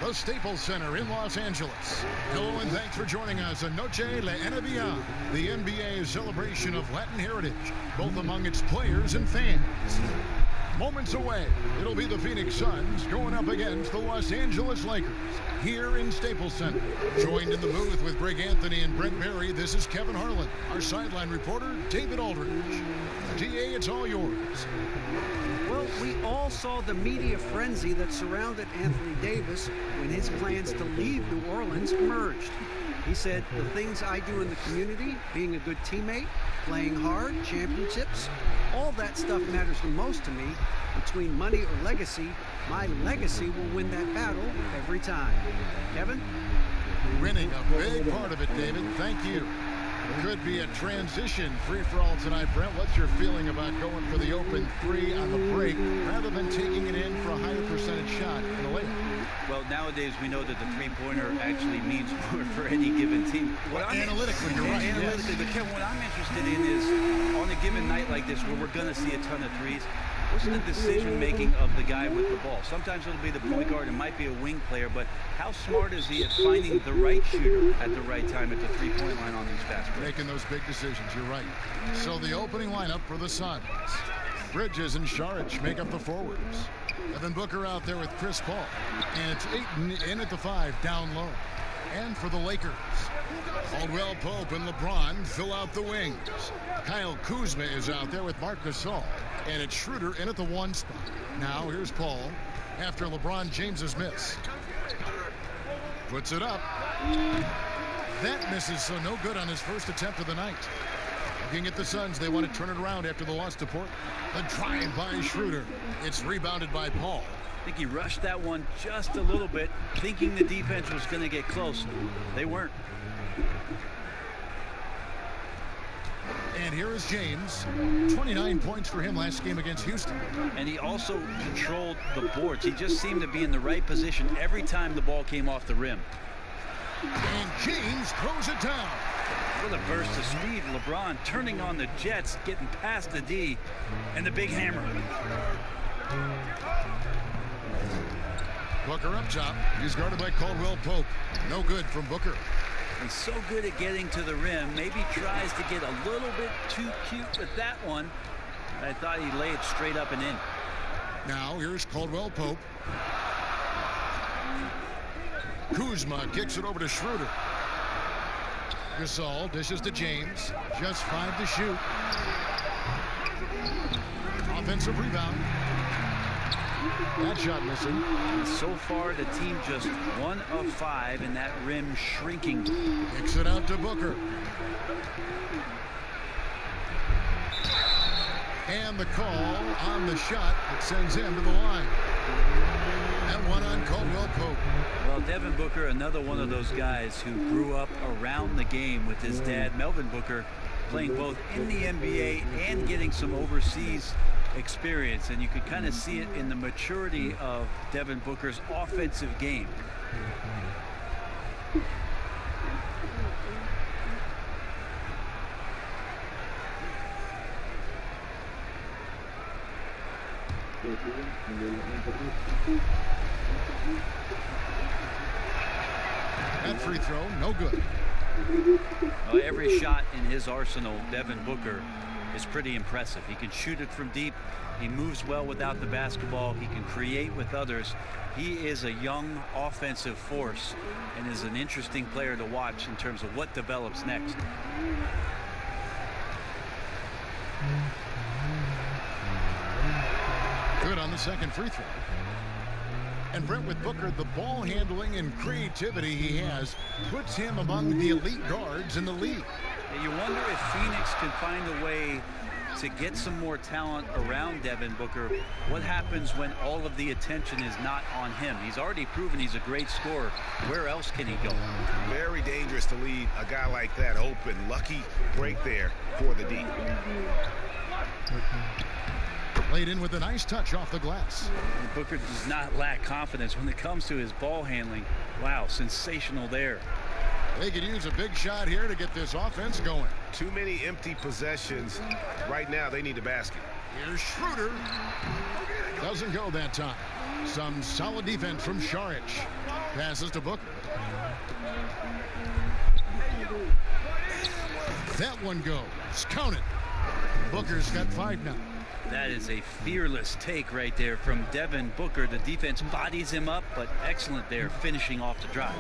the Staples Center in Los Angeles. Hello and thanks for joining us on Noche la NBA, the NBA's celebration of Latin heritage, both among its players and fans. Moments away, it'll be the Phoenix Suns going up against the Los Angeles Lakers here in Staples Center. Joined in the booth with Greg Anthony and Brent Barry, this is Kevin Harlan. Our sideline reporter, David Aldridge. DA, it's all yours. Well, we all saw the media frenzy that surrounded Anthony Davis when his plans to leave New Orleans emerged. He said, the things I do in the community, being a good teammate, playing hard, championships, all that stuff matters the most to me. Between money or legacy, my legacy will win that battle every time. Kevin? Winning a big part of it, David. Thank you. Could be a transition free-for-all tonight, Brent. What's your feeling about going for the open three on the break rather than taking it in for a higher percentage shot in the layup? Well, nowadays we know that the three-pointer actually means more for any given team. Analytically, you're right. Analytically, but Kevin, what I'm interested in is on a given night like this where we're going to see a ton of threes, what's the decision-making of the guy with the ball? Sometimes it'll be the point guard, it might be a wing player, but how smart is he at finding the right shooter at the right time at the three-point line on these fast breaks? Making those big decisions, you're right. So the opening lineup for the Suns. Bridges and Saric make up the forwards. Devin Booker out there with Chris Paul. And it's Ayton in at the 5, down low. And for the Lakers, Caldwell Pope and LeBron fill out the wings. Kyle Kuzma is out there with Marc Gasol. And it's Schroeder in at the 1 spot. Now here's Paul after LeBron James's miss. Puts it up. That misses, so no good on his first attempt of the night. Looking at the Suns, they want to turn it around after the loss to Portland. The drive by Schroeder. It's rebounded by Paul. I think he rushed that one just a little bit, thinking the defense was going to get close. They weren't. And here is James. 29 points for him last game against Houston. And he also controlled the boards. He just seemed to be in the right position every time the ball came off the rim. And James throws it down. With a burst of speed, LeBron turning on the Jets, getting past the D, and the big hammer. Booker up top. He's guarded by Caldwell Pope. No good from Booker. He's so good at getting to the rim. Maybe tries to get a little bit too cute with that one. I thought he'd lay it straight up and in. Now here's Caldwell Pope. Kuzma kicks it over to Schroeder. Gasol dishes to James. Just 5 to shoot. Offensive rebound. That shot missing. And so far, the team just 1 of 5 in that rim shrinking. Kicks it out to Booker. And the call on the shot that sends him to the line. And one on Caldwell Pope. Well, Devin Booker, another one of those guys who grew up around the game with his dad, Melvin Booker, playing both in the NBA and getting some overseas experience. And you could kind of see it in the maturity of Devin Booker's offensive game. That free throw, no good. Well, every shot in his arsenal, Devin Booker, is pretty impressive. He can shoot it from deep. He moves well without the basketball. He can create with others. He is a young offensive force and is an interesting player to watch in terms of what develops next. Good on the second free throw. And Brent, with Booker, the ball handling and creativity he has puts him among the elite guards in the league. And you wonder if Phoenix can find a way to get some more talent around Devin Booker. What happens when all of the attention is not on him? He's already proven he's a great scorer. Where else can he go? Very dangerous to leave a guy like that open. Lucky break there for the D. Laid in with a nice touch off the glass. And Booker does not lack confidence when it comes to his ball handling. Wow, sensational there. They could use a big shot here to get this offense going. Too many empty possessions. Right now, they need a basket. Here's Schroeder. Doesn't go that time. Some solid defense from Saric. Passes to Booker. That one goes. Count it. Booker's got 5 now. That is a fearless take right there from Devin Booker. The defense bodies him up, but excellent there, finishing off the drive.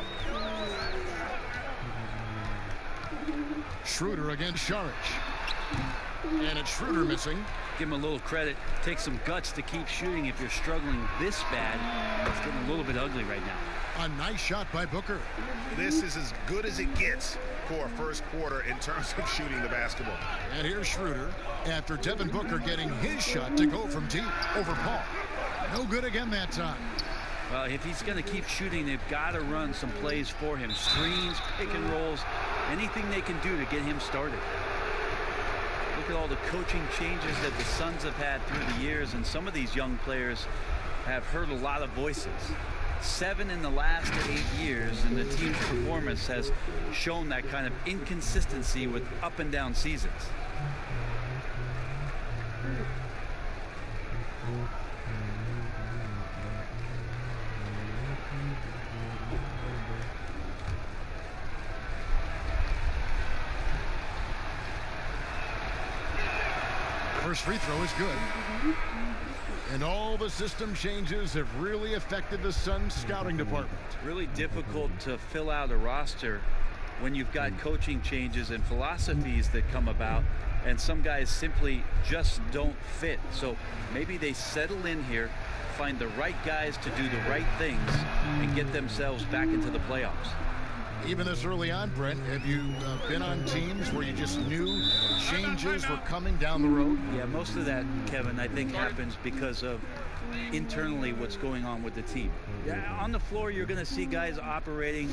Schroeder against Saric. And it's Schroeder missing. Give him a little credit. Take some guts to keep shooting if you're struggling this bad. It's getting a little bit ugly right now. A nice shot by Booker. This is as good as it gets for a first quarter in terms of shooting the basketball. And here's Schroeder after Devin Booker getting his shot to go from deep over Paul. No good again that time. Well, if he's going to keep shooting, they've got to run some plays for him. Screens, pick and rolls, anything they can do to get him started. Look at all the coaching changes that the Suns have had through the years, and some of these young players have heard a lot of voices. 7 in the last 8 years, and the team's performance has shown that kind of inconsistency with up and down seasons. First free throw is good. And all the system changes have really affected the Suns scouting department. Really difficult to fill out a roster when you've got coaching changes and philosophies that come about, and some guys simply just don't fit. So maybe they settle in here, find the right guys to do the right things, and get themselves back into the playoffs. Even this early on, Brent, have you been on teams where you just knew changes were coming down the road? Yeah, most of that, Kevin, I think happens because of internally what's going on with the team. Yeah, on the floor, you're going to see guys operating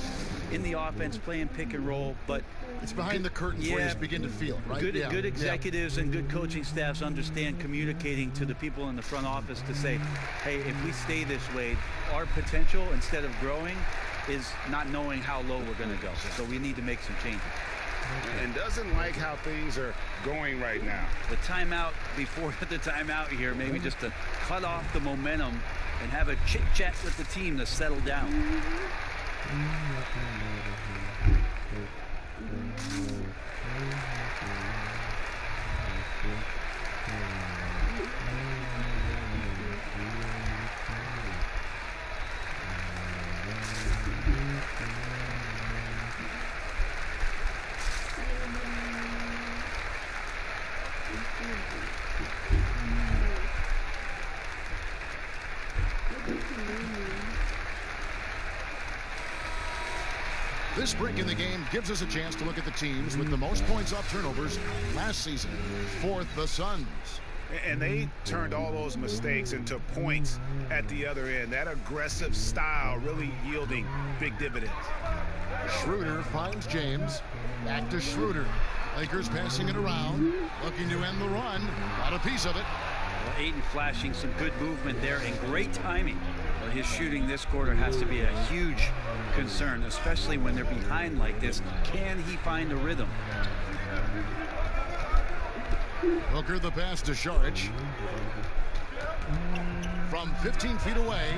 in the offense, playing pick and roll, but it's behind the curtains where you begin to feel, right? Good executives and good coaching staffs understand communicating to the people in the front office to say, hey, if we stay this way, our potential, instead of growing, is not knowing how low we're going to go. So we need to make some changes. And doesn't like how things are going right now. The timeout before the timeout here, maybe just to cut off the momentum and have a chit-chat with the team to settle down. This break in the game gives us a chance to look at the teams with the most points off turnovers last season. Fourth, the Suns. And they turned all those mistakes into points at the other end. That aggressive style really yielding big dividends. Schroeder finds James. Back to Schroeder. Lakers passing it around. Looking to end the run. Got a piece of it. Well, Ayton flashing some good movement there and great timing. Well, his shooting this quarter has to be a huge concern, especially when they're behind like this. Can he find a rhythm? Booker the pass to Saric. From 15 feet away.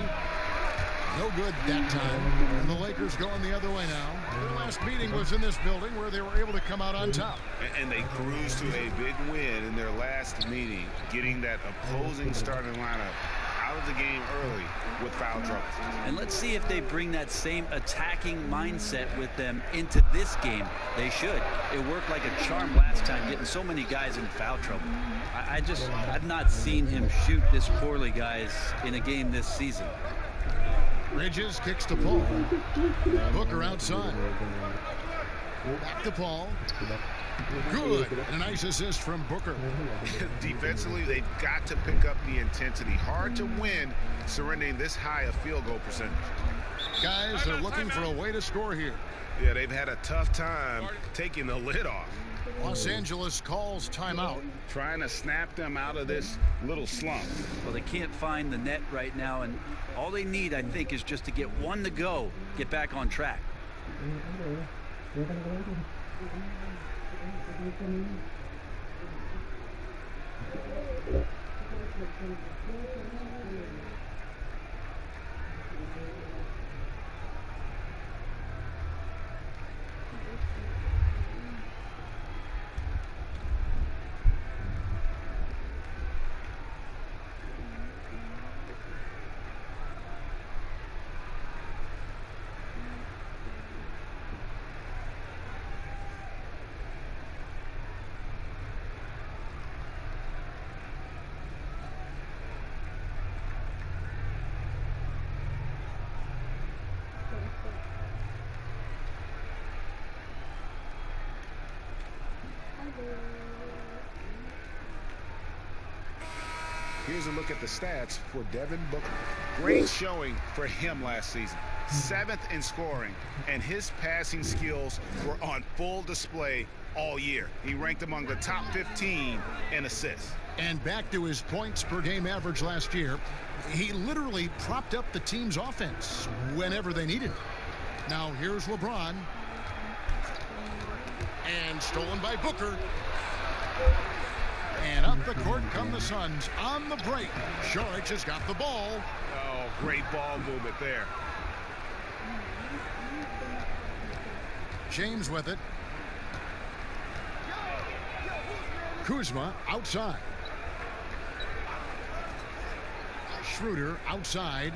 No good that time. And the Lakers going the other way now. Their last meeting was in this building where they were able to come out on top. And they cruised to a big win in their last meeting, getting that opposing starting lineup out of the game early with foul trouble. And let's see if they bring that same attacking mindset with them into this game. They should. It worked like a charm last time, getting so many guys in foul trouble. I've not seen him shoot this poorly, guys, in a game this season. Bridges kicks to Paul. Booker outside. Back to Paul. Good. And a nice assist from Booker. Defensively, they've got to pick up the intensity. Hard to win surrendering this high a field goal percentage. Guys are looking for a way to score here. Yeah, they've had a tough time taking the lid off. Los Angeles calls timeout. Trying to snap them out of this little slump. Well, they can't find the net right now, and all they need, I think, is just to get one to go, get back on track. Here's a look at the stats for Devin Booker. Great showing for him last season. 7th in scoring, and his passing skills were on full display all year. He ranked among the top 15 in assists. And back to his points per game average last year, he literally propped up the team's offense whenever they needed it. Now here's LeBron. And stolen by Booker. And up the court come the Suns on the break. Saric has got the ball. Oh, great ball movement there. James with it. Kuzma outside. Schroeder outside.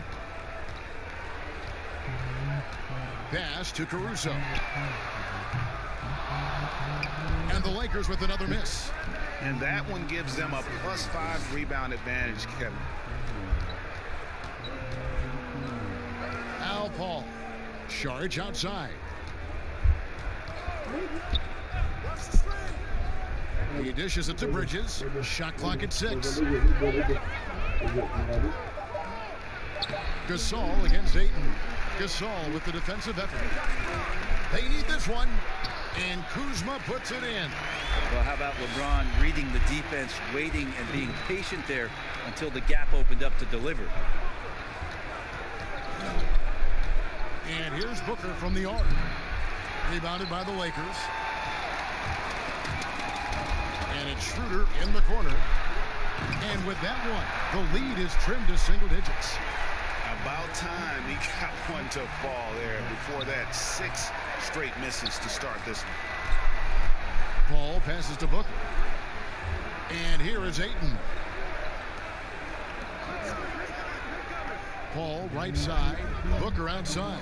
Pass to Caruso. And the Lakers with another miss. And that one gives them a +5 rebound advantage, Kevin. Al Paul. Saric outside. He dishes it to Bridges. Shot clock at 6. Gasol against Ayton. Gasol with the defensive effort. They need this one. And Kuzma puts it in. Well, how about LeBron reading the defense, waiting and being patient there until the gap opened up to deliver. And here's Booker from the arc. Rebounded by the Lakers. And it's Schroeder in the corner. And with that one, the lead is trimmed to single digits. About time he got one to fall there. Before that, 6 straight misses to start this one. Paul passes to Booker. And here is Ayton. Paul right side. Booker outside.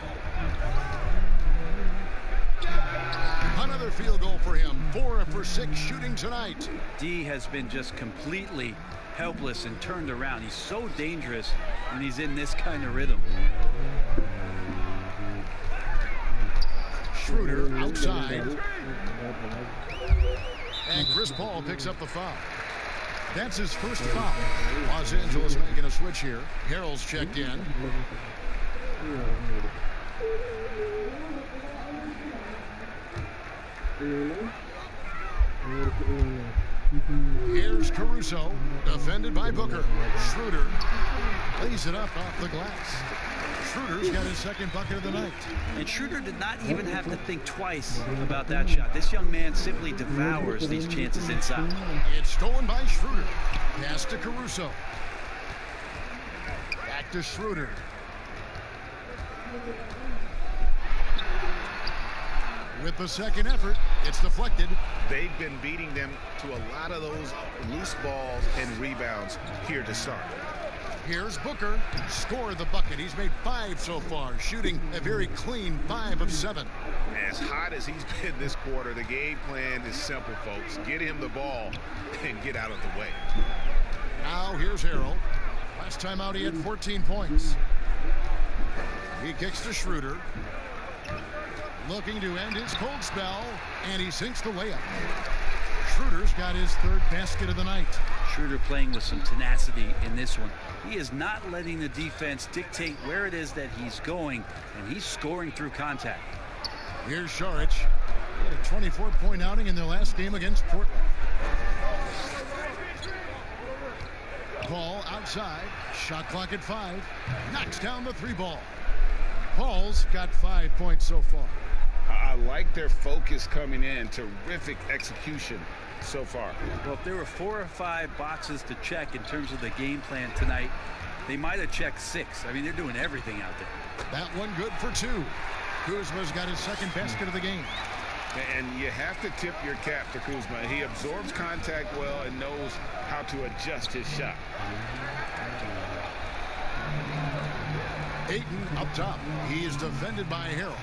Another field goal for him. 4 for 6 shooting tonight. D has been just completely helpless and turned around. He's so dangerous when he's in this kind of rhythm. Schroeder outside. And Chris Paul picks up the foul. That's his first foul. Los Angeles making a switch here. Harrell's checked in. Here's Caruso, defended by Booker. Schroeder lays it up off the glass. Schroeder's got his second bucket of the night. And Schroeder did not even have to think twice about that shot. This young man simply devours these chances inside. It's stolen by Schroeder. Pass to Caruso. Back to Schroeder. With the second effort, it's deflected. They've been beating them to a lot of those loose balls and rebounds here to start. Here's Booker. Scored the bucket. He's made 5 so far, shooting a very clean 5 of 7. As hot as he's been this quarter, the game plan is simple, folks. Get him the ball and get out of the way. Now here's Harrell. Last time out, he had 14 points. He kicks to Schroeder. Looking to end his cold spell, and he sinks the layup. Schroeder's got his 3rd basket of the night. Schroeder playing with some tenacity in this one. He is not letting the defense dictate where it is that he's going, and he's scoring through contact. Here's Saric. He had a 24-point outing in their last game against Portland. Paul outside. Shot clock at 5. Knocks down the 3 ball. Paul's got 5 points so far. I like their focus coming in. Terrific execution so far. Well, if there were 4 or 5 boxes to check in terms of the game plan tonight, they might have checked 6. I mean, they're doing everything out there. That one good for 2. Kuzma's got his 2nd basket of the game. And you have to tip your cap to Kuzma. He absorbs contact well and knows how to adjust his shot. Ayton up top. He is defended by Harrell.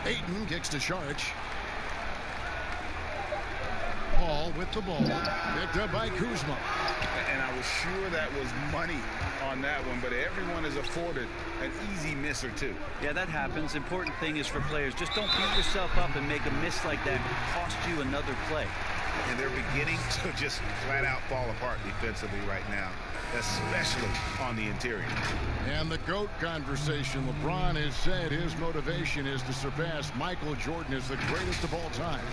Ayton kicks to Saric. Paul with the ball. Picked up by Kuzma. And I was sure that was money on that one, but everyone is afforded an easy miss or 2. Yeah, that happens. Important thing is for players, just don't beat yourself up and make a miss like that cost you another play. And they're beginning to just flat out fall apart defensively right now, especially on the interior. And the GOAT conversation. LeBron has said his motivation is to surpass Michael Jordan as the greatest of all time.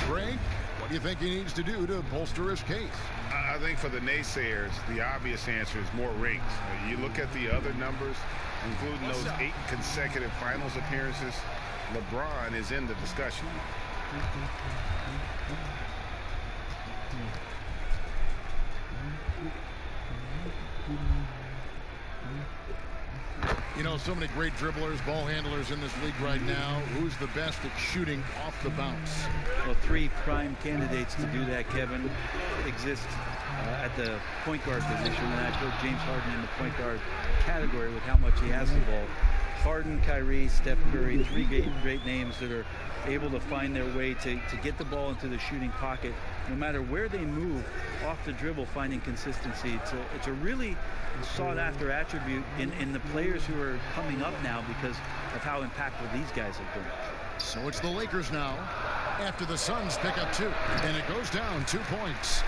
Greg, what do you think he needs to do to bolster his case? I think for the naysayers, the obvious answer is more rings. You look at the other numbers, including those 8 consecutive finals appearances, LeBron is in the discussion. You know, so many great dribblers, ball handlers in this league right now. Who's the best at shooting off the bounce? Well, 3 prime candidates to do that, Kevin, exist at the point guard position, and I put James Harden in the point guard category with how much he has the ball. Harden, Kyrie, Steph Curry, 3 great names that are able to find their way to get the ball into the shooting pocket. No matter where they move off the dribble, finding consistency. It's a really sought-after attribute in the players who are coming up now because of how impactful these guys have been. So it's the Lakers now after the Suns pick up 2. And it goes down 2 points.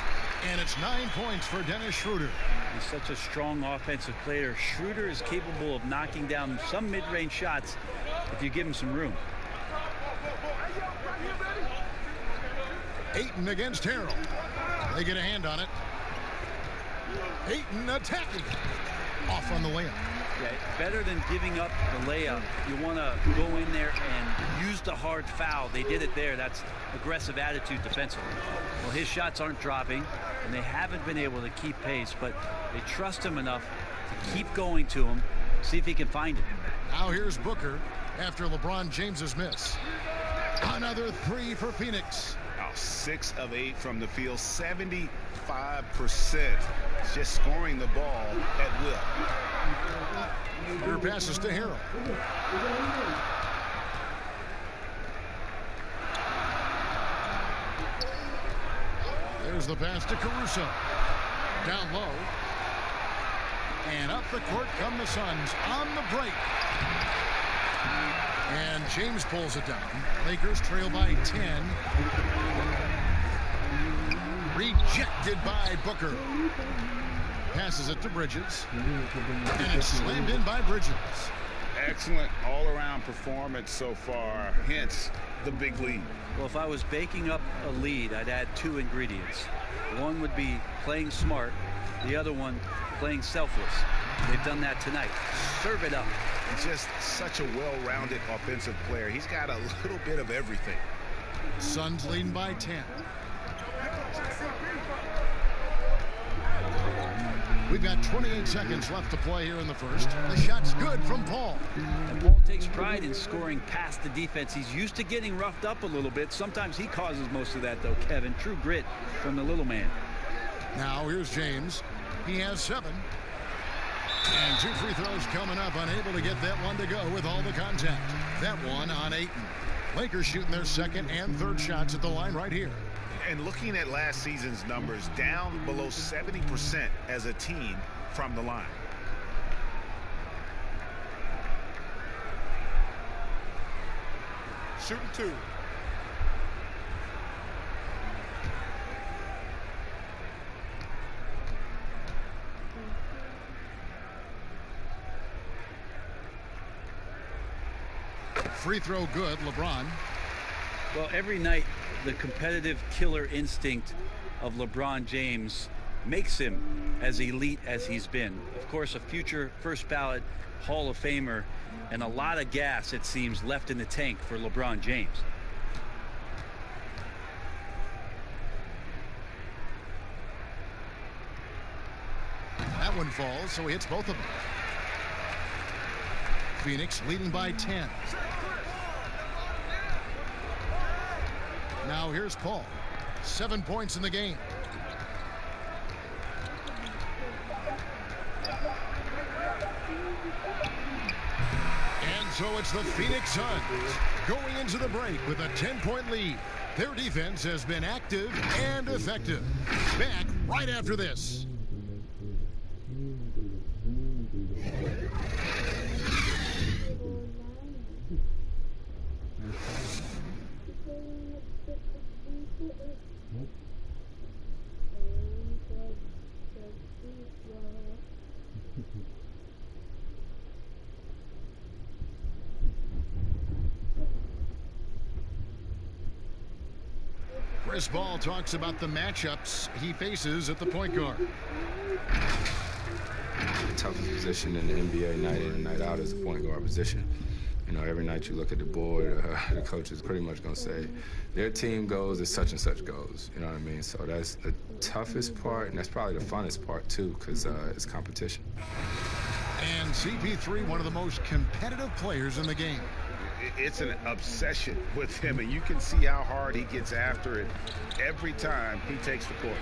And it's 9 points for Dennis Schroeder. He's such a strong offensive player. Schroeder is capable of knocking down some mid-range shots if you give him some room. Ayton against Harrell. They get a hand on it. Ayton attacking. Off on the layup. Yeah, better than giving up the layup. You want to go in there and use the hard foul. They did it there. That's aggressive attitude defensively. Well, his shots aren't dropping, and they haven't been able to keep pace, but they trust him enough to keep going to him, see if he can find it. Now here's Booker after LeBron James's miss. Another 3 for Phoenix. 6 of 8 from the field, 75%. Just scoring the ball at will. Here passes to Harrell. There's the pass to Caruso. Down low. And up the court come the Suns on the break. And James pulls it down. Lakers trail by 10. Rejected by Booker. Passes it to Bridges. And it's slammed in by Bridges. Excellent all-around performance so far, hence the big lead. Well, if I was baking up a lead, I'd add 2 ingredients. One would be playing smart, the other one playing selfless. They've done that tonight. Serve it up. He's just such a well-rounded offensive player. He's got a little bit of everything. Suns leading by 10. We've got 28 seconds left to play here in the first. The shot's good from Paul. And Paul takes pride in scoring past the defense. He's used to getting roughed up a little bit. Sometimes he causes most of that, though, Kevin. True grit from the little man. Now here's James. He has 7. And 2 free throws coming up. Unable to get that one to go with all the contact. That one on Ayton. Lakers shooting their second and third shots at the line right here. And looking at last season's numbers, down below 70% as a team from the line. Shooting 2. Free throw good, LeBron. Well, every night, the competitive killer instinct of LeBron James makes him as elite as he's been. Of course, a future first ballot Hall of Famer, and a lot of gas, it seems, left in the tank for LeBron James. That one falls, so he hits both of them. Phoenix leading by 10. Now here's Paul. 7 points in the game. And so it's the Phoenix Suns going into the break with a 10-point lead. Their defense has been active and effective. Back right after this. Chris Paul talks about the matchups he faces at the point guard. The toughest position in the NBA night in and night out is the point guard position. You know, every night you look at the board, the coach is pretty much going to say, their team goes as such and such goes. You know what I mean? So that's the toughest part, and that's probably the funnest part, too, because it's competition. And CP3, one of the most competitive players in the game. It's an obsession with him, and you can see how hard he gets after it every time he takes the court.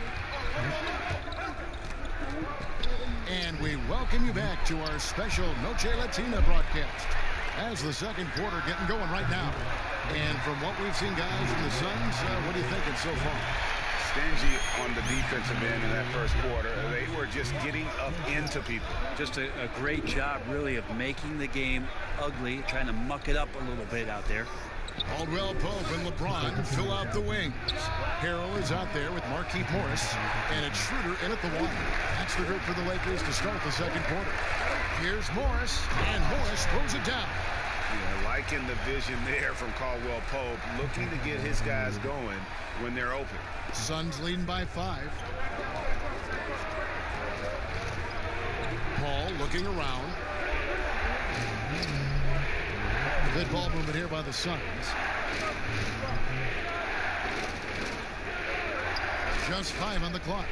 And we welcome you back to our special Noche Latina broadcast as the second quarter getting going right now. And from what we've seen, guys, from the Suns, what are you thinking so far? Stingy on the defensive end in that first quarter. They were just getting up into people. Just a great job, really, of making the game ugly, trying to muck it up a little bit out there. Caldwell Pope and LeBron fill out the wings. Harrell is out there with Markieff Morris, and it's Schroeder in at the one. That's the group for the Lakers to start the second quarter. Here's Morris, and Morris throws it down. Yeah, liking the vision there from Caldwell Pope, looking to get his guys going when they're open. Suns leading by 5. Paul looking around. Good ball movement here by the Suns. Just 5 on the clock.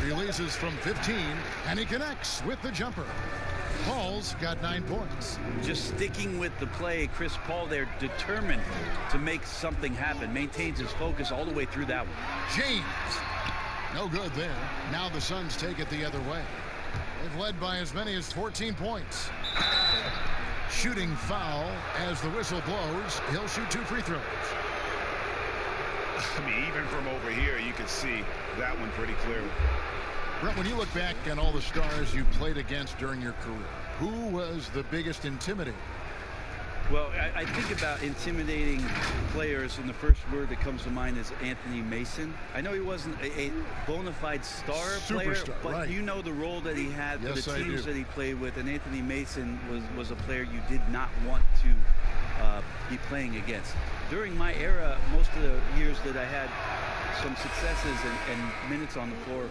Releases from 15, and he connects with the jumper. Paul's got 9 points. Just sticking with the play, Chris Paul there, determined to make something happen. Maintains his focus all the way through that one. James. No good there. Now the Suns take it the other way. They've led by as many as 14 points. Shooting foul as the whistle blows. He'll shoot 2 free throws. I mean, even from over here, you can see that one pretty clearly. Brett, when you look back at all the stars you played against during your career, who was the biggest intimidator? Well, I think about intimidating players, and the first word that comes to mind is Anthony Mason. I know he wasn't a bona fide star player, but right. You know the role that he had for the teams that he played with, and Anthony Mason was a player you did not want to be playing against. During my era, most of the years that I had some successes and minutes on the floor,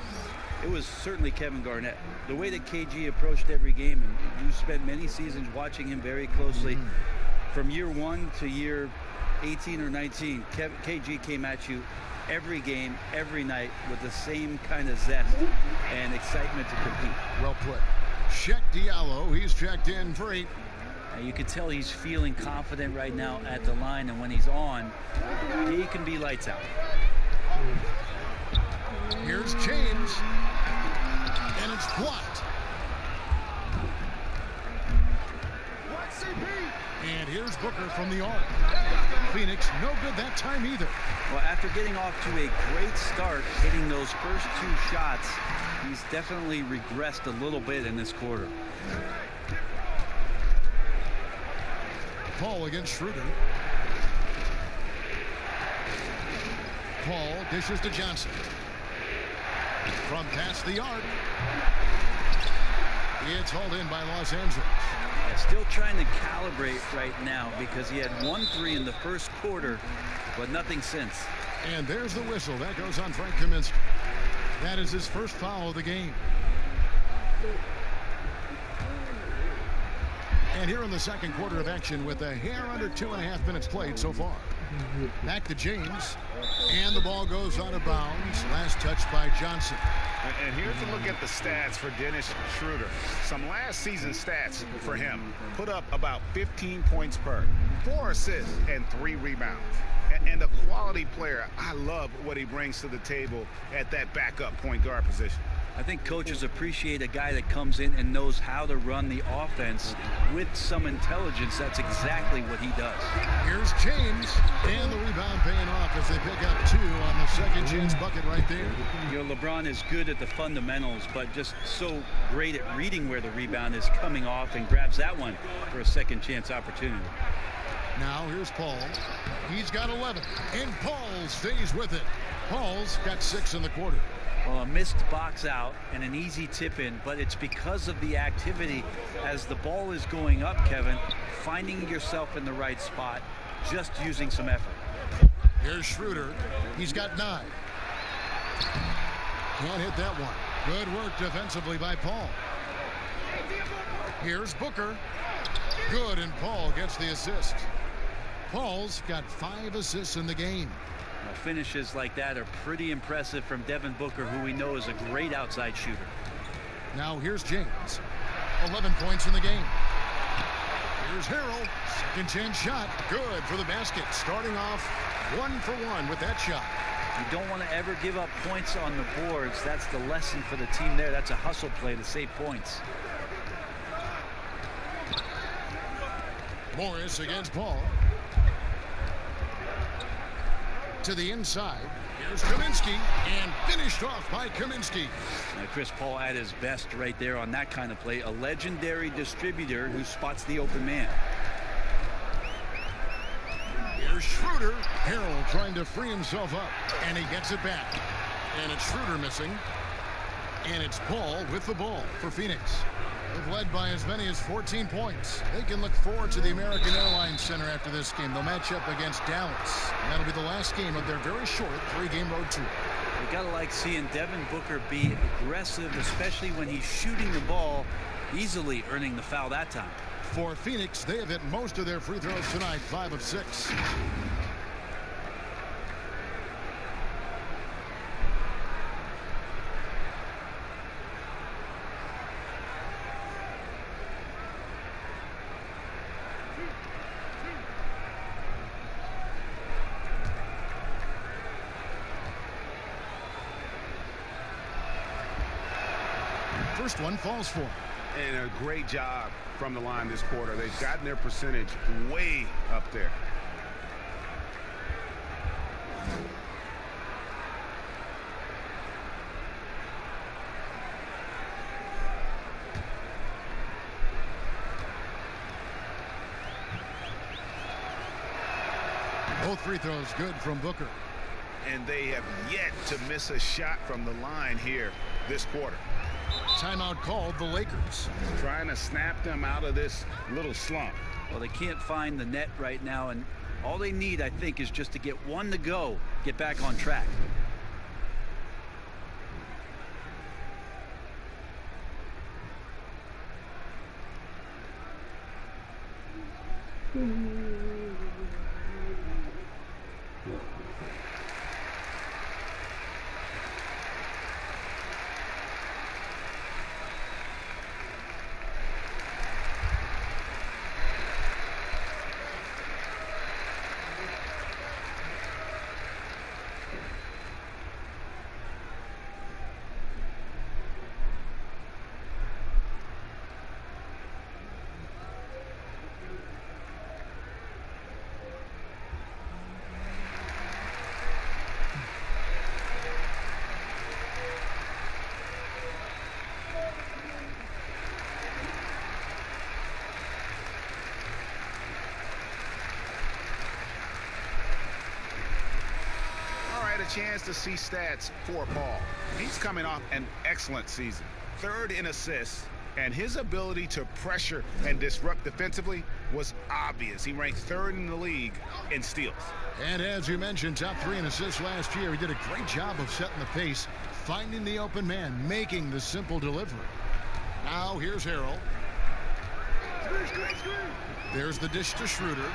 it was certainly Kevin Garnett. The way that KG approached every game, and you spent many seasons watching him very closely. From year 1 to year 18 or 19, KG came at you every game, every night with the same kind of zest and excitement to compete. Well put. Check Diallo, he's checked in for 8. You can tell he's feeling confident right now at the line, and when he's on, he can be lights out. Here's James, and it's blocked. And here's Booker from the arc. Phoenix, no good that time either. Well, after getting off to a great start, hitting those first 2 shots, he's definitely regressed a little bit in this quarter. Paul against Schroeder. Paul dishes to Johnson. From past the arc. It's hauled in by Los Angeles. Yeah, still trying to calibrate right now because he had 1 3 in the first quarter, but nothing since. And there's the whistle. That goes on Frank Kaminsky. That is his first foul of the game. And here in the second quarter of action with a hair under 2.5 minutes played so far. Back to James. And the ball goes out of bounds. Last touch by Johnson. And here's a look at the stats for Dennis Schroeder. Some last season stats for him. Put up about 15 points per, 4 assists, and 3 rebounds. And a quality player. I love what he brings to the table at that backup point guard position. I think coaches appreciate a guy that comes in and knows how to run the offense with some intelligence. That's exactly what he does. Here's James, and the rebound paying off as they pick up 2 on the second chance bucket right there. You know, LeBron is good at the fundamentals, but just so great at reading where the rebound is coming off and grabs that one for a second chance opportunity. Now here's Paul. He's got 11, and Paul stays with it. Paul's got 6 in the quarter. Well, a missed box out and an easy tip in, but it's because of the activity as the ball is going up, Kevin, finding yourself in the right spot, just using some effort. Here's Schroeder. He's got 9. Can't hit that one. Good work defensively by Paul. Here's Booker. Good, and Paul gets the assist. Paul's got 5 assists in the game. Well, finishes like that are pretty impressive from Devin Booker, who we know is a great outside shooter. Now here's James. 11 points in the game. Here's Harrell. Second chance shot. Good for the basket. Starting off 1 for 1 with that shot. You don't want to ever give up points on the boards. That's the lesson for the team there. That's a hustle play to save points. Morris against Paul. To the inside. Here's Kaminsky, and finished off by Kaminsky. Now, Chris Paul at his best right there on that kind of play. A legendary distributor who spots the open man. Here's Schroeder. Harrell trying to free himself up, and he gets it back. And it's Schroeder missing. And it's Paul with the ball for Phoenix. They've led by as many as 14 points. They can look forward to the American Airlines Center after this game. They'll match up against Dallas. And that'll be the last game of their very short 3-game road tour. You gotta like seeing Devin Booker be aggressive, especially when he's shooting the ball, easily earning the foul that time. For Phoenix, they have hit most of their free throws tonight, 5 of 6. First one falls for him. And a great job from the line this quarter. They've gotten their percentage way up there. Both free throws good from Booker. And they have yet to miss a shot from the line here this quarter. Timeout called the Lakers. Trying to snap them out of this little slump. Well, they can't find the net right now, and all they need, I think, is just to get one to go, get back on track. Chance to see stats for Paul. He's coming off an excellent season. 3rd in assists, and his ability to pressure and disrupt defensively was obvious. He ranked 3rd in the league in steals. And as you mentioned, top 3 in assists last year. He did a great job of setting the pace, finding the open man, making the simple delivery. Now here's Harrell. There's the dish to Schroeder.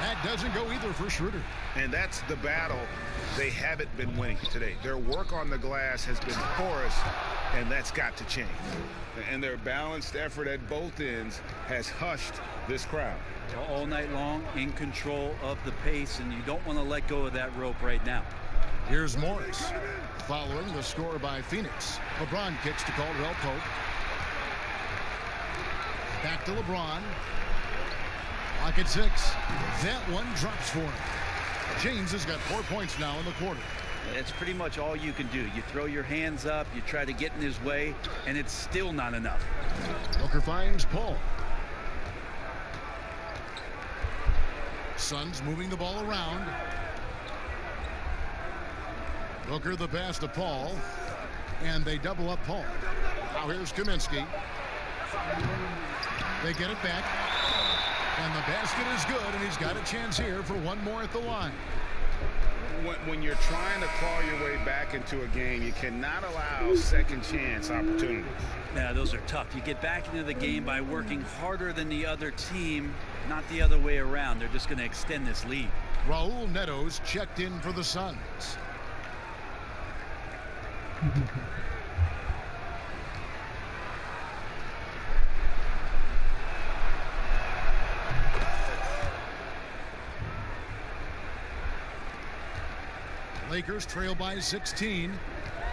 That doesn't go either for Schroeder. And that's the battle they haven't been winning today. Their work on the glass has been porous, and that's got to change. And their balanced effort at both ends has hushed this crowd. All night long, in control of the pace, and you don't want to let go of that rope right now. Here's Morris. Following the score by Phoenix. LeBron kicks to Caldwell Pope. Back to LeBron. Clock at 6. That one drops for him. James has got 4 points now in the quarter. It's pretty much all you can do. You throw your hands up, you try to get in his way, and it's still not enough. Booker finds Paul. Suns moving the ball around. Booker the pass to Paul. And they double up Paul. Now here's Kaminsky. They get it back. And the basket is good, and he's got a chance here for one more at the line. When you're trying to claw your way back into a game, you cannot allow second chance opportunities. Yeah, those are tough. You get back into the game by working harder than the other team, not the other way around. They're just going to extend this lead. Raul Neto's checked in for the Suns. Lakers trail by 16.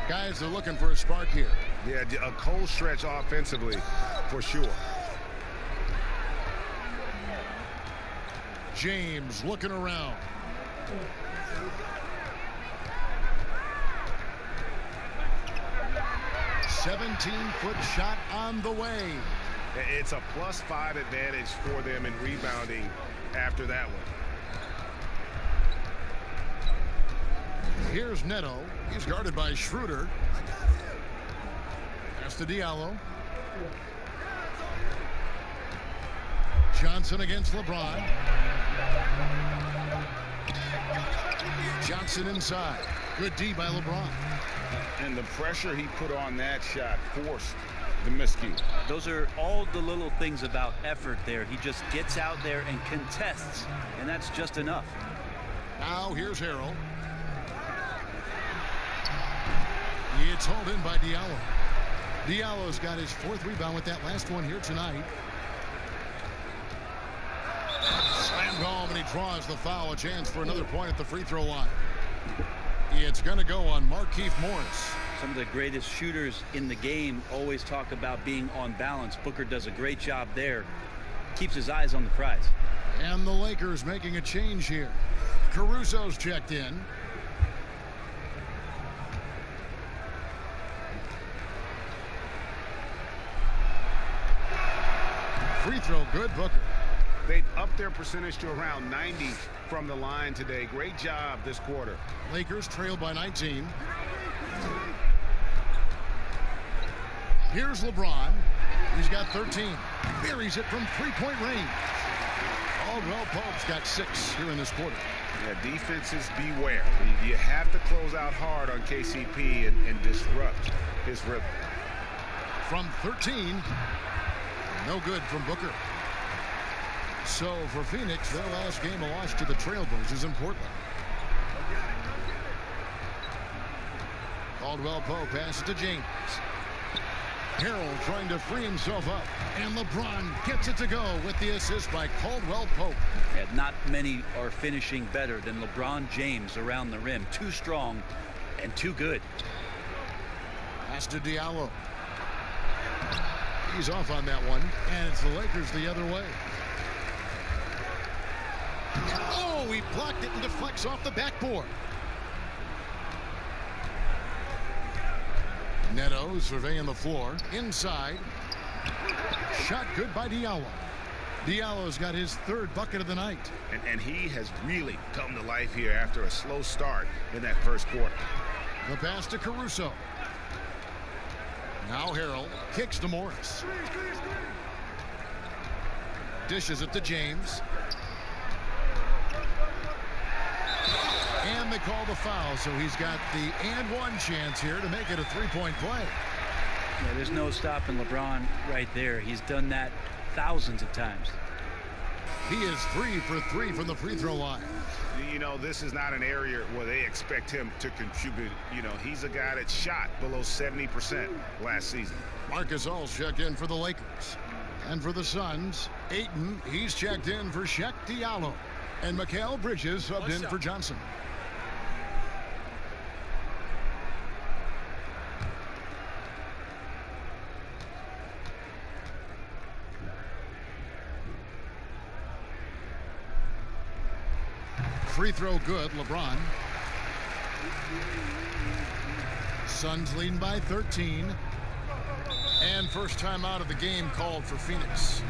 Guys are looking for a spark here. Yeah, a cold stretch offensively for sure. James looking around. "17-foot shot on the way." It's a +5 advantage for them in rebounding after that one. Here's Neto. He's guarded by Schroeder. Pass to Diallo. Johnson against LeBron. Johnson inside. Good D by LeBron. And the pressure he put on that shot forced the miscue. Those are all the little things about effort there. He just gets out there and contests, and that's just enough. Now here's Harrell. It's hauled in by Diallo. Diallo's got his 4th rebound with that last one here tonight. Slammed home, and he draws the foul. A chance for another point at the free throw line. It's going to go on Markieff Morris. Some of the greatest shooters in the game always talk about being on balance. Booker does a great job there. Keeps his eyes on the prize. And the Lakers making a change here. Caruso's checked in. Free throw good, Booker. They've upped their percentage to around 90 from the line today. Great job this quarter. Lakers trail by 19. Here's LeBron. He's got 13. Buries it from three-point range. Caldwell Pope's got 6 here in this quarter. Yeah, defenses beware. You have to close out hard on KCP and disrupt his rhythm. From 13, no good from Booker. So for Phoenix, their last game a loss to the Trailblazers in Portland. Caldwell Pope passes to James. Harrell trying to free himself up. And LeBron gets it to go with the assist by Caldwell Pope. And not many are finishing better than LeBron James around the rim. Too strong and too good. Pass to Diallo. He's off on that one. And it's the Lakers the other way. Oh, he blocked it and deflects off the backboard. Neto surveying the floor. Inside. Shot good by Diallo. Diallo's got his 3rd bucket of the night. And he has really come to life here after a slow start in that first quarter. The pass to Caruso. Now Harrell kicks to Morris. Dishes it to James. And they call the foul, so he's got the and one chance here to make it a 3-point play. Yeah, there's no stopping LeBron right there. He's done that thousands of times. He is 3 for 3 from the free throw line. You know, this is not an area where they expect him to contribute. You know, he's a guy that shot below 70% last season. Marc Gasol's checked in for the Lakers. And for the Suns, Ayton, he's checked in for Shaq Diallo. And Mikal Bridges subbed in for Johnson. Free throw good, LeBron. Suns leading by 13. And first time out of the game called for Phoenix.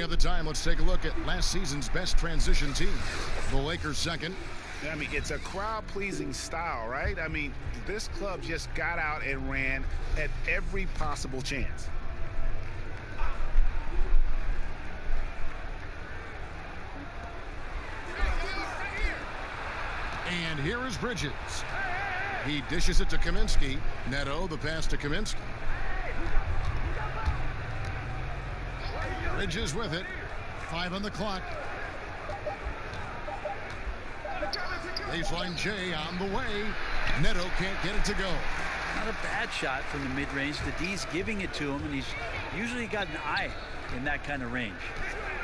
have the time, let's take a look at last season's best transition team. The Lakers second. I mean, it's a crowd-pleasing style, right? I mean, this club just got out and ran at every possible chance. And here is Bridges. He dishes it to Kaminsky. Neto, the pass to Kaminsky. Bridges with it. 5 on the clock. Baseline J on the way. Neto can't get it to go. Not a bad shot from the mid-range. The D's giving it to him, and he's usually got an eye in that kind of range.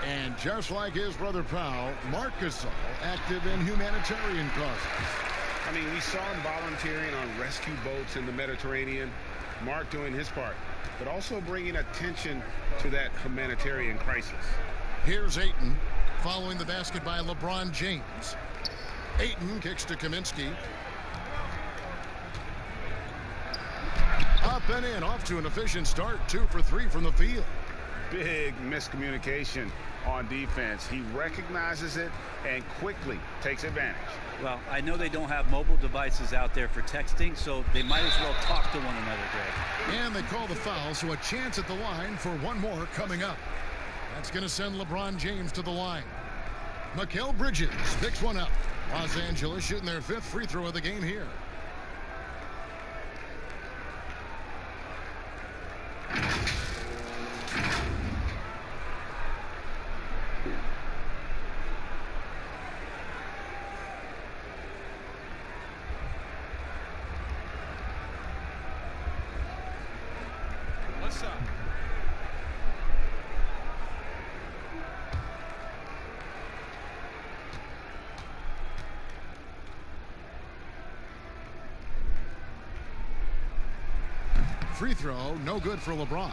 And just like his brother Powell, Marc Gasol active in humanitarian causes. I mean, we saw him volunteering on rescue boats in the Mediterranean. Mark doing his part, but also bringing attention to that humanitarian crisis. Here's Ayton following the basket by LeBron James. Ayton kicks to Kaminsky. Up and in, off to an efficient start. 2 for 3 from the field. Big miscommunication on defense. He recognizes it and quickly takes advantage. Well, I know they don't have mobile devices out there for texting, so they might as well talk to one another, Greg. And they call the foul, so a chance at the line for one more coming up. That's going to send LeBron James to the line. Mikal Bridges picks one up. Los Angeles shooting their 5th free throw of the game here. What's up? Free throw, no good for LeBron.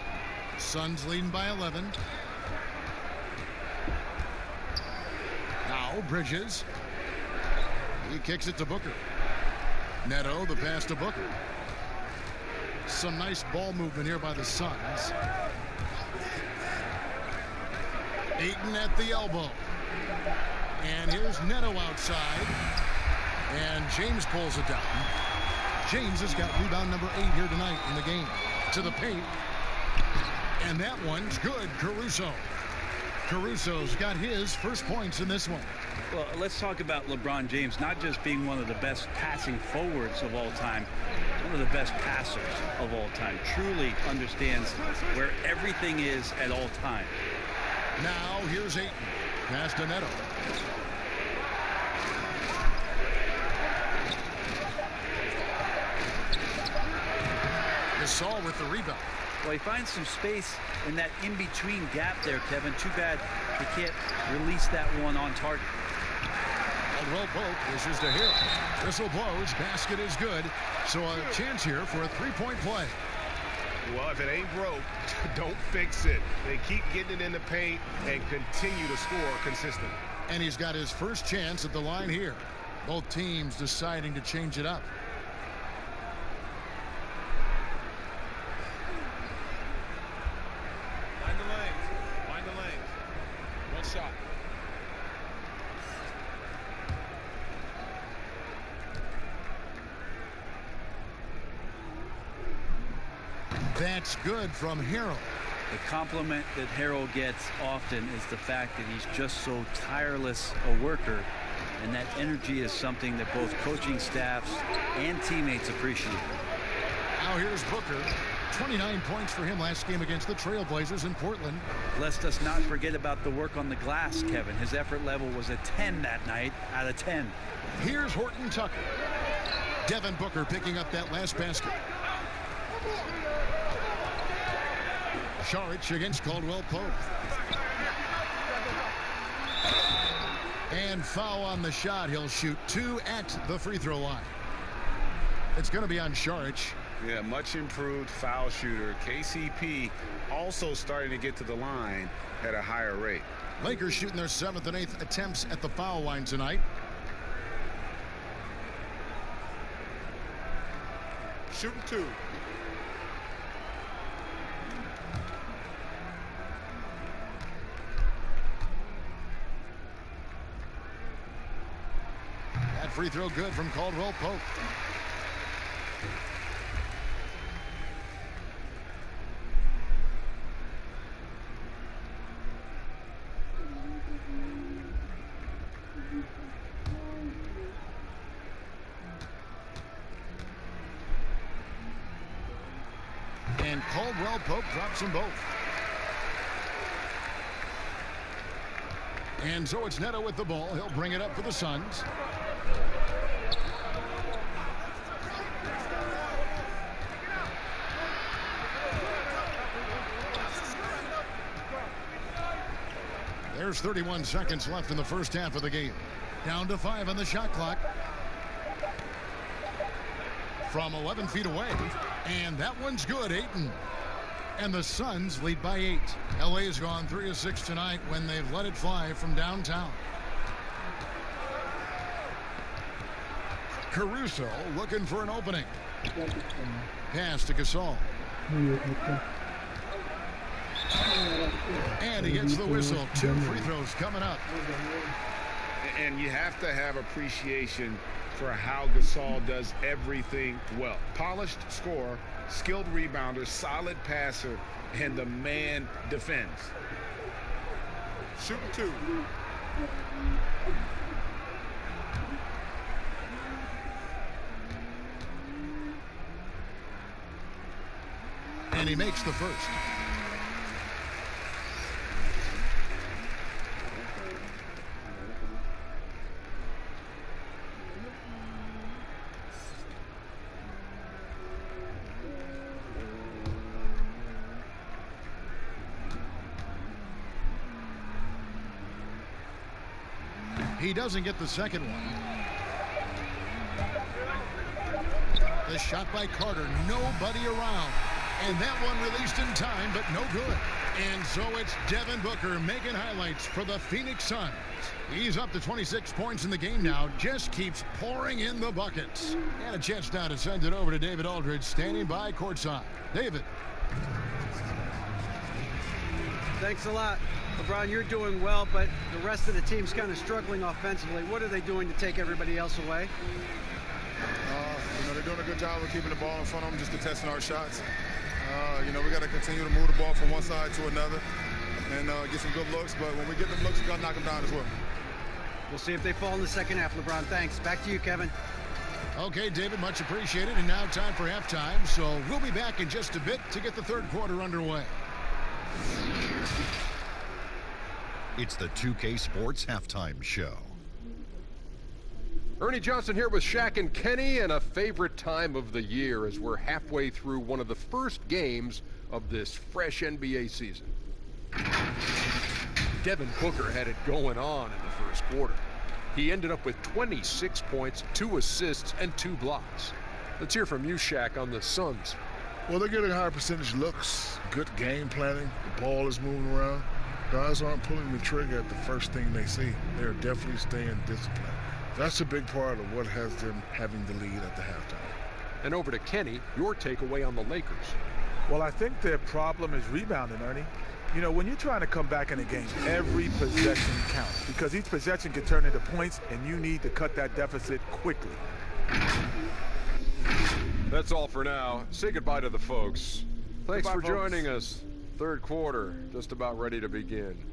Suns leading by 11. Now Bridges. He kicks it to Booker. Neto, the pass to Booker. Some nice ball movement here by the Suns. Ayton at the elbow. And here's Neto outside. And James pulls it down. James has got rebound number 8 here tonight in the game. To the paint. And that one's good. Caruso's got his first points in this one. Well, let's talk about LeBron James not just being one of the best passing forwards of all time, one of the best passers of all time. Truly understands where everything is at all times. Now here's Ayton. Pass to Neto. Gasol with the rebound. Well, he finds some space in that in-between gap there, Kevin. Too bad he can't release that one on target. Caldwell Pope wishes to hit. Whistle blows. Basket is good. So a chance here for a three-point play. Well, if it ain't broke, don't fix it. They keep getting it in the paint and continue to score consistently. And he's got his first chance at the line here. Both teams deciding to change it up. Find the lanes. Find the lanes. One shot. That's good from Harrell. The compliment that Harrell gets often is the fact that he's just so tireless a worker, and that energy is something that both coaching staffs and teammates appreciate. Now here's Booker. 29 points for him last game against the Trailblazers in Portland. Let's us not forget about the work on the glass, Kevin. His effort level was a 10 that night out of 10. Here's Horton Tucker. Devin Booker picking up that last basket. Saric against Caldwell Pope. And foul on the shot. He'll shoot 2 at the free throw line. It's going to be on Saric. Yeah, much improved foul shooter. KCP also starting to get to the line at a higher rate. Lakers shooting their 7th and 8th attempts at the foul line tonight. Shooting 2. free throw good from Caldwell Pope. And Caldwell Pope drops them both. And so it's Neto with the ball. He'll bring it up for the Suns. There's 31 seconds left in the first half of the game. Down to 5 on the shot clock. From 11 feet away. And that one's good, Ayton. And the Suns lead by 8. LA's gone 3 of 6 tonight when they've let it fly from downtown. Caruso looking for an opening. Pass to Gasol. And he gets the whistle. 2 free throws coming up. And you have to have appreciation for how Gasol does everything well. Polished scorer, skilled rebounder, solid passer, and the man defends. Shooting 2. And he makes the first. He doesn't get the second one. The shot by Carter, nobody around. And that one released in time, but no good. And so it's Devin Booker making highlights for the Phoenix Suns. He's up to 26 points in the game now, just keeps pouring in the buckets. And a chance now to send it over to David Aldridge, standing by courtside. David. Thanks a lot. LeBron, you're doing well, but the rest of the team's kind of struggling offensively. What are they doing to take everybody else away? They're doing a good job of keeping the ball in front of them, just contesting our shots. We got to continue to move the ball from one side to another and get some good looks. But when we get them looks, we got to knock them down as well. We'll see if they fall in the second half, LeBron. Thanks. Back to you, Kevin. Okay, David, much appreciated. And now time for halftime. So we'll be back in just a bit to get the third quarter underway. It's the 2K Sports Halftime Show. Ernie Johnson here with Shaq and Kenny, and a favorite time of the year as we're halfway through one of the first games of this fresh NBA season. Devin Booker had it going on in the first quarter. He ended up with 26 points, 2 assists, and 2 blocks. Let's hear from you, Shaq, on the Suns. Well, they're getting higher percentage looks, good game planning, the ball is moving around. Guys aren't pulling the trigger at the first thing they see. They're definitely staying disciplined. That's a big part of what has them having the lead at the halftime. And over to Kenny, your takeaway on the Lakers. Well, I think their problem is rebounding, Ernie. You know, when you're trying to come back in a game, every possession counts because each possession can turn into points, and you need to cut that deficit quickly. That's all for now. Say goodbye to the folks. Thanks for joining us. Third quarter, just about ready to begin.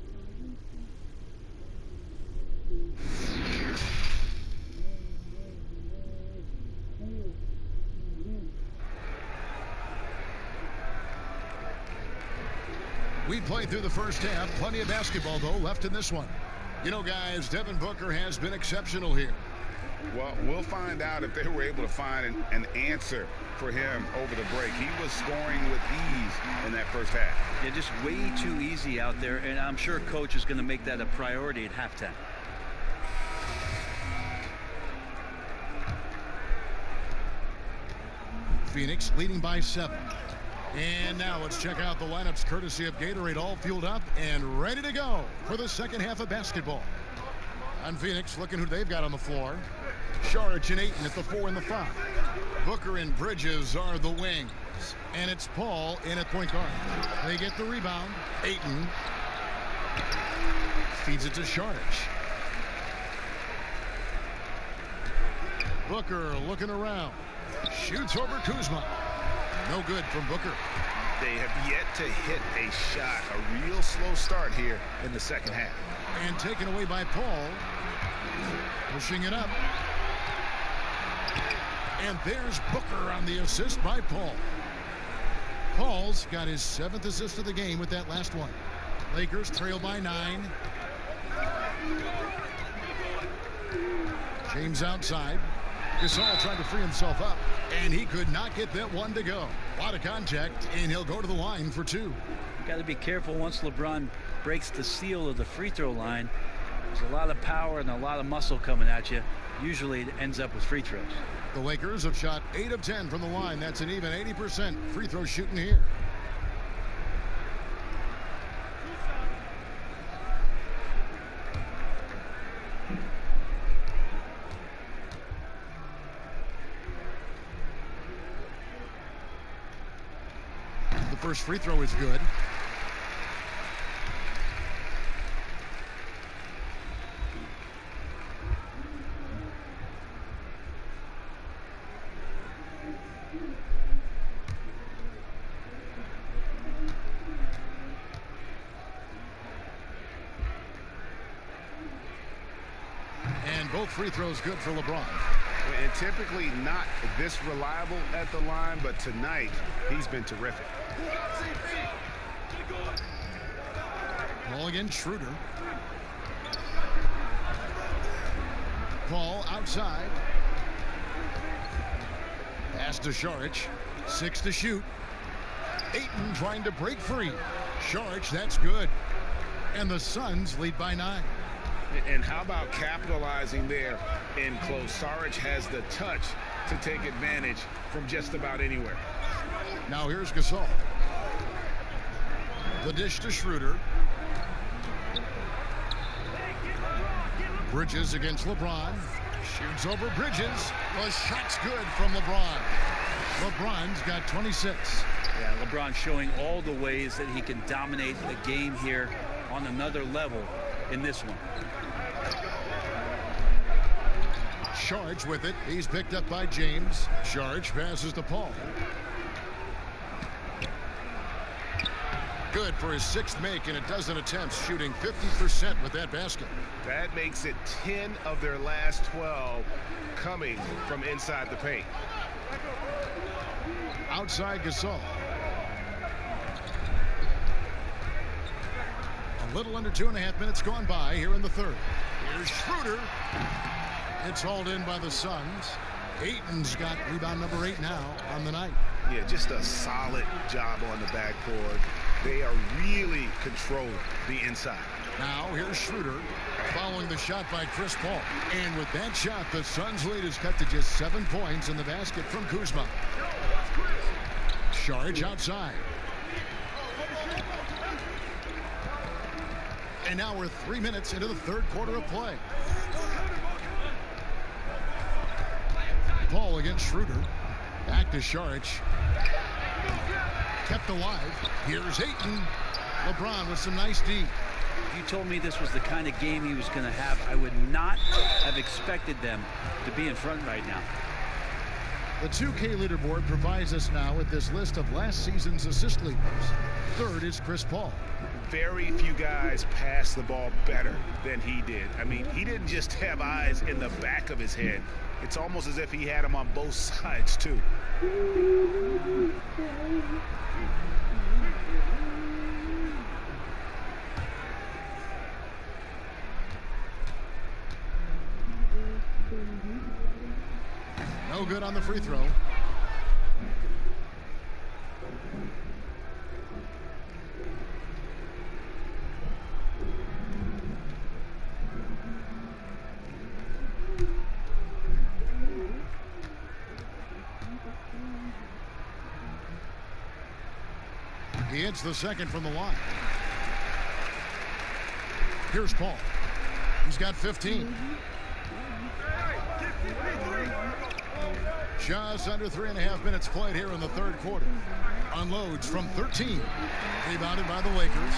We played through the first half. Plenty of basketball, though, left in this one. You know, guys, Devin Booker has been exceptional here. Well, we'll find out if they were able to find an answer for him over the break. He was scoring with ease in that first half. Yeah, just way too easy out there, and I'm sure Coach is going to make that a priority at halftime. Phoenix leading by 7. And now let's check out the lineups courtesy of Gatorade, all fueled up and ready to go for the second half of basketball. On Phoenix, looking who they've got on the floor. Saric and Ayton at the 4 and the 5. Booker and Bridges are the wings. And it's Paul in at point guard. They get the rebound. Ayton feeds it to Saric. Booker looking around. Shoots over Kuzma. No good from Booker. They have yet to hit a shot. A real slow start here in the second half. And taken away by Paul. Pushing it up. And there's Booker on the assist by Paul. Paul's got his 7th assist of the game with that last one. Lakers trail by 9. James outside. Gasol tried to free himself up, and he could not get that one to go. A lot of contact, and he'll go to the line for 2. You got to be careful once LeBron breaks the seal of the free throw line. There's a lot of power and a lot of muscle coming at you. Usually it ends up with free throws. The Lakers have shot 8 of 10 from the line. That's an even 80% free throw shooting here. The first free throw is good. And both free throws good for LeBron. And typically not this reliable at the line, but tonight he's been terrific. Ball against Schroeder. Ball outside. Pass to Šarić. 6 to shoot. Ayton trying to break free. Šarić, that's good. And the Suns lead by 9. And how about capitalizing there in close? Šarić has the touch to take advantage from just about anywhere. Now here's Gasol. The dish to Schroeder. Bridges against LeBron. Shoots over Bridges. The shot's good from LeBron. LeBron's got 26. Yeah, LeBron showing all the ways that he can dominate the game here on another level in this one. Šarić with it. He's picked up by James. Šarić passes to Paul. Good for his 6th make in a dozen attempts, shooting 50% with that basket. That makes it 10 of their last 12 coming from inside the paint. Outside Gasol. A little under 2.5 minutes gone by here in the third. Here's Schroeder. It's hauled in by the Suns. Ayton's got rebound number 8 now on the night. Yeah, just a solid job on the backboard. They are really controlling the inside. Now here's Schroeder following the shot by Chris Paul. And with that shot, the Suns' lead is cut to just 7 points in the basket from Kuzma. Šarić outside. And now we're 3 minutes into the third quarter of play. Paul against Schroeder. Back to Šarić. Kept alive. Here's Ayton. LeBron with some nice D. If you told me this was the kind of game he was going to have, I would not have expected them to be in front right now. The 2K leaderboard provides us now with this list of last season's assist leaders. Third is Chris Paul. Very few guys pass the ball better than he did. I mean, he didn't just have eyes in the back of his head. It's almost as if he had them on both sides, too. No good on the free throw. He hits the second from the line. Here's Paul. He's got 15. Just under 3.5 minutes played here in the third quarter. Unloads from 13. Rebounded by the Lakers.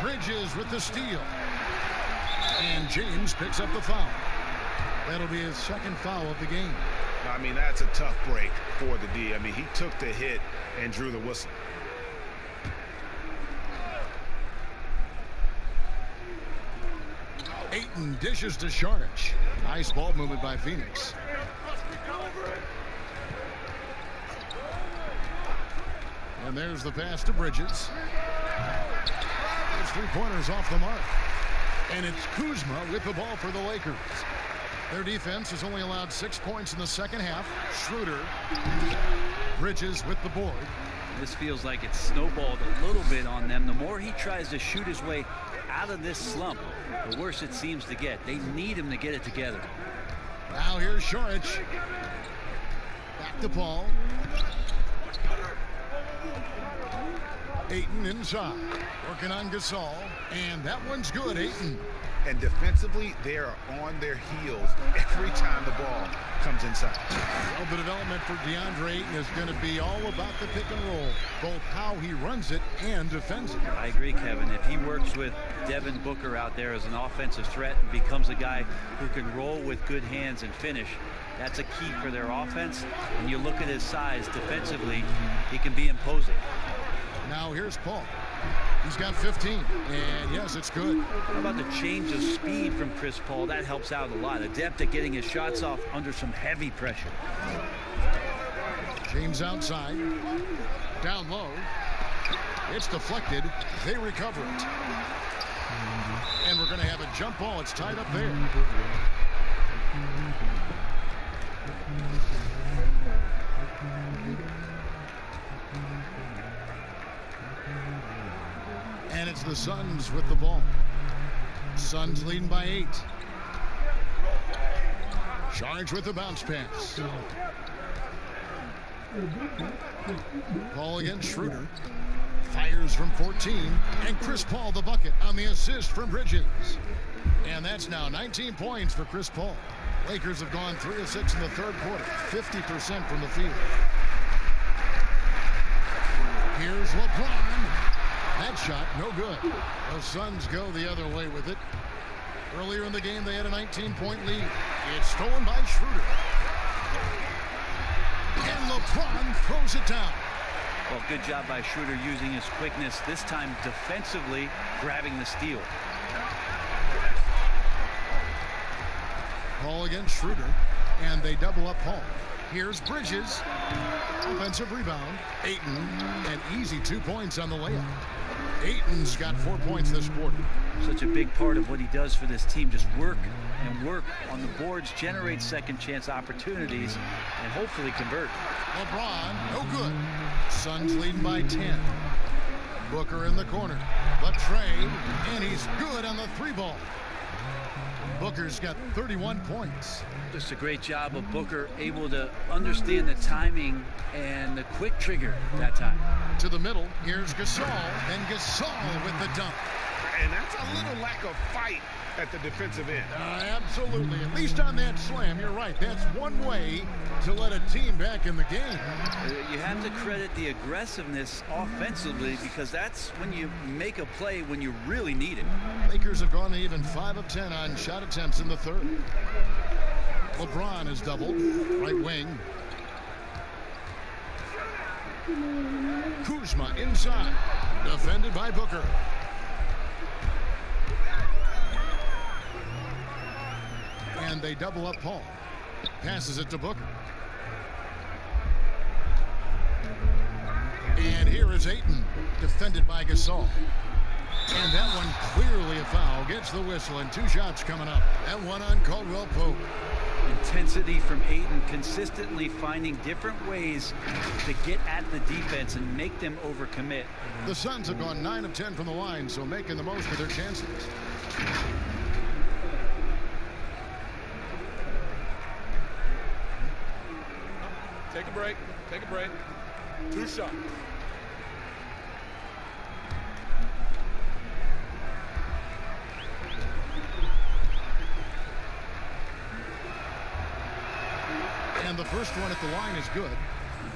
Bridges with the steal. And And James picks up the foul. That'll be his second foul of the game. I mean, that's a tough break for the D. I mean, he took the hit and drew the whistle. Ayton dishes to Saric. Nice ball movement by Phoenix. And there's the pass to Bridges. His three-pointers off the mark. And it's Kuzma with the ball for the Lakers. Their defense has only allowed 6 points in the second half. Schroeder, Bridges with the board. This feels like it's snowballed a little bit on them. The more he tries to shoot his way out of this slump, the worse it seems to get. They need him to get it together. Now here's Saric. Back to Paul. Ayton inside. Working on Gasol. And that one's good, Ayton. And defensively, they are on their heels every time the ball comes inside. Well, the development for DeAndre Ayton is going to be all about the pick and roll, both how he runs it and defends it. I agree, Kevin. If he works with Devin Booker out there as an offensive threat and becomes a guy who can roll with good hands and finish, that's a key for their offense. And you look at his size defensively, he can be imposing. Now here's Paul. He's got 15, and yes, it's good. How about the change of speed from Chris Paul? That helps out a lot. Adept at getting his shots off under some heavy pressure. James outside. Down low. It's deflected. They recover it. And we're going to have a jump ball. It's tied up there. And it's the Suns with the ball. Suns leading by 8. Saric with the bounce pass. Paul against Schroeder. Fires from 14. And Chris Paul the bucket on the assist from Bridges. And that's now 19 points for Chris Paul. Lakers have gone 3 of 6 in the third quarter. 50% from the field. Here's LeBron. That shot, no good. The Suns go the other way with it. Earlier in the game, they had a 19-point lead. It's stolen by Schroeder. And LeBron throws it down. Well, good job by Schroeder using his quickness, this time defensively grabbing the steal. Paul against Schroeder, and they double up Paul. Here's Bridges. Offensive rebound. Ayton, and easy 2 points on the layup. Ayton's got 4 points this quarter. Such a big part of what he does for this team. Just work and work on the boards, generate second chance opportunities, and hopefully convert. LeBron, no good. Suns leading by 10. Booker in the corner. Latrey, and he's good on the 3-ball. Booker's got 31 points. Just a great job of Booker, able to understand the timing and the quick trigger that time. To the middle, here's Gasol, and Gasol with the dunk. And that's a little lack of fight at the defensive end. Absolutely. At least on that slam, you're right. That's one way to let a team back in the game. You have to credit the aggressiveness offensively, because that's when you make a play when you really need it. Lakers have gone to even 5 of 10 on shot attempts in the third. LeBron is doubled. Right wing. Kuzma inside. Defended by Booker. And they double up Paul. Passes it to Booker. And here is Ayton, defended by Gasol. And that one clearly a foul. Gets the whistle, and 2 shots coming up. That one on Caldwell Pope. Intensity from Ayton, consistently finding different ways to get at the defense and make them overcommit. The Suns have gone 9 of 10 from the line, so making the most of their chances. Take a break. Take a break. 2 shots. And the first one at the line is good.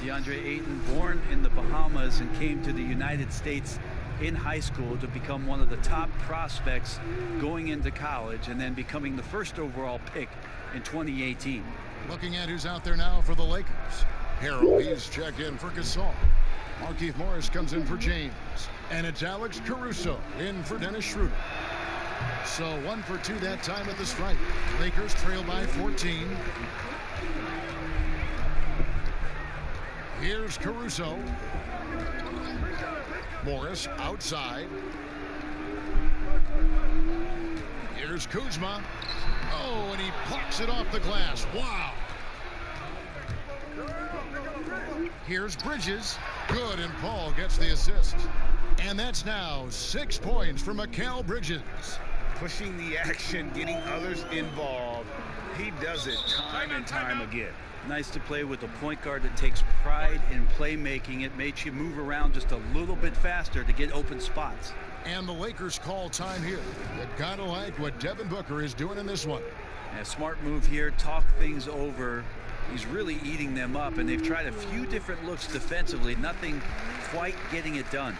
DeAndre Ayton, born in the Bahamas and came to the United States in high school to become one of the top prospects going into college and then becoming the first overall pick in 2018. Looking at who's out there now for the Lakers. Harrell, he's checked in for Gasol. Markieff Morris comes in for James. And it's Alex Caruso in for Dennis Schroeder. So 1 for 2 that time at the stripe. Lakers trail by 14. Here's Caruso. Morris outside. Here's Kuzma. Oh, and he plucks it off the glass. Wow. Here's Bridges. Good, and Paul gets the assist. And that's now 6 points for Mikal Bridges. Pushing the action, getting others involved. He does it time and time again. Nice to play with a point guard that takes pride in playmaking. It makes you move around just a little bit faster to get open spots. And the Lakers call time here. You gotta like what Devin Booker is doing in this one. A smart move here, talk things over. He's really eating them up, and they've tried a few different looks defensively. Nothing quite getting it done.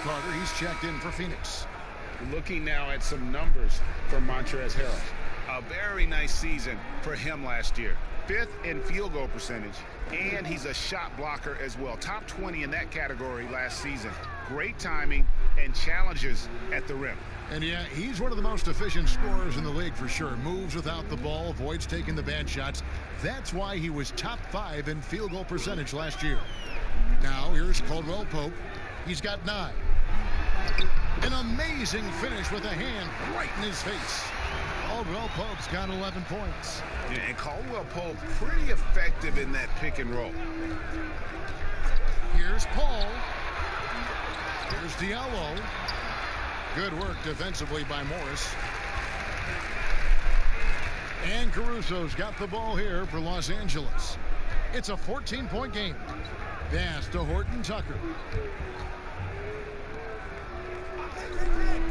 Carter, he's checked in for Phoenix. Looking now at some numbers for Montrezl Harrell. A very nice season for him last year. 5th in field goal percentage, and he's a shot blocker as well. Top 20 in that category last season. Great timing and challenges at the rim. And yeah, he's one of the most efficient scorers in the league for sure. Moves without the ball, avoids taking the bad shots. That's why he was top 5 in field goal percentage last year. Now here's Caldwell Pope. He's got 9. An amazing finish with a hand right in his face. Caldwell Pope's got 11 points. Yeah, and Caldwell Pope pretty effective in that pick and roll. Here's Paul. Here's Diallo. Good work defensively by Morris. And Caruso's got the ball here for Los Angeles. It's a 14-point game. Pass to Horton Tucker.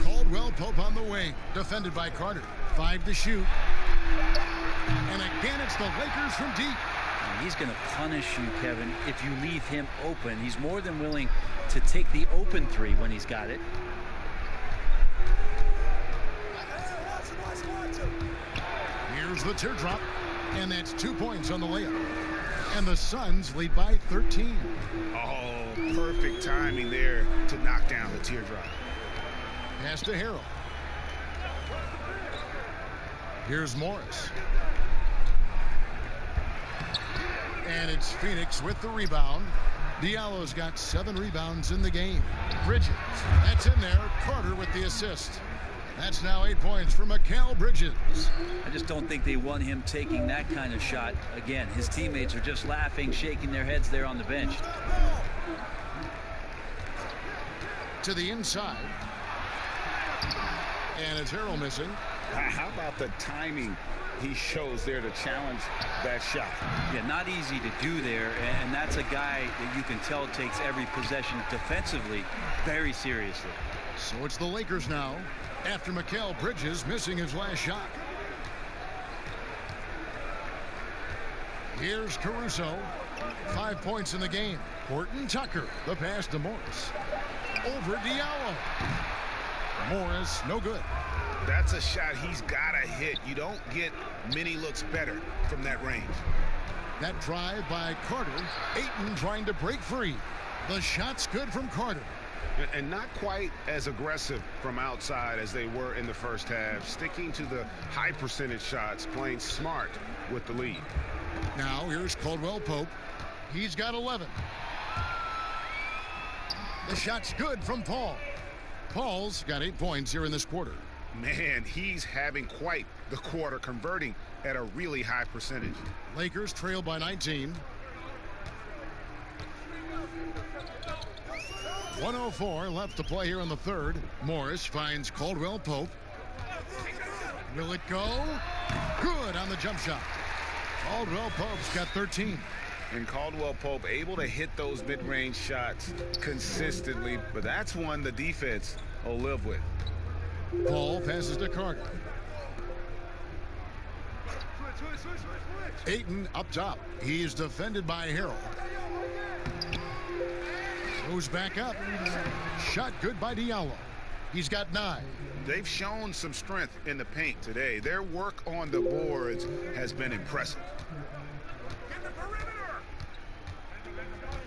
Caldwell Pope on the wing, defended by Carter. 5 to shoot. And again, it's the Lakers from deep. And he's going to punish you, Kevin, if you leave him open. He's more than willing to take the open 3 when he's got it. Here's the teardrop, and that's 2 points on the layup. And the Suns lead by 13. Oh, perfect timing there to knock down the teardrop. Pass to Harrell. Here's Morris. And it's Phoenix with the rebound. Diallo's got 7 rebounds in the game. Bridges, that's in there. Carter with the assist. That's now 8 points for Mikal Bridges. I just don't think they want him taking that kind of shot. Again, his teammates are just laughing, shaking their heads there on the bench. To the inside. And it's Harrell missing. How about the timing he shows there to challenge that shot? Yeah, not easy to do there, and that's a guy that you can tell takes every possession defensively very seriously. So it's the Lakers now, after Mikal Bridges missing his last shot. Here's Caruso. 5 points in the game. Horton Tucker, the pass to Morris. Over Diallo. Morris, no good. That's a shot he's got to hit. You don't get many looks better from that range. That drive by Carter. Ayton trying to break free. The shot's good from Carter. And not quite as aggressive from outside as they were in the first half. Sticking to the high percentage shots, playing smart with the lead. Now here's Caldwell Pope. He's got 11. The shot's good from Paul. Paul's got 8 points here in this quarter. Man, he's having quite the quarter, converting at a really high percentage. Lakers trail by 19. 1:04 left to play here in the third. Morris finds Caldwell Pope. Will it go? Good on the jump shot. Caldwell Pope's got 13. And Caldwell Pope able to hit those mid-range shots consistently, but that's one the defense will live with. Paul passes to Carter. Ayton up top. He's defended by Harrell. Goes back up. Shot good by Diallo. He's got 9. They've shown some strength in the paint today. Their work on the boards has been impressive.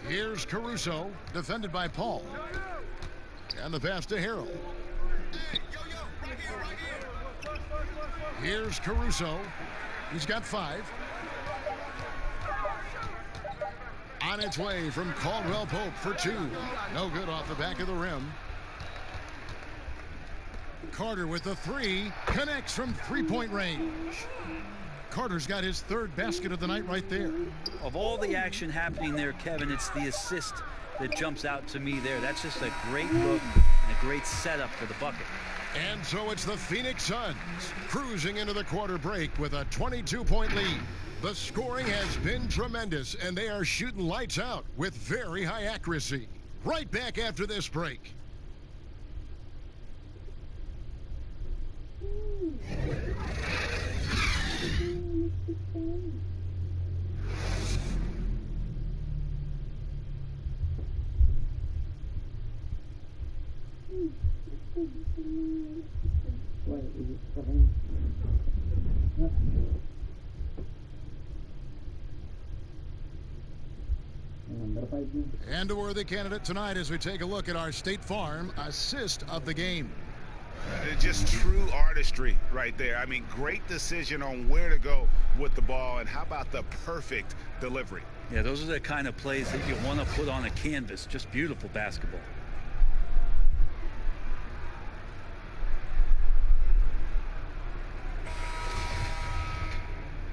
Here's Caruso, defended by Paul. And the pass to Harrell. Here's Caruso. He's got 5. On its way from Caldwell Pope for 2. No good off the back of the rim. Carter with the 3. Connects from three-point range. Carter's got his 3rd basket of the night right there. Of all the action happening there, Kevin, it's the assist that jumps out to me there. That's just a great look and a great setup for the bucket. And so it's the Phoenix Suns cruising into the quarter break with a 22-point lead. The scoring has been tremendous, and they are shooting lights out with very high accuracy. Right back after this break. And a worthy candidate tonight as we take a look at our State Farm assist of the game. Just true artistry right there. I mean, great decision on where to go with the ball, and how about the perfect delivery? Yeah, those are the kind of plays that you want to put on a canvas. Just beautiful basketball.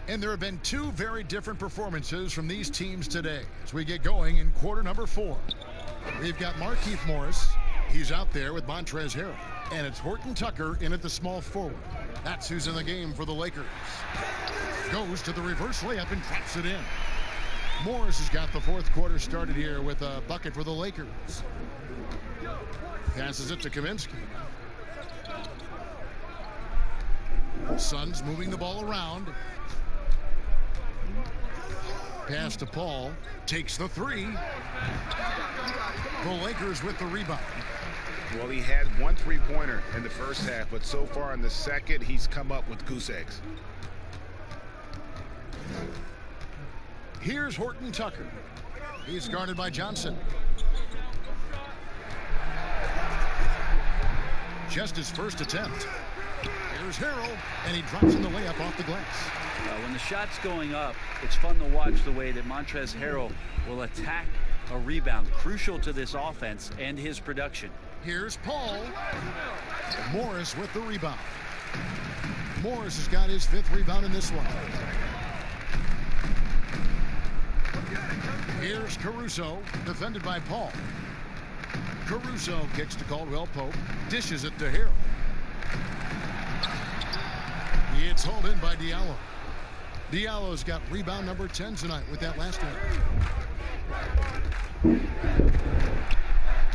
And there have been 2 very different performances from these teams today as we get going in quarter number 4. We've got Markieff Morris. He's out there with Montrezl Harrell. And it's Horton Tucker in at the small forward. That's who's in the game for the Lakers. Goes to the reverse layup and drops it in. Morris has got the 4th quarter started here with a bucket for the Lakers. Passes it to Kaminsky. Suns moving the ball around. Pass to Paul. Takes the 3. The Lakers with the rebound. Well, he had 1 3-pointer in the first half, but so far in the second, he's come up with goose eggs. Here's Horton Tucker. He's guarded by Johnson. Just his first attempt. Here's Harrell, and he drops in the layup off the glass. When the shot's going up, it's fun to watch the way that Montrezl Harrell will attack a rebound. Crucial to this offense and his production. Here's Paul. Morris with the rebound. Morris has got his 5th rebound in this one. Here's Caruso, defended by Paul. Caruso kicks to Caldwell Pope, dishes it to Harrell. It's hauled in by Diallo. Diallo's got rebound number 10 tonight with that last one.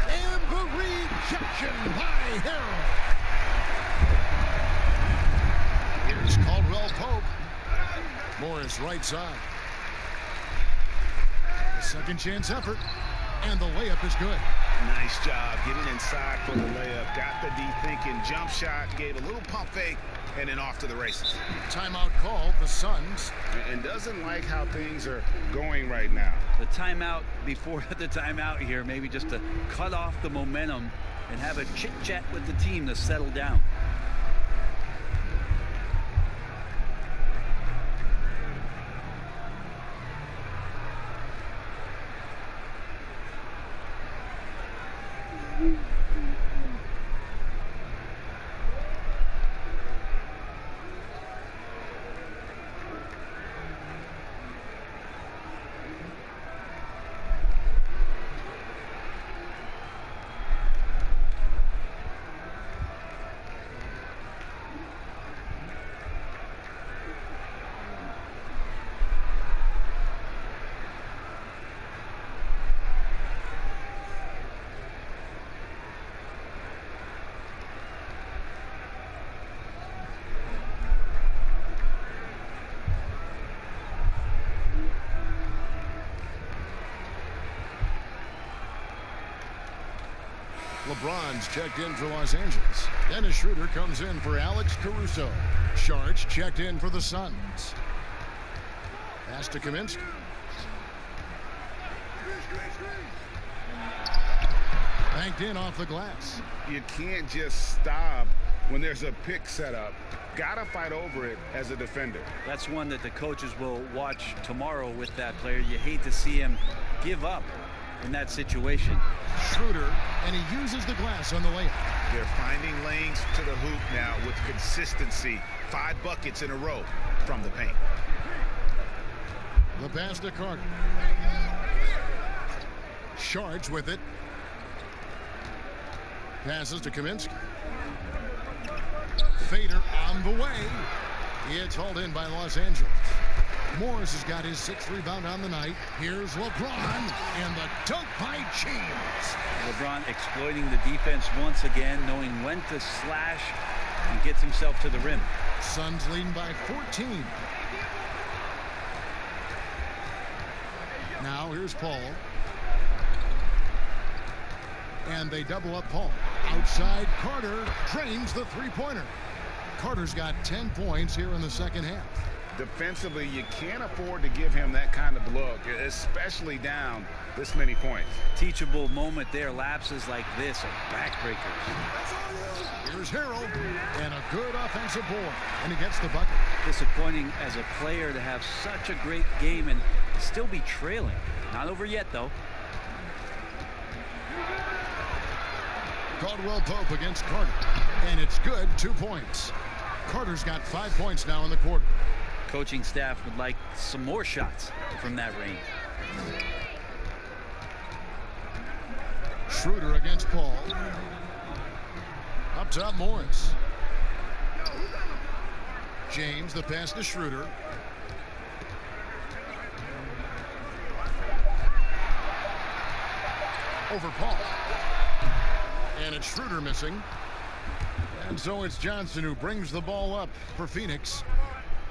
And the rejection by Harrell. Here's Caldwell Pope. Morris right side. A second chance effort. And the layup is good. Nice job getting inside for the layup. Got the deep thinking jump shot. Gave a little pump fake. And then off to the races. Timeout called, the Suns. And doesn't like how things are going right now. The timeout before the timeout here, maybe just to cut off the momentum and have a chit-chat with the team to settle down. LeBron's checked in for Los Angeles. Dennis Schroeder comes in for Alex Caruso. Saric checked in for the Suns. Pass to Kaminsky. Banked in off the glass. You can't just stop when there's a pick set up. Gotta fight over it as a defender. That's one that the coaches will watch tomorrow with that player. You hate to see him give up in that situation. Schroeder, and he uses the glass on the layup. They're finding lanes to the hoop now with consistency. 5 buckets in a row from the paint. The pass to Carter. Saric with it. Passes to Kaminsky. Fader on the way. It's hauled in by Los Angeles. Morris has got his 6th rebound on the night. Here's LeBron and the dunk by James. LeBron exploiting the defense once again, knowing when to slash and gets himself to the rim. Suns leading by 14. Now here's Paul. And they double up Paul. Outside, Carter drains the three-pointer. Carter's got 10 points here in the second half. Defensively, you can't afford to give him that kind of look, especially down this many points. Teachable moment there. Lapses like this are backbreakers. Here's Harold, and a good offensive board, and he gets the bucket. Disappointing as a player to have such a great game and still be trailing. Not over yet, though. Caldwell Pope against Carter, and it's good. 2 points. Carter's got 5 points now in the quarter. Coaching staff would like some more shots from that range. Schroeder against Paul. Up top, Morris. James, the pass to Schroeder. Over Paul. And it's Schroeder missing. And so it's Johnson who brings the ball up for Phoenix.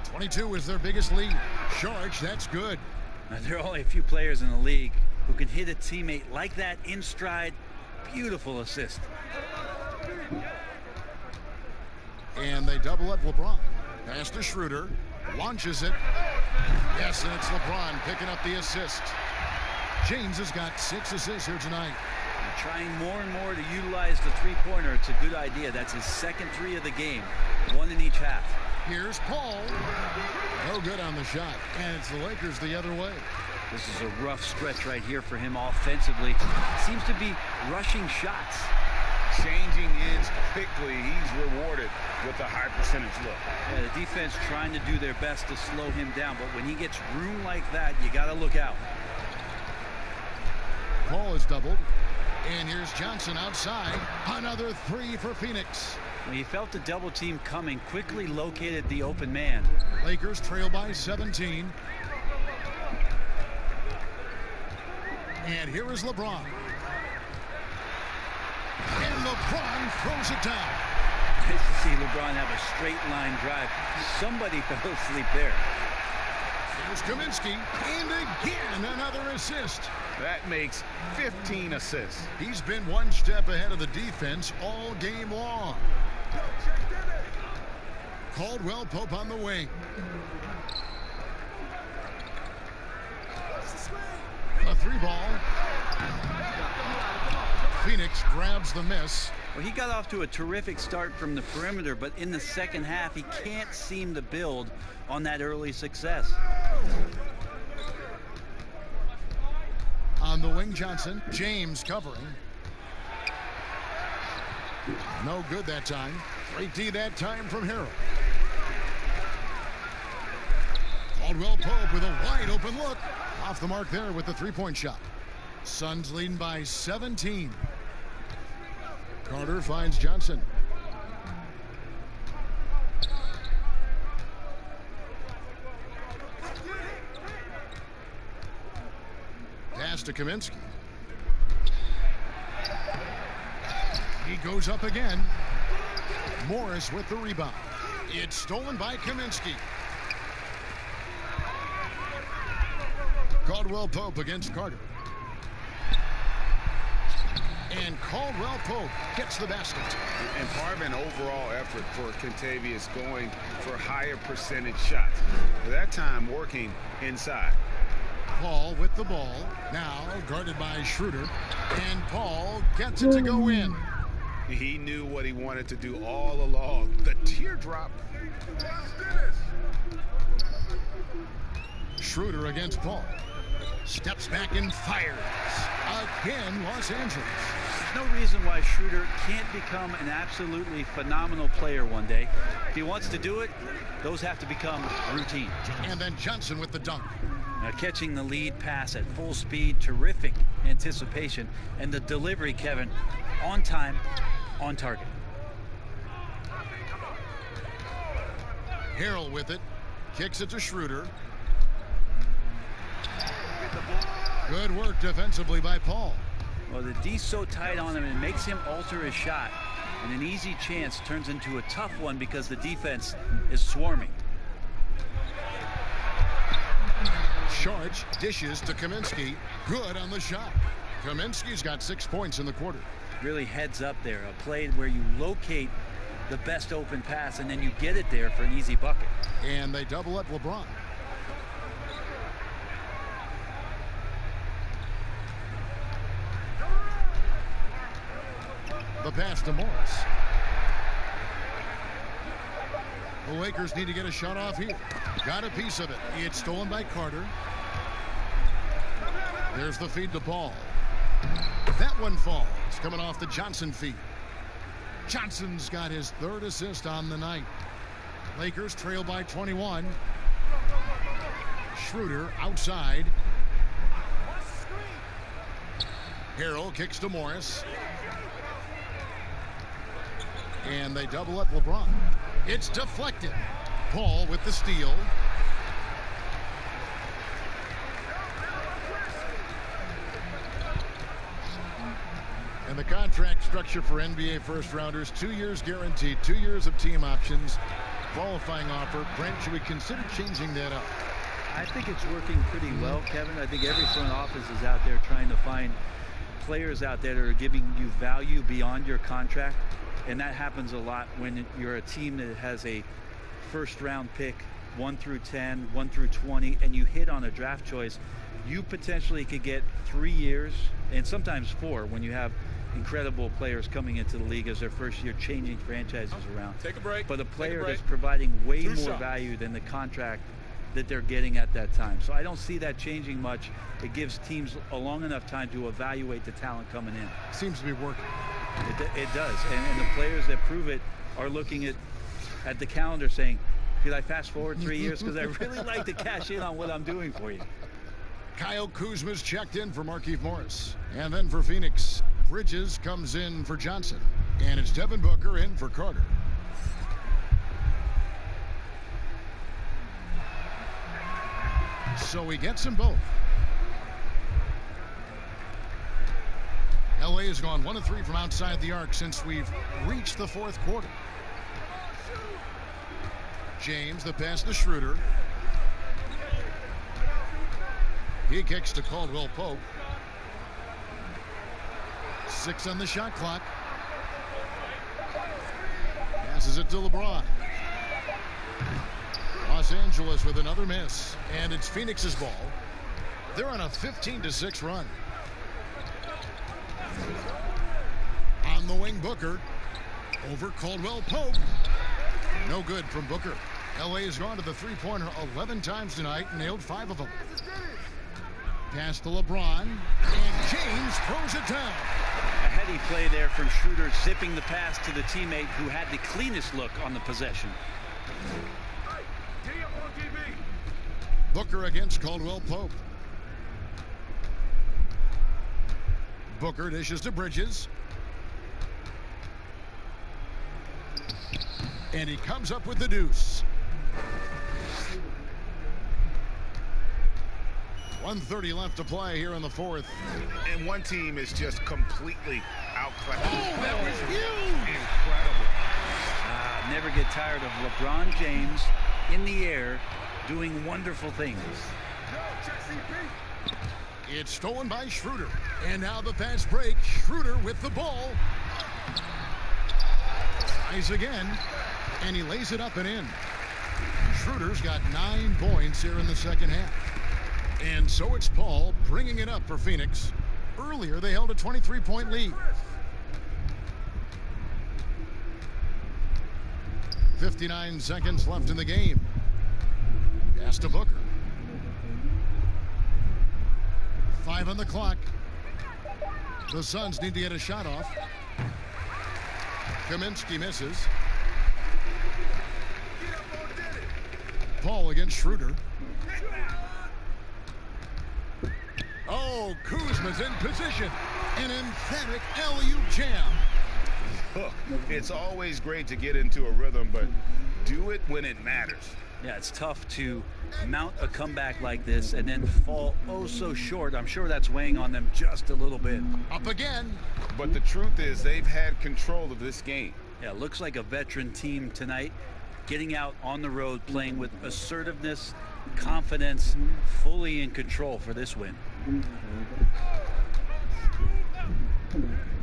22 is their biggest lead. Saric, that's good. Now, there are only a few players in the league who can hit a teammate like that in stride. Beautiful assist. And they double up LeBron. Pass to Schroeder. Launches it. Yes, and it's LeBron picking up the assist. James has got 6 assists here tonight. Trying more and more to utilize the three-pointer. It's a good idea. That's his second 3 of the game. 1 in each half. Here's Paul. No good on the shot. And it's the Lakers the other way. This is a rough stretch right here for him offensively. Seems to be rushing shots. Changing ends quickly. He's rewarded with a high percentage look. Yeah, the defense trying to do their best to slow him down. But when he gets room like that, you got to look out. Paul is doubled. And here's Johnson outside. Another 3 for Phoenix. When he felt the double team coming, quickly located the open man. Lakers trail by 17. And here is LeBron. And LeBron throws it down. Nice to see LeBron have a straight line drive. Somebody fell asleep there. Here's Kaminsky, and again another assist. That makes 15 assists. He's been one step ahead of the defense all game long. Caldwell Pope on the wing. A 3-ball. Phoenix grabs the miss. Well, he got off to a terrific start from the perimeter, but in the second half, he can't seem to build on that early success. On the wing, Johnson. James covering. No good that time. 3D that time from Harold. Caldwell Pope with a wide open look. Off the mark there with the three-point shot. Suns leading by 17. Carter finds Johnson. Pass to Kaminsky. He goes up again. Morris with the rebound. It's stolen by Kaminsky. Caldwell Pope against Carter. And Caldwell Pope gets the basket. And part of an overall effort for Kentavious going for higher percentage shots. At that time, working inside. Paul with the ball. Now guarded by Schroeder. And Paul gets it to go in. He knew what he wanted to do all along. The teardrop. Schroeder against Paul. Steps back and fires. Again, Los Angeles. There's no reason why Schroeder can't become an absolutely phenomenal player one day. If he wants to do it, those have to become routine. And then Johnson with the dunk. Now catching the lead pass at full speed, terrific anticipation, and the delivery, Kevin, on time, on target. Harrell with it. Kicks it to Schroeder. Good work defensively by Paul. Well, the D's so tight on him, it makes him alter his shot. And an easy chance turns into a tough one because the defense is swarming. Sharch dishes to Kaminsky. Good on the shot. Kaminsky's got 6 points in the quarter. Really heads up there. A play where you locate the best open pass and then you get it there for an easy bucket. And they double up LeBron. The pass to Morris. The Lakers need to get a shot off here. Got a piece of it. It's stolen by Carter. There's the feed to Paul. That one falls. Coming off the Johnson feed. Johnson's got his 3rd assist on the night. Lakers trail by 21. Schroeder outside. Harrell kicks to Morris. And they double up LeBron. It's deflected. Paul with the steal. And the contract structure for NBA first-rounders, 2 years guaranteed, 2 years of team options, qualifying offer. Brent, should we consider changing that up? I think it's working pretty well, Kevin. I think every front office is out there trying to find players out there that are giving you value beyond your contract. And that happens a lot when you're a team that has a first-round pick, 1 through 10, 1 through 20, and you hit on a draft choice. You potentially could get 3 years and sometimes 4 when you have incredible players coming into the league as their first year, changing franchises around. Take a break. But a player that's providing way Two more shots. value than the contract that they're getting at that time. So I don't see that changing much. It gives teams a long enough time to evaluate the talent coming in. Seems to be working. It does. And the players that prove it are looking at the calendar saying, could I fast forward 3 years? Because I really like to cash in on what I'm doing for you. Kyle Kuzma's checked in for Markieff Morris. And then for Phoenix, Bridges comes in for Johnson. And it's Devin Booker in for Carter. So he gets them both. LA has gone 1 of 3 from outside the arc since we've reached the 4th quarter. James, the pass to Schroeder. He kicks to Caldwell Pope. 6 on the shot clock. Passes it to LeBron. Los Angeles with another miss. And it's Phoenix's ball. They're on a 15-6 run. On the wing, Booker. Over Caldwell Pope. No good from Booker. LA has gone to the three-pointer 11 times tonight, nailed 5 of them. Pass to LeBron, and James throws it down. A heady play there from Schroeder, zipping the pass to the teammate who had the cleanest look on the possession. Booker against Caldwell Pope. Booker dishes to Bridges. And he comes up with the deuce. 1:30 left to play here in the 4th. And one team is just completely outclassed. Oh, that was huge! Incredible. Never get tired of LeBron James in the air doing wonderful things. It's stolen by Schroeder. And now the fast break. Schroeder with the ball. Tries again. And he lays it up and in. Schroeder's got 9 points here in the second half. And so it's Paul bringing it up for Phoenix. Earlier, they held a 23-point lead. 59 seconds left in the game. Pass to Booker. 5 on the clock. The Suns need to get a shot off. Kaminsky misses. Paul against Schroeder. Oh, Kuzma's in position. An emphatic alley-oop jam. Look, it's always great to get into a rhythm, but do it when it matters. Yeah, it's tough to mount a comeback like this and then fall oh so short. I'm sure that's weighing on them just a little bit. Up again. But the truth is they've had control of this game. Yeah, looks like a veteran team tonight, getting out on the road, playing with assertiveness, confidence, fully in control for this win.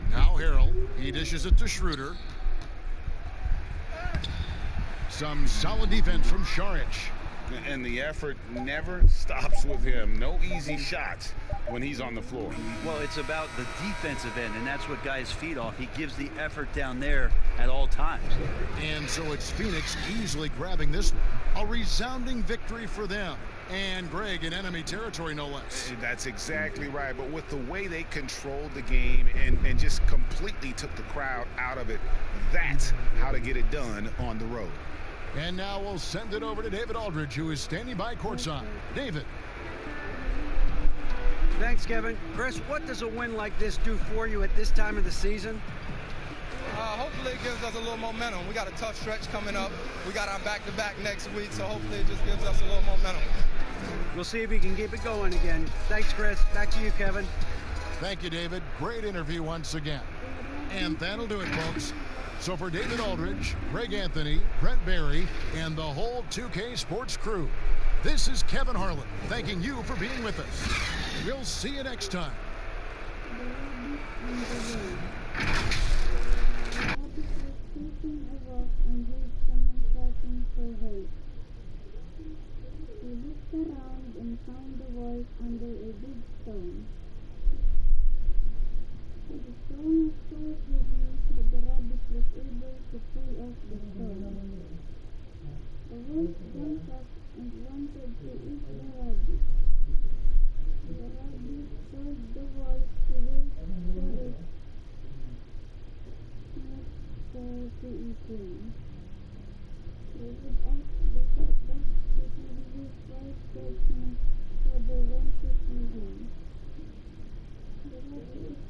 Now Harrell, he dishes it to Schroeder. Some solid defense from Šarić. And the effort never stops with him. No easy shots when he's on the floor. Well, it's about the defensive end, and that's what guys feed off. He gives the effort down there at all times. And so it's Phoenix easily grabbing this one. A resounding victory for them. And Greg in enemy territory, no less. That's exactly right. But with the way they controlled the game and just completely took the crowd out of it, that's how to get it done on the road. And now we'll send it over to David Aldridge, who is standing by courtside. David. Thanks, Kevin. Chris, what does a win like this do for you at this time of the season? Hopefully it gives us a little momentum. We got a tough stretch coming up. We got our back-to-back next week, so hopefully it just gives us a little momentum. We'll see if he can keep it going again. Thanks, Chris. Back to you, Kevin. Thank you, David. Great interview once again. And that'll do it, folks. So for David Aldridge, Greg Anthony, Brent Barry, and the whole 2K Sports crew, this is Kevin Harlan thanking you for being with us. We'll see you next time. Around and found the voice under a big stone. The stone was so heavy that the rabbit was able to pull off the stone. The voice jumped up and wanted to eat the rabbit. The rabbit told the voice to wait for it, not to eat him. They would ask the cat back to give his right judgment, so they went to see him. The rabbit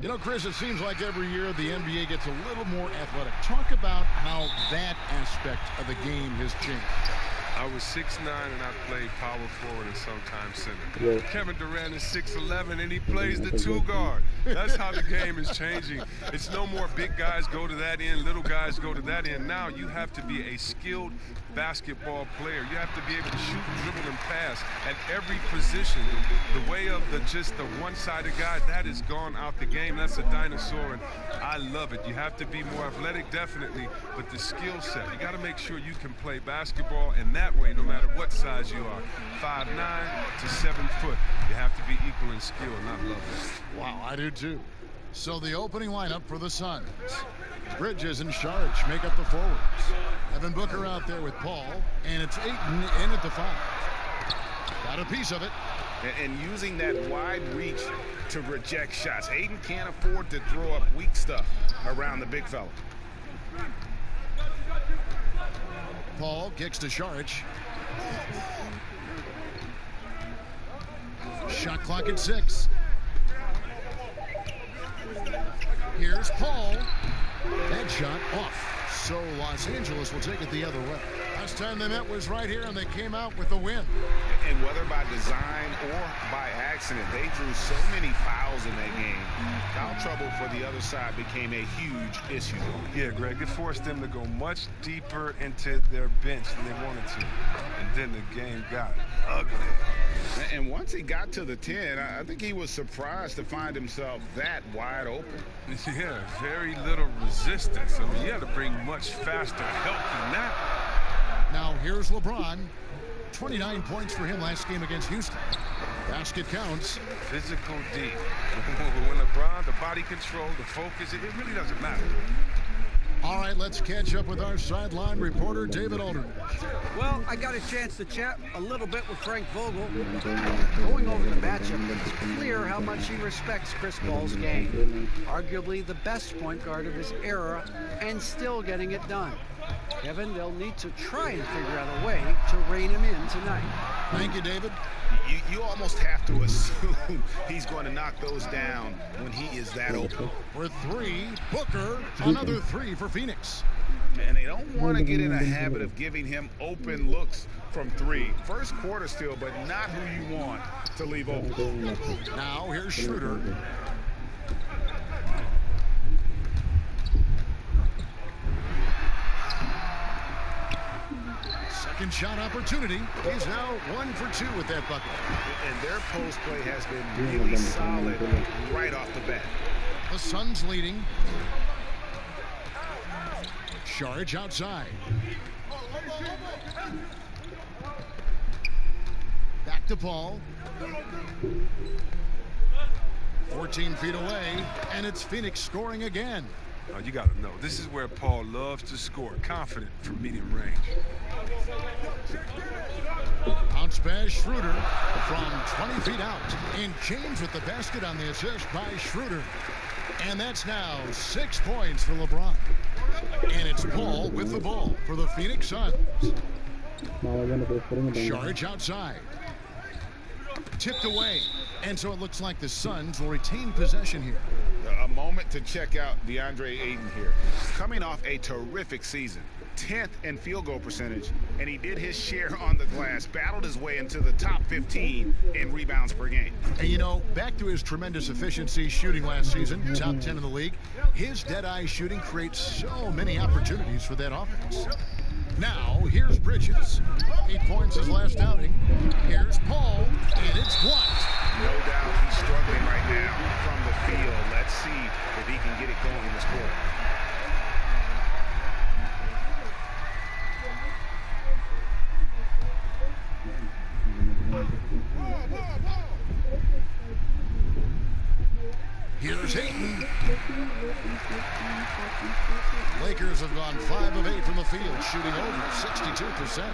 You know, Chris, it seems like every year the NBA gets a little more athletic. Talk about how that aspect of the game has changed. I was 6'9" and I played power forward and sometimes center. Yeah. Kevin Durant is 6'11" and he plays the 2 guard. That's how the game is changing. It's no more big guys go to that end, little guys go to that end. Now you have to be a skilled basketball player. You have to be able to shoot, dribble, and pass at every position. The way of just the one-sided guy, that is gone out the game. That's a dinosaur, and I love it. You have to be more athletic, definitely, but the skill set. You got to make sure you can play basketball, and that way, no matter what size you are, 5'9" to 7 foot, you have to be equal in skill, and I love it. Wow, I do too. So the opening lineup for the Suns. Bridges and Šarić make up the forwards. Devin Booker out there with Paul, and it's Ayton in at the 5. Got a piece of it. And using that wide reach to reject shots. Ayton can't afford to throw up weak stuff around the big fella. Paul kicks to Šarić. Shot clock at 6. Here's Paul. That shot off. So Los Angeles will take it the other way. Last time they met was right here, and they came out with the win. And whether by design or by accident, they drew so many fouls in that game. Foul trouble for the other side became a huge issue. Yeah, Greg, it forced them to go much deeper into their bench than they wanted to. And then the game got ugly. And once he got to the 10, I think he was surprised to find himself that wide open. Yeah, very little resistance. I mean, you had to bring much faster help than that. Now here's LeBron. 29 points for him last game against Houston. Basket counts. Physical D. When LeBron, the body control, the focus, it really doesn't matter. All right, let's catch up with our sideline reporter, David Aldridge. Well, I got a chance to chat a little bit with Frank Vogel. Going over the matchup, it's clear how much he respects Chris Paul's game. Arguably the best point guard of his era, and still getting it done. Kevin, they'll need to try and figure out a way to rein him in tonight. Thank you, David. You almost have to assume he's going to knock those down when he is that open. For 3, Booker, another 3 for Phoenix. And they don't want to get in a habit of giving him open looks from 3. First quarter still, but not who you want to leave open. Now here's Schroeder. Second shot opportunity. He's now 1 for 2 with that bucket. And their post play has been really solid right off the bat. The Suns leading. Šarić outside. Back to Paul. 14 feet away, and it's Phoenix scoring again. Oh, you got to know, this is where Paul loves to score, confident from medium range. Bounce pass, Schroeder from 20 feet out. And James with the basket on the assist by Schroeder. And that's now 6 points for LeBron. And it's Paul with the ball for the Phoenix Suns. Šarić outside. Tipped away. And so it looks like the Suns will retain possession here. A moment to check out DeAndre Ayton here. Coming off a terrific season. 10th in field goal percentage, and he did his share on the glass, battled his way into the top 15 in rebounds per game. And you know, back to his tremendous efficiency shooting last season, top 10 in the league, his dead-eye shooting creates so many opportunities for that offense. Now, here's Bridges. 8 points his last outing. Here's Paul, and it's blocked. No doubt he's struggling right now from the field. Let's see if he can get it going this quarter. Here's Ayton. Lakers have gone 5 of 8 from the field, shooting over 62%.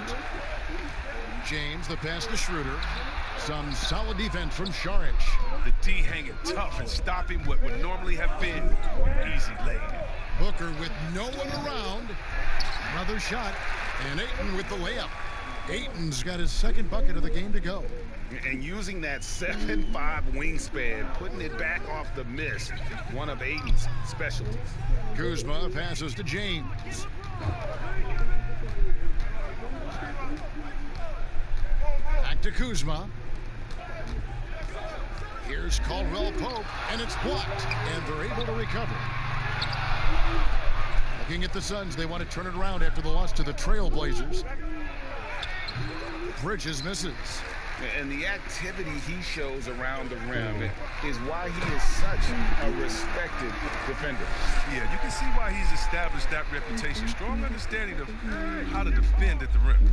James, the pass to Schroeder. Some solid defense from Šarić. The D hanging tough and stopping what would normally have been easy lay. Booker with no one around. Another shot, and Ayton with the layup. Ayton's got his second bucket of the game to go. And using that 7'5" wingspan, putting it back off the miss, one of Ayton's specialties. Kuzma passes to James. Back to Kuzma. Here's Caldwell Pope, and it's blocked, and they're able to recover. Looking at the Suns, they want to turn it around after the loss to the Trailblazers. Bridges misses. And the activity he shows around the rim is why he is such a respected defender. Yeah, you can see why he's established that reputation. Strong understanding of how to defend at the rim.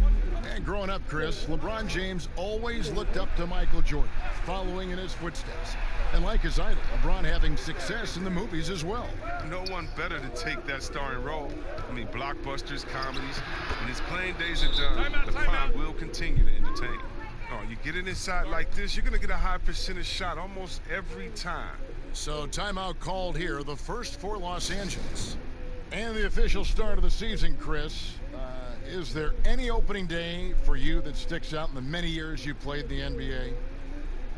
And growing up, Chris, LeBron James always looked up to Michael Jordan, following in his footsteps. And like his idol, LeBron having success in the movies as well. No one better to take that starring role. I mean, blockbusters, comedies. When his playing days are done, the prime will continue to entertain. Oh, you get it inside like this, you're going to get a high percentage shot almost every time. So timeout called here, the first for Los Angeles. And the official start of the season, Chris. Is there any opening day for you that sticks out in the many years you played in the NBA?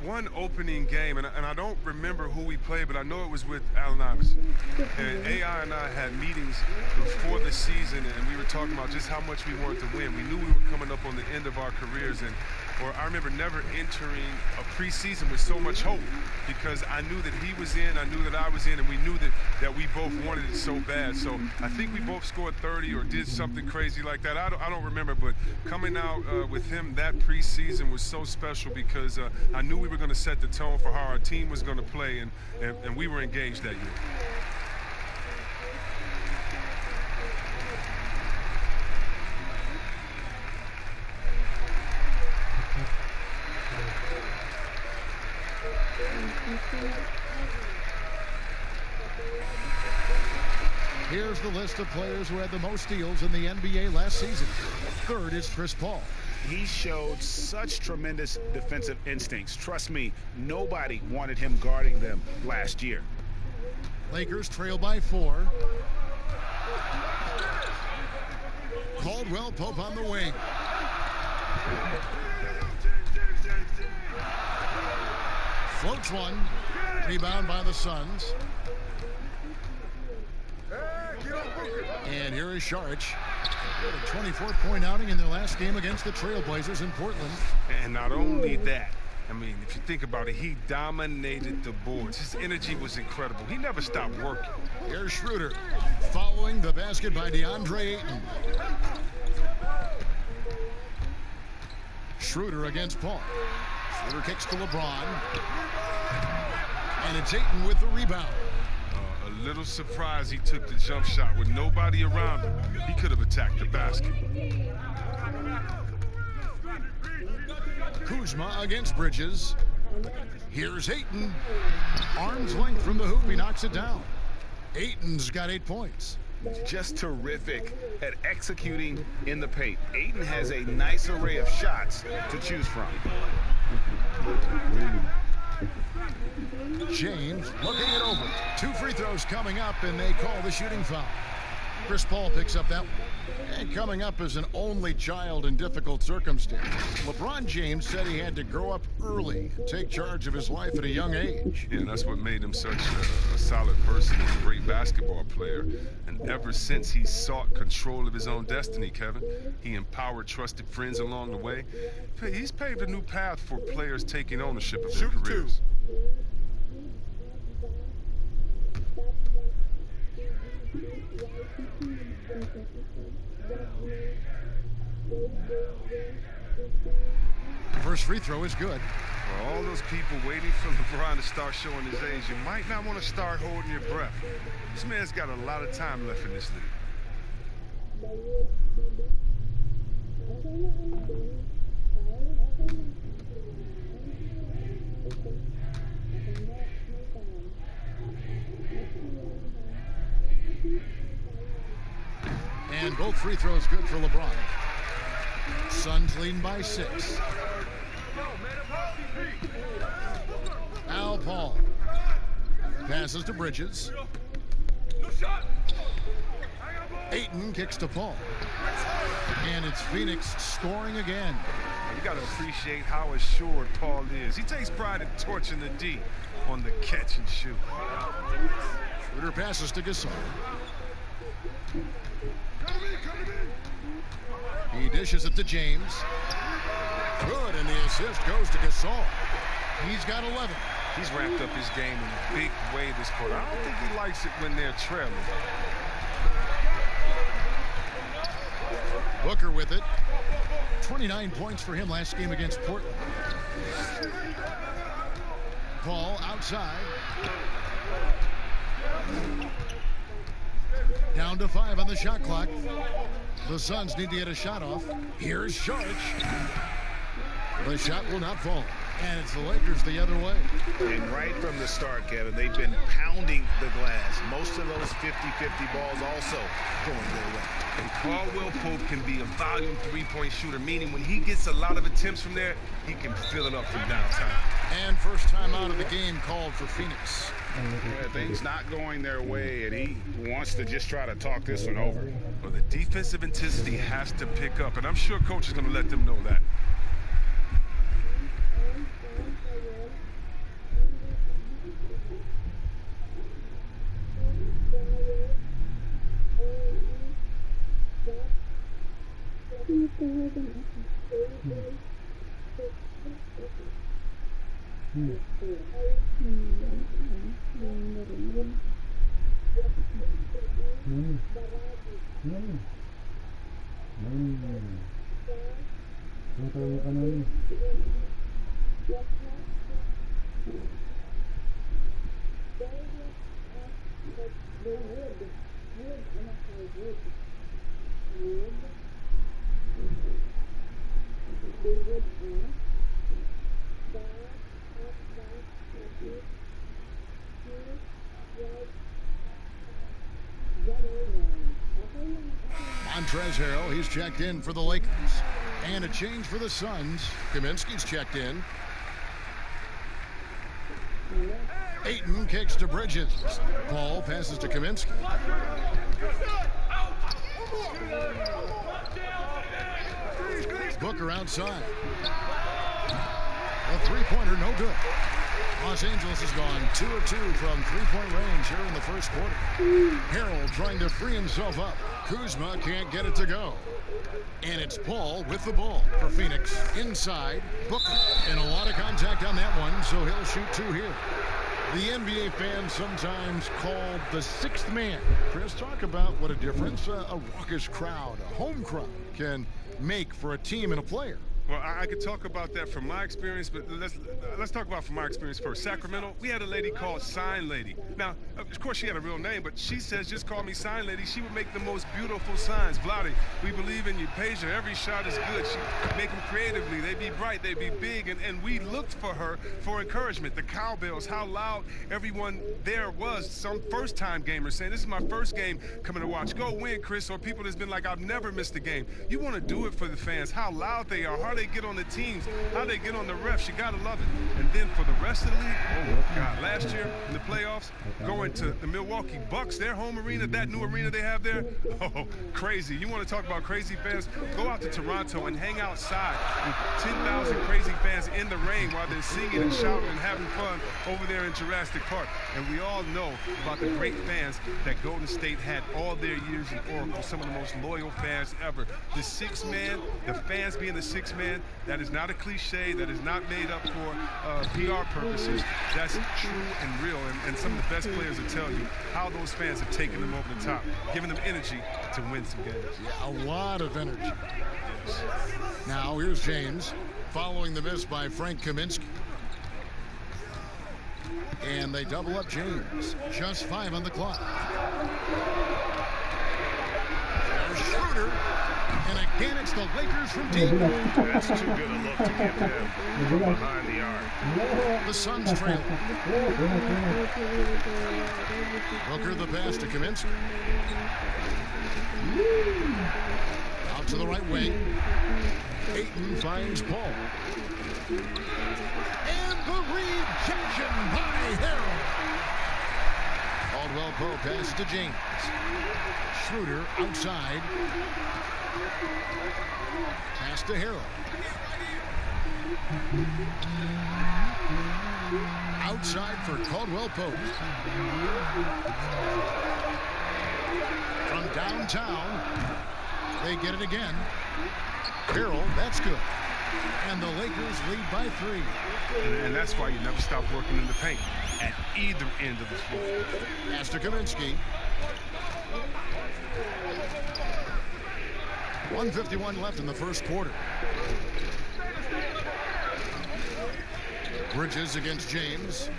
One opening game, and I don't remember who we played, but I know it was with Allen Iverson. And AI and I had meetings before the season, and we were talking about just how much we wanted to win. We knew we were coming up on the end of our careers, or I remember never entering a preseason with so much hope, because I knew that he was in, I knew that I was in, and we knew that we both wanted it so bad. So I think we both scored 30 or did something crazy like that. I don't remember, but coming out with him that preseason was so special, because I knew we were going to set the tone for how our team was going to play, and we were engaged that year. Here's the list of players who had the most steals in the NBA last season. Third is Chris Paul. He showed such tremendous defensive instincts. Trust me, nobody wanted him guarding them last year. Lakers trail by 4. Caldwell Pope on the wing. Floats one. Rebound by the Suns. And here is Šarić. A 24-point outing in their last game against the Trailblazers in Portland. And not only that, I mean, if you think about it, he dominated the boards. His energy was incredible. He never stopped working. Here's Schroeder following the basket by DeAndre Ayton. Schroeder against Paul. Schroeder kicks to LeBron. And it's Ayton with the rebound. A little surprised he took the jump shot with nobody around him. He could have attacked the basket. Kuzma against Bridges. Here's Ayton. Arm's length from the hoop. He knocks it down. Ayton's got 8 points. Just terrific at executing in the paint. Ayton has a nice array of shots to choose from. James looking it over. 2 free throws coming up, and they call the shooting foul. Chris Paul picks up that one. And coming up is an only child in difficult circumstances. LeBron James said he had to grow up early, take charge of his life at a young age. Yeah, that's what made him such a solid person and a great basketball player. And ever since he sought control of his own destiny, Kevin, he empowered trusted friends along the way. He's paved a new path for players taking ownership of their careers. First free throw is good. For all those people waiting for LeBron to start showing his age, you might not want to start holding your breath. This man's got a lot of time left in this league. And both free throws good for LeBron. Suns leading by 6. Al Paul passes to Bridges. Ayton kicks to Paul. And it's Phoenix scoring again. You got to appreciate how assured Paul is. He takes pride in torching the D on the catch and shoot. Schroeder passes to Gasol. He dishes it to James. Good, and the assist goes to Gasol. He's got 11. He's ramped up his game in a big way this quarter. I don't think he likes it when they're trailing. Booker with it. 29 points for him last game against Portland. Paul outside. Down to 5 on the shot clock. The Suns need to get a shot off. Here's Šarić. The shot will not fall. And it's the Lakers the other way. And right from the start, Kevin, they've been pounding the glass. Most of those 50-50 balls also going their way. And Caldwell Pope can be a volume three-point shooter, meaning when he gets a lot of attempts from there, he can fill it up from downtown. And first time out of the game called for Phoenix. Yeah, things not going their way, and he wants to just try to talk this one over. Well, the defensive intensity has to pick up, and I'm sure coach is going to let them know that. Montrezl Harrell, he's checked in for the Lakers. And a change for the Suns. Kaminsky's checked in. Ayton kicks to Bridges. Paul passes to Kaminsky. Booker outside. A three-pointer, no good. Los Angeles has gone 2 of 2 from three-point range here in the first quarter. Harrell trying to free himself up. Kuzma can't get it to go. And it's Paul with the ball for Phoenix. Inside, Booker. And a lot of contact on that one, so he'll shoot 2 here. The NBA fans sometimes called the sixth man. Chris, talk about what a difference a raucous crowd, a home crowd, can make for a team and a player. Well, I could talk about that from my experience, but let's talk about from my experience first. Sacramento, we had a lady called Sign Lady. Now, of course, she had a real name, but she says, just call me Sign Lady. She would make the most beautiful signs. Vlade, we believe in you. Peja, every shot is good. She make them creatively. They be bright, they be big, and we looked for her for encouragement. The cowbells, how loud everyone there was. Some first-time gamers saying, this is my first game coming to watch. Go win, Chris, or people that's been like, I've never missed a game. You want to do it for the fans, how loud they are, how they get on the teams, how they get on the refs. You gotta love it. And then for the rest of the league, oh God, last year in the playoffs, going to the Milwaukee Bucks, their home arena, that new arena they have there, oh, crazy. You want to talk about crazy fans? Go out to Toronto and hang outside with 10,000 crazy fans in the rain while they're singing and shouting and having fun over there in Jurassic Park. And we all know about the great fans that Golden State had all their years in Oracle, some of the most loyal fans ever. The sixth man, the fans being the sixth man, that is not a cliche. That is not made up for PR purposes. That's true and real. And some of the best players will tell you how those fans have taken them over the top, giving them energy to win some games. Yeah, a lot of energy. Yes. Now here's James following the miss by Frank Kaminsky. And they double up James. Just 5 on the clock. There's Schroeder. And again, it's the Lakers from deep. That's too good a look to give him from behind the arc. The Suns trail. Booker the pass to Kaminsky. Out to the right wing. Ayton finds Paul. And the rejection by Harrell. Caldwell Pope pass to James. Schroeder outside. Pass to Harrell. Outside for Caldwell Pope. From downtown, they get it again. Harrell, that's good. And the Lakers lead by 3. And that's why you never stop working in the paint at either end of the floor. Pass to Kaminsky. 1:51 left in the first quarter. Bridges against James.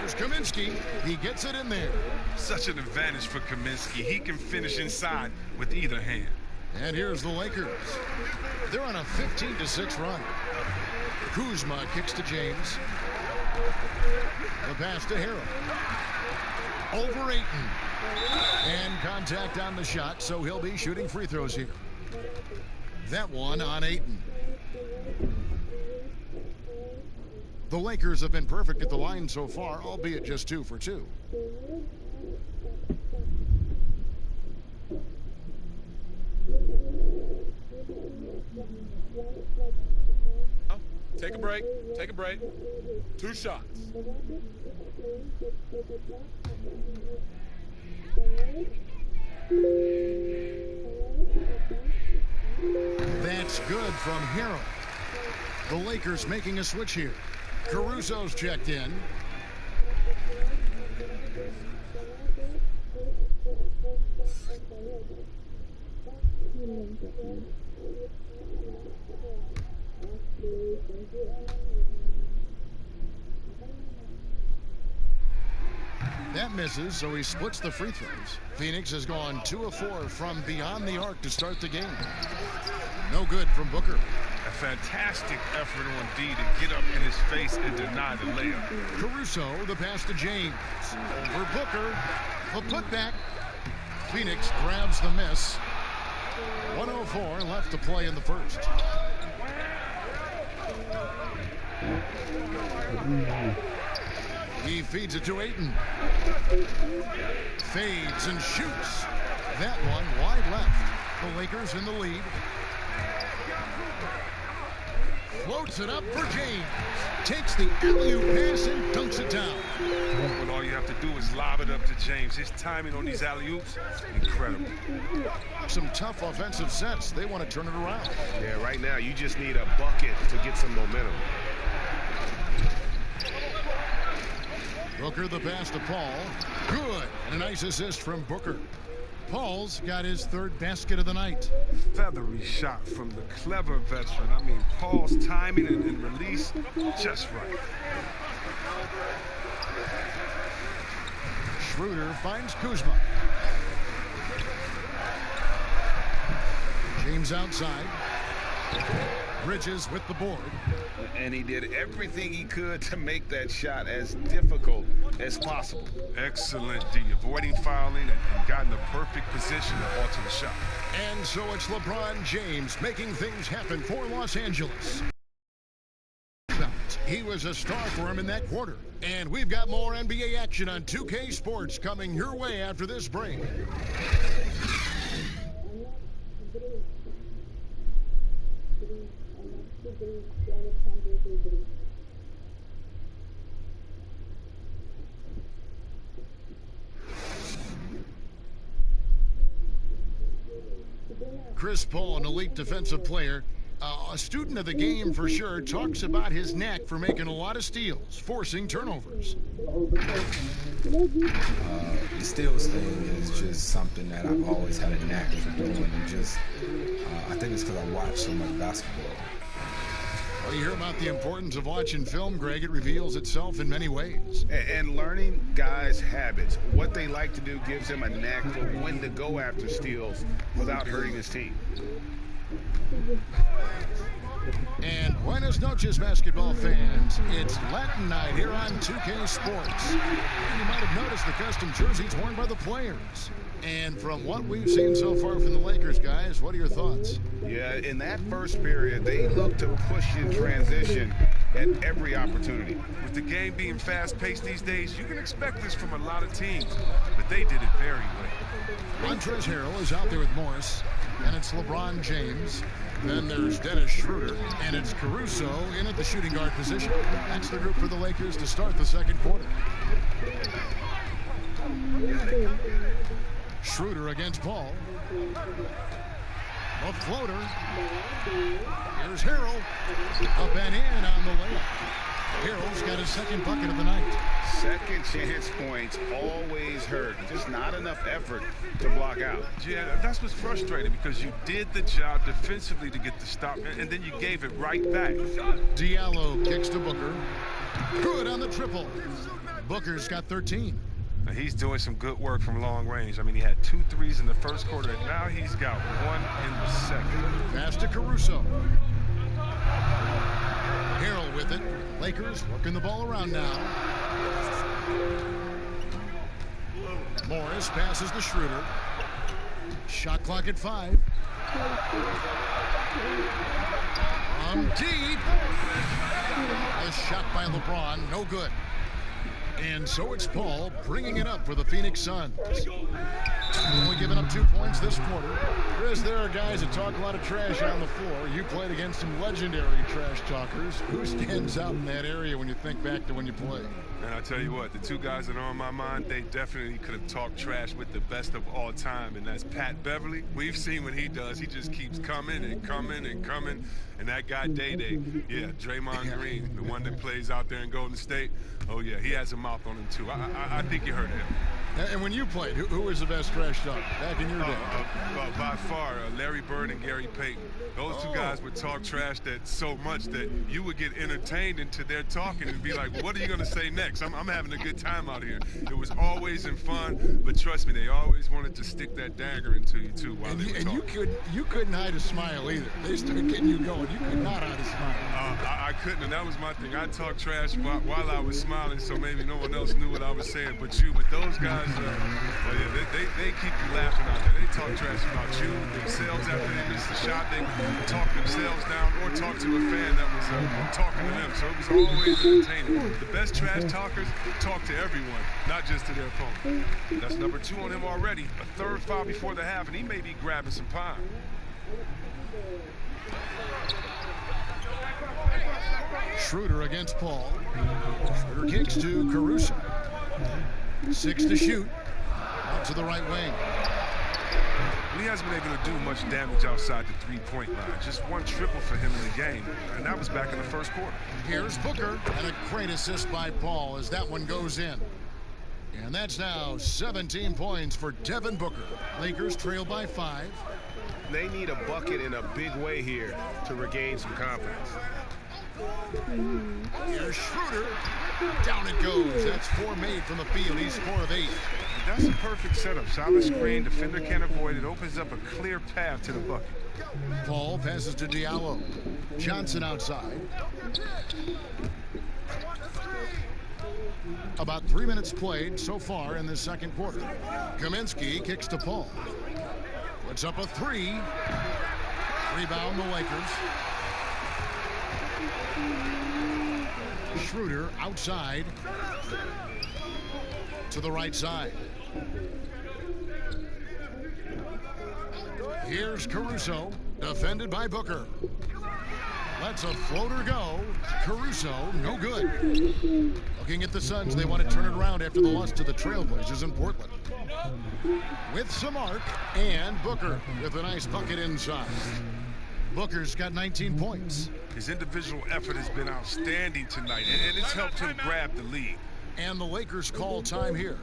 Here's Kaminsky. He gets it in there. Such an advantage for Kaminsky. He can finish inside with either hand. And here's the Lakers. They're on a 15-6 run. Kuzma kicks to James. The pass to Harrell. Over Ayton. And contact on the shot, so he'll be shooting free throws here. That one on Ayton. The Lakers have been perfect at the line so far, albeit just 2 for 2. Take a break. Take a break. 2 shots. That's good from Harrell. The Lakers making a switch here. Caruso's checked in. That misses, so he splits the free throws. Phoenix has gone 2 of 4 from beyond the arc to start the game. No good from Booker. A fantastic effort on D to get up in his face and deny the layup. Caruso, the pass to James. Over Booker. The putback. Phoenix grabs the miss. 1:04 left to play in the first. He feeds it to Ayton. Fades and shoots. That one wide left. The Lakers in the lead. Floats it up for James. Takes the alley-oop pass and dunks it down. Well, all you have to do is lob it up to James. His timing on these alley-oops, incredible. Some tough offensive sets. They want to turn it around. Yeah, right now you just need a bucket to get some momentum. Booker the pass to Paul. Good. And a nice assist from Booker. Paul's got his 3rd basket of the night. Feathery shot from the clever veteran. I mean, Paul's timing and release just right. Schroeder finds Kuzma. James outside. Bridges with the board. And he did everything he could to make that shot as difficult as possible. Excellent D, avoiding fouling and got in the perfect position to alter the shot. And so it's LeBron James making things happen for Los Angeles. He was a star for him in that quarter. And we've got more NBA action on 2K Sports coming your way after this break. Chris Paul, an elite defensive player, a student of the game for sure, talks about his knack for making a lot of steals, forcing turnovers. The steals thing is just something that I've always had a knack for doing, and just I think it's because I watch so much basketball. Well, you hear about the importance of watching film, Greg. It reveals itself in many ways. And learning guys' habits. What they like to do gives him a knack for when to go after steals without hurting his team. And buenos noches, basketball fans. It's Latin night here on 2K Sports. And you might have noticed the custom jerseys worn by the players. And from what we've seen so far from the Lakers, guys, what are your thoughts? Yeah, in that first period, they look to push in transition at every opportunity. With the game being fast-paced these days, you can expect this from a lot of teams, but they did it very well. Montrezl Harrell is out there with Morris, and it's LeBron James. Then there's Dennis Schroeder, and it's Caruso in at the shooting guard position. That's the group for the Lakers to start the second quarter. Schroeder against Paul. A floater. Here's Harrell. Up and in on the layup. Harrell's got his 2nd bucket of the night. Second chance points always hurt. Just not enough effort to block out. Yeah, that's what's frustrating, because you did the job defensively to get the stop, and then you gave it right back. Diallo kicks to Booker. Good on the triple. Booker's got 13. He's doing some good work from long range. I mean, he had 2 threes in the first quarter, and now he's got 1 in the second. Pass to Caruso. Harrell with it. Lakers working the ball around now. Morris passes to Schroeder. Shot clock at 5. Deep. A shot by LeBron, no good. And so it's Paul bringing it up for the Phoenix Suns. Only giving up 2 points this quarter. Chris, there are guys that talk a lot of trash on the floor. You played against some legendary trash talkers. Who stands out in that area when you think back to when you played? And I tell you what, the 2 guys that are on my mind, they definitely could have talked trash with the best of all time, and that's Pat Beverly. We've seen what he does. He just keeps coming and coming and coming. And that guy, Day-Day, yeah, Draymond Green, the one that plays out there in Golden State, oh, yeah, he has a mouth on him, too. I think you heard him. And when you played, who was the best trash talker back in your day? By far, Larry Bird and Gary Payton. Those 2 guys would talk trash that so much that you would get entertained into their talking and be like, well, what are you going to say next? I'm having a good time out here. It was always in fun, but trust me, they always wanted to stick that dagger into you, too, while they were talking. And you couldn't hide a smile either. They started getting you going. You could not hide a smile. I couldn't, and that was my thing. I talked trash while I was smiling, so maybe no one else knew what I was saying but you. But those guys, they keep you laughing out there. They talk trash about you, themselves after they miss the shot. They talk themselves down or talk to a fan that was talking to them. So it was always entertaining. The best trash talkers talk to everyone, not just to their opponent. That's number 2 on him already. A 3rd foul before the half, and he may be grabbing some pie. Schroeder against Paul. Schroeder kicks to Caruso. 6 to shoot. Out to the right wing. He hasn't been able to do much damage outside the 3-point line. Just 1 triple for him in the game, and that was back in the first quarter. Here's Booker, and a great assist by Paul as that one goes in. And that's now 17 points for Devin Booker. Lakers trail by 5. They need a bucket in a big way here to regain some confidence. Here's Schroeder. Down it goes. That's 4 made from the field. He's 4 of 8. That's a perfect setup. Solid screen. Defender can't avoid it. Opens up a clear path to the bucket. Paul passes to Diallo. Johnson outside. About 3 minutes played so far in the second quarter. Kaminsky kicks to Paul. Puts up a 3. Rebound the Lakers. Schroeder outside to the right side. Here's Caruso, defended by Booker. Lets a floater go. Caruso, no good. Looking at the Suns, they want to turn it around after the loss to the Trailblazers in Portland. With some arc, and Booker with a nice bucket inside. Booker's got 19 points. His individual effort has been outstanding tonight, and it's helped him grab the lead. And the Lakers call time here.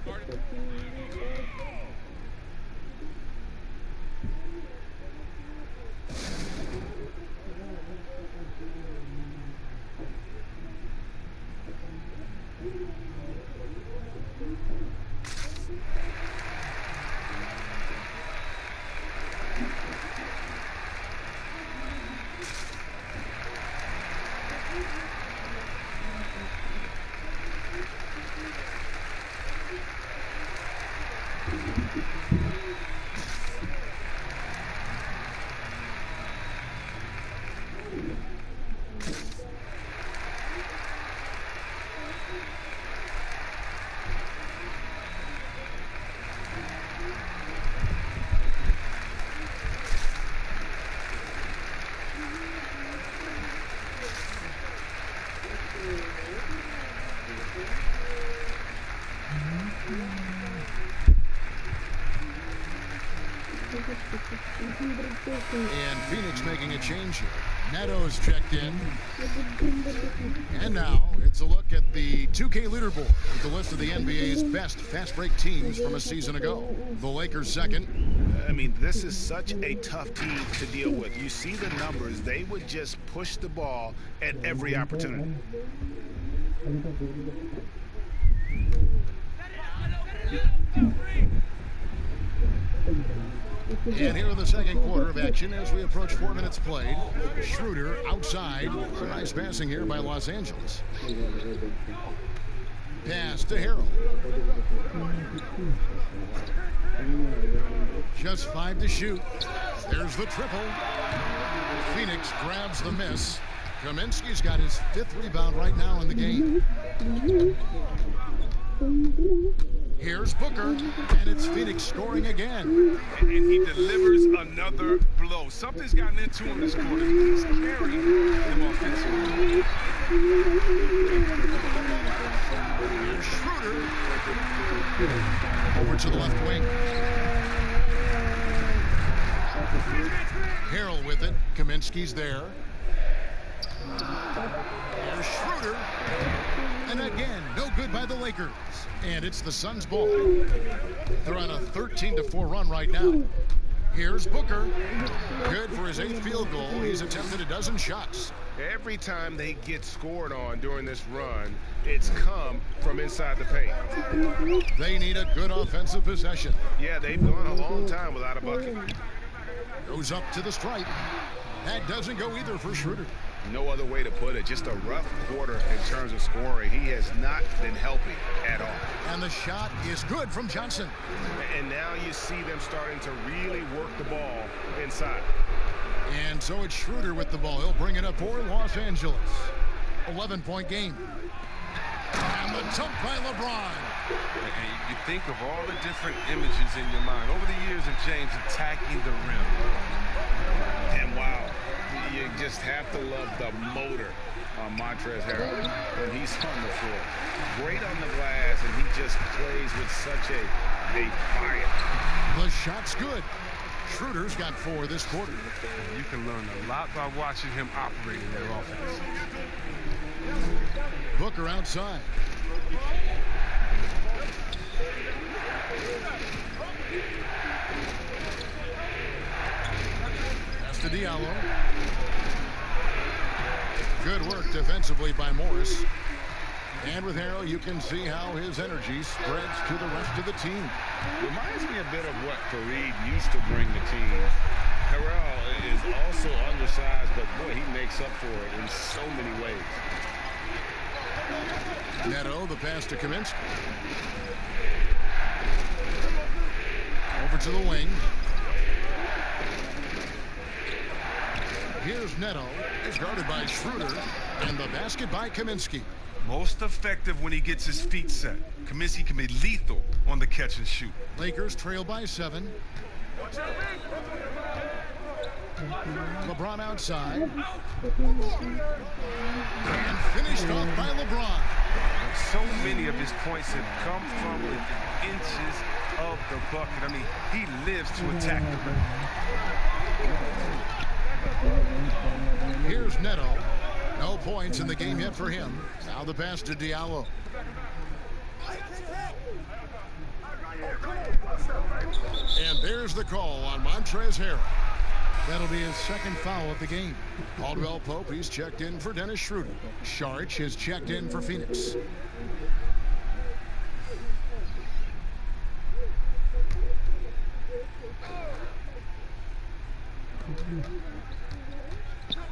And Phoenix making a change here. Neto's checked in. And now it's a look at the 2K leaderboard with the list of the NBA's best fast break teams from a season ago. The Lakers second. I mean, this is such a tough team to deal with. You see the numbers. They would just push the ball at every opportunity. And here in the second quarter of action as we approach 4 minutes played. Schroeder outside. Some nice passing here by Los Angeles. Pass to Harrell. Just 5 to shoot. There's the triple. Phoenix grabs the miss. Kaminsky's got his 5th rebound right now in the game. Here's Booker, and it's Phoenix scoring again. And he delivers another blow. Something's gotten into him this quarter. He's carrying them offensively. Here's Schroeder. Over to the left wing. Harrell with it. Kaminsky's there. Here's Schroeder. And again, no good by the Lakers. And it's the Suns' ball. They're on a 13-4 run right now. Here's Booker. Good for his 8th field goal. He's attempted a dozen shots. Every time they get scored on during this run, it's come from inside the paint. They need a good offensive possession. Yeah, they've gone a long time without a bucket. Goes up to the stripe. That doesn't go either for Schroeder. No other way to put it. Just a rough quarter in terms of scoring. He has not been helping at all. And the shot is good from Johnson. And now you see them starting to really work the ball inside. And so it's Schroeder with the ball. He'll bring it up for Los Angeles. 11-point game. And the dunk by LeBron. And you think of all the different images in your mind over the years of James attacking the rim. And wow, you just have to love the motor on Montrezl Harrell when he's on the floor. Great on the glass, and he just plays with such a fire. The shot's good. Schroeder's got 4 this quarter. You can learn a lot by watching him operate in their offense. Booker outside. Pass to Diallo. Good work defensively by Morris. And with Harrell, you can see how his energy spreads to the rest of the team. Reminds me a bit of what Fareed used to bring the team. Harrell is also undersized, but boy, he makes up for it in so many ways. Neto, the pass to Kaminsky. Over to the wing. Here's Neto. He's guarded by Schroeder. And the basket by Kaminsky. Most effective when he gets his feet set. Kaminsky can be lethal on the catch and shoot. Lakers trail by 7. LeBron outside. And finished off by LeBron. So many of his points have come from within inches of the bucket. I mean, he lives to attack the rim. Here's Neto. No points in the game yet for him. Now the pass to Diallo. And there's the call on Montrezl Harrell. That'll be his 2nd foul of the game. Caldwell Pope, he's checked in for Dennis Schroeder. Saric has checked in for Phoenix.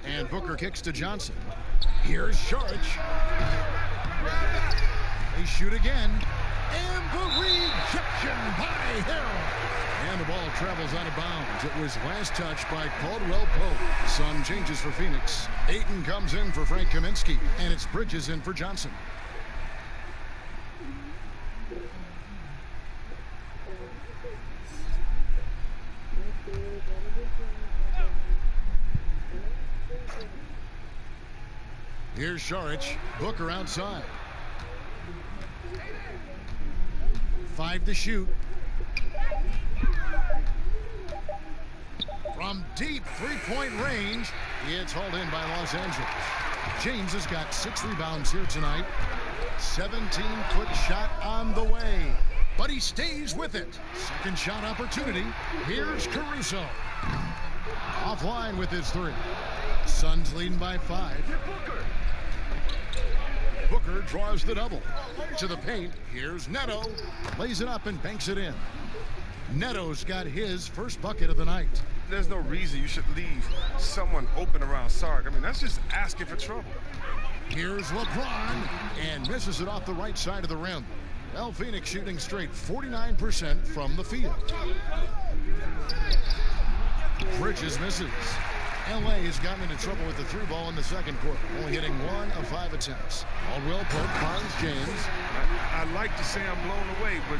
And Booker kicks to Johnson. Here's Saric. They shoot again. And the rejection by Harrell. And the ball travels out of bounds. It was last touched by Caldwell Pope. Some changes for Phoenix. Ayton comes in for Frank Kaminsky. And it's Bridges in for Johnson. Here's Saric. Booker outside. 5 to shoot. From deep 3-point range, it's hauled in by Los Angeles. James has got 6 rebounds here tonight. 17-foot shot on the way. But he stays with it. Second shot opportunity. Here's Caruso. Offline with his 3. Suns leading by 5. Booker draws the double. To the paint, here's Neto. Lays it up and banks it in. Neto's got his first bucket of the night. There's no reason you should leave someone open around Sark. I mean, that's just asking for trouble. Here's LeBron, and misses it off the right side of the rim. Well, Phoenix shooting straight 49% from the field. Bridges misses. LA has gotten into trouble with the through ball in the second quarter, only hitting 1 of 5 attempts. Caldwell Pope finds James. I like to say I'm blown away, but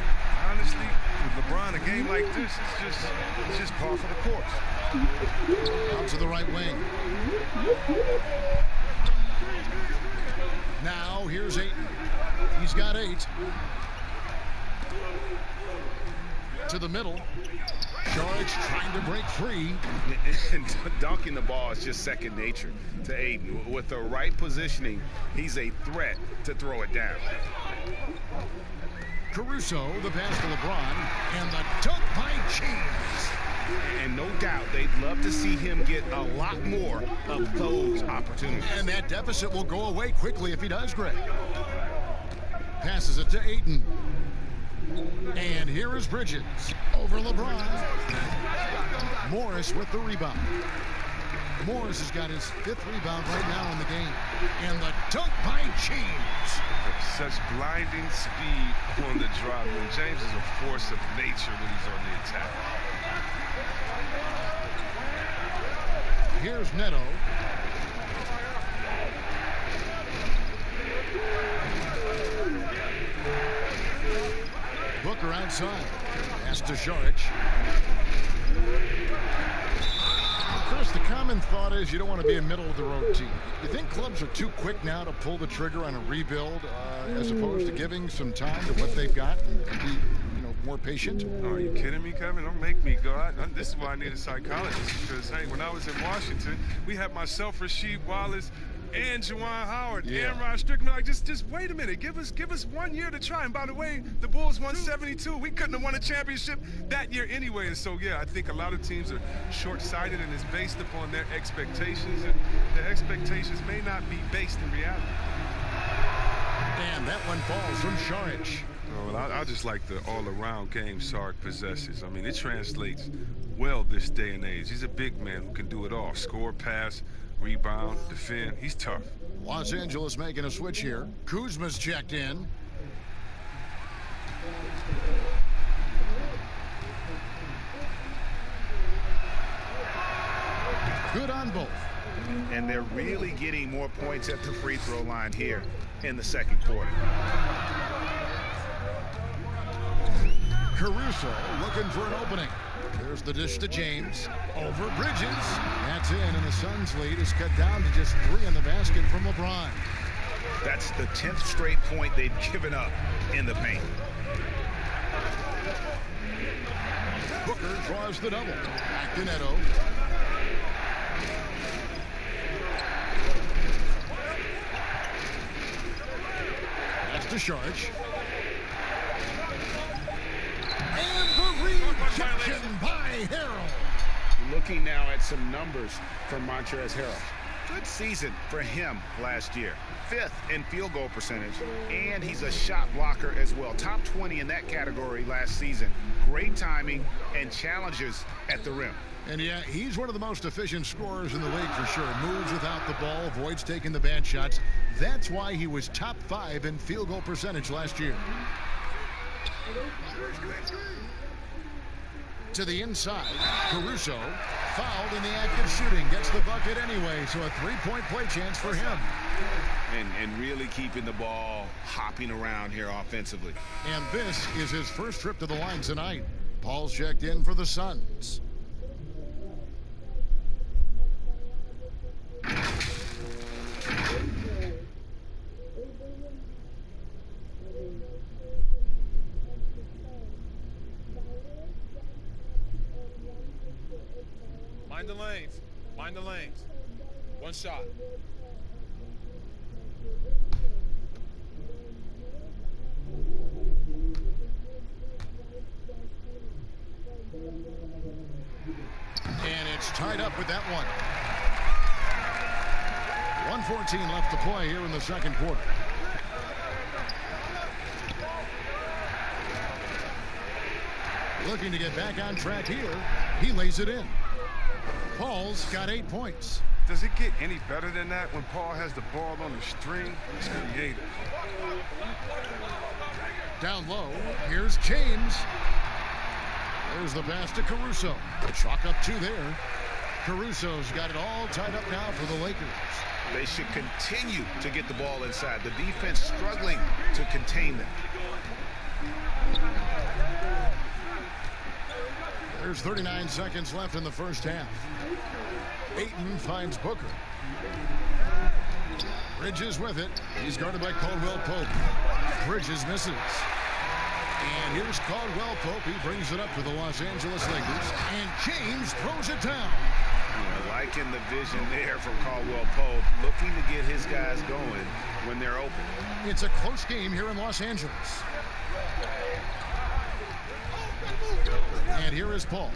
honestly, with LeBron, a game like this, it's just par for the course. Out to the right wing. Now here's Ayton. He's got 8. To the middle. George trying to break free. And dunking the ball is just second nature to Ayton. With the right positioning, he's a threat to throw it down. Caruso, the pass to LeBron, and the dunk by James. And no doubt they'd love to see him get a lot more of those opportunities. And that deficit will go away quickly if he does, Greg. Passes it to Ayton. And here is Bridges over LeBron. Morris with the rebound. Morris has got his 5th rebound right now in the game. And the dunk by James. Such blinding speed on the drop. And James is a force of nature when he's on the attack. Here's Neto. Booker outside. Pass to Saric. Chris, the common thought is you don't want to be a middle-of-the-road team. You think clubs are too quick now to pull the trigger on a rebuild as opposed to giving some time to what they've got and be, more patient? Oh, are you kidding me, Kevin? Don't make me go out. This is why I need a psychologist, because, hey, when I was in Washington, we had myself, Rasheed Wallace, and Juwan Howard, and Rod Strickland. Like, just wait a minute. Give us 1 year to try. And by the way, the Bulls won 72. We couldn't have won a championship that year anyway. And so, yeah, I think a lot of teams are short-sighted, and it's based upon their expectations, and their expectations may not be based in reality. And that one falls from Saric. Well, I just like the all-around game Sark possesses. I mean, it translates well this day and age. He's a big man who can do it all. Score, pass, rebound, defend. He's tough. Los Angeles making a switch here. Kuzma's checked in. Good on both. And they're really getting more points at the free throw line here in the second quarter. Caruso looking for an opening. There's the dish to James. Over Bridges. That's in, and the Suns' lead is cut down to just 3 in the basket from LeBron. That's the 10th straight point they've given up in the paint. Booker draws the double. Back to Neto. That's to Saric. And the rejection by Harrell. Looking now at some numbers from Montrezl Harrell. Good season for him last year. 5th in field goal percentage, and he's a shot blocker as well. Top 20 in that category last season. Great timing and challenges at the rim. And yeah, he's one of the most efficient scorers in the league for sure. Moves without the ball, avoids taking the bad shots. That's why he was top 5 in field goal percentage last year. To the inside, Caruso fouled in the act of shooting, gets the bucket anyway, so a 3-point play chance for him. And really keeping the ball hopping around here offensively. And this is his first trip to the line tonight. Paul's checked in for the Suns. Mind the lanes. Mind the lanes. One shot. And it's tied up with that one. 1:14 left to play here in the second quarter. Looking to get back on track here. He lays it in. Paul's got 8 points. Does it get any better than that when Paul has the ball on the string? He's creative. Down low, here's James. There's the pass to Caruso. Chalk up 2 there. Caruso's got it all tied up now for the Lakers. They should continue to get the ball inside. The defense struggling to contain them. There's 39 seconds left in the first half. Ayton finds Booker. Bridges with it. He's guarded by Caldwell Pope. Bridges misses. And here's Caldwell Pope. He brings it up for the Los Angeles Lakers. And James throws it down. Liking the vision there from Caldwell Pope. Looking to get his guys going when they're open. It's a close game here in Los Angeles. And here is Paul.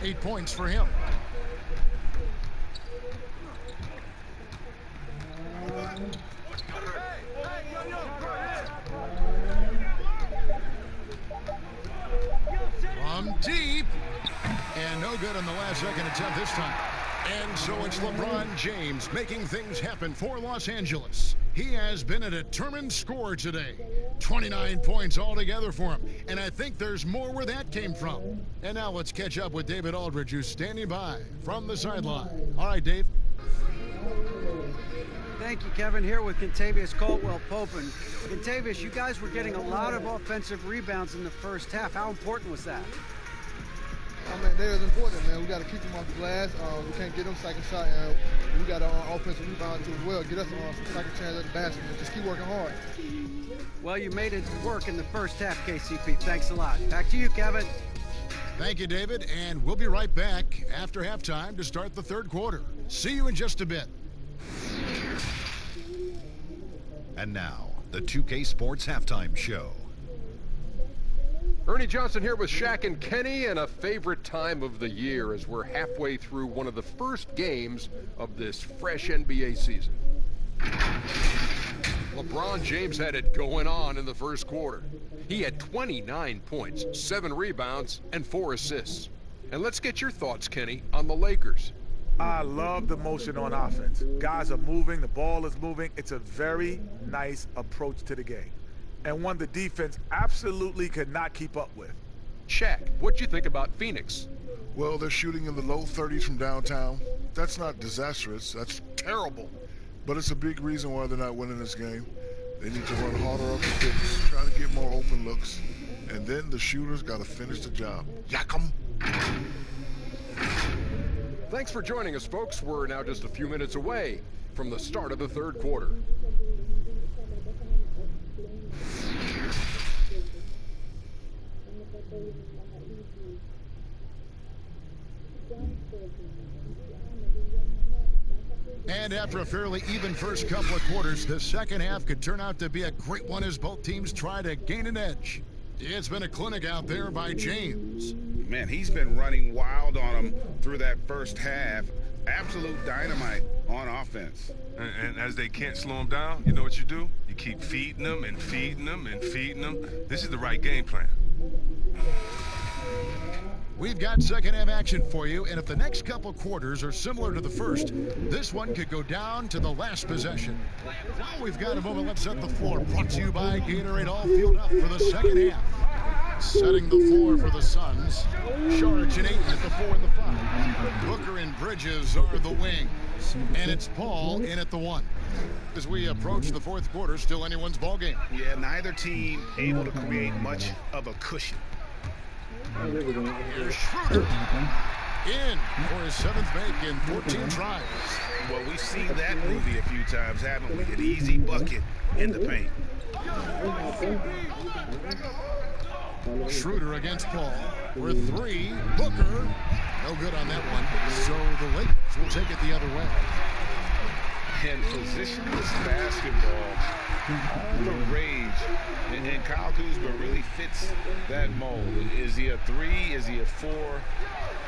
8 points for him. From deep. And no good on the last second attempt this time. And so it's LeBron James making things happen for Los Angeles. He has been a determined scorer today. 29 points altogether for him. And I think there's more where that came from. And now let's catch up with David Aldridge, who's standing by from the sideline. All right, Dave. Thank you, Kevin. Here with Kentavious Caldwell-Pope. And Kentavious, you guys were getting a lot of offensive rebounds in the first half. How important was that? I mean, they're important, man. We got to keep them off the glass. We can't get them second shot. We got our offensive rebound too as well. Get us some second chance at the basket and just keep working hard. Well, you made it work in the first half, KCP. Thanks a lot. Back to you, Kevin. Thank you, David. And we'll be right back after halftime to start the third quarter. See you in just a bit. And now, the 2K Sports Halftime Show. Ernie Johnson here with Shaq and Kenny, and a favorite time of the year as we're halfway through one of the first games of this fresh NBA season. LeBron James had it going on in the first quarter. He had 29 points, 7 rebounds, and 4 assists. And let's get your thoughts, Kenny, on the Lakers. I love the motion on offense. Guys are moving, the ball is moving. It's a very nice approach to the game. And one the defense absolutely could not keep up with. Shaq, what'd you think about Phoenix? Well, they're shooting in the low 30s from downtown. That's not disastrous. That's terrible. But it's a big reason why they're not winning this game. They need to run harder up the picks, try to get more open looks, and then the shooters got to finish the job. Yak 'em. Thanks for joining us, folks. We're now just a few minutes away from the start of the third quarter. And after a fairly even first couple of quarters, the second half could turn out to be a great one as both teams try to gain an edge. It's been a clinic out there by James. Man, he's been running wild on them through that first half. Absolute dynamite on offense. And as they can't slow him down, you know what you do? You keep feeding them and feeding them and feeding them. This is the right game plan. We've got second half action for you, and if the next couple quarters are similar to the first, this one could go down to the last possession. Well, we've got a moment left set the floor. Brought to you by Gatorade. All field up for the second half. Setting the floor for the Suns. Saric and Ayton at the 4 and the 5. Booker and Bridges are the wings, and it's Paul in at the 1. As we approach the fourth quarter, still anyone's ball game. Yeah, neither team able to create much of a cushion. Here's Schroeder in for his 7th make in 14 tries. Well, we've seen that movie a few times, haven't we? An easy bucket in the paint. Schroeder against Paul for 3. Booker, no good on that one. So the Lakers will take it the other way. And positionless basketball, all the rage. And Kyle Kuzma really fits that mold. Is he a 3? Is he a 4?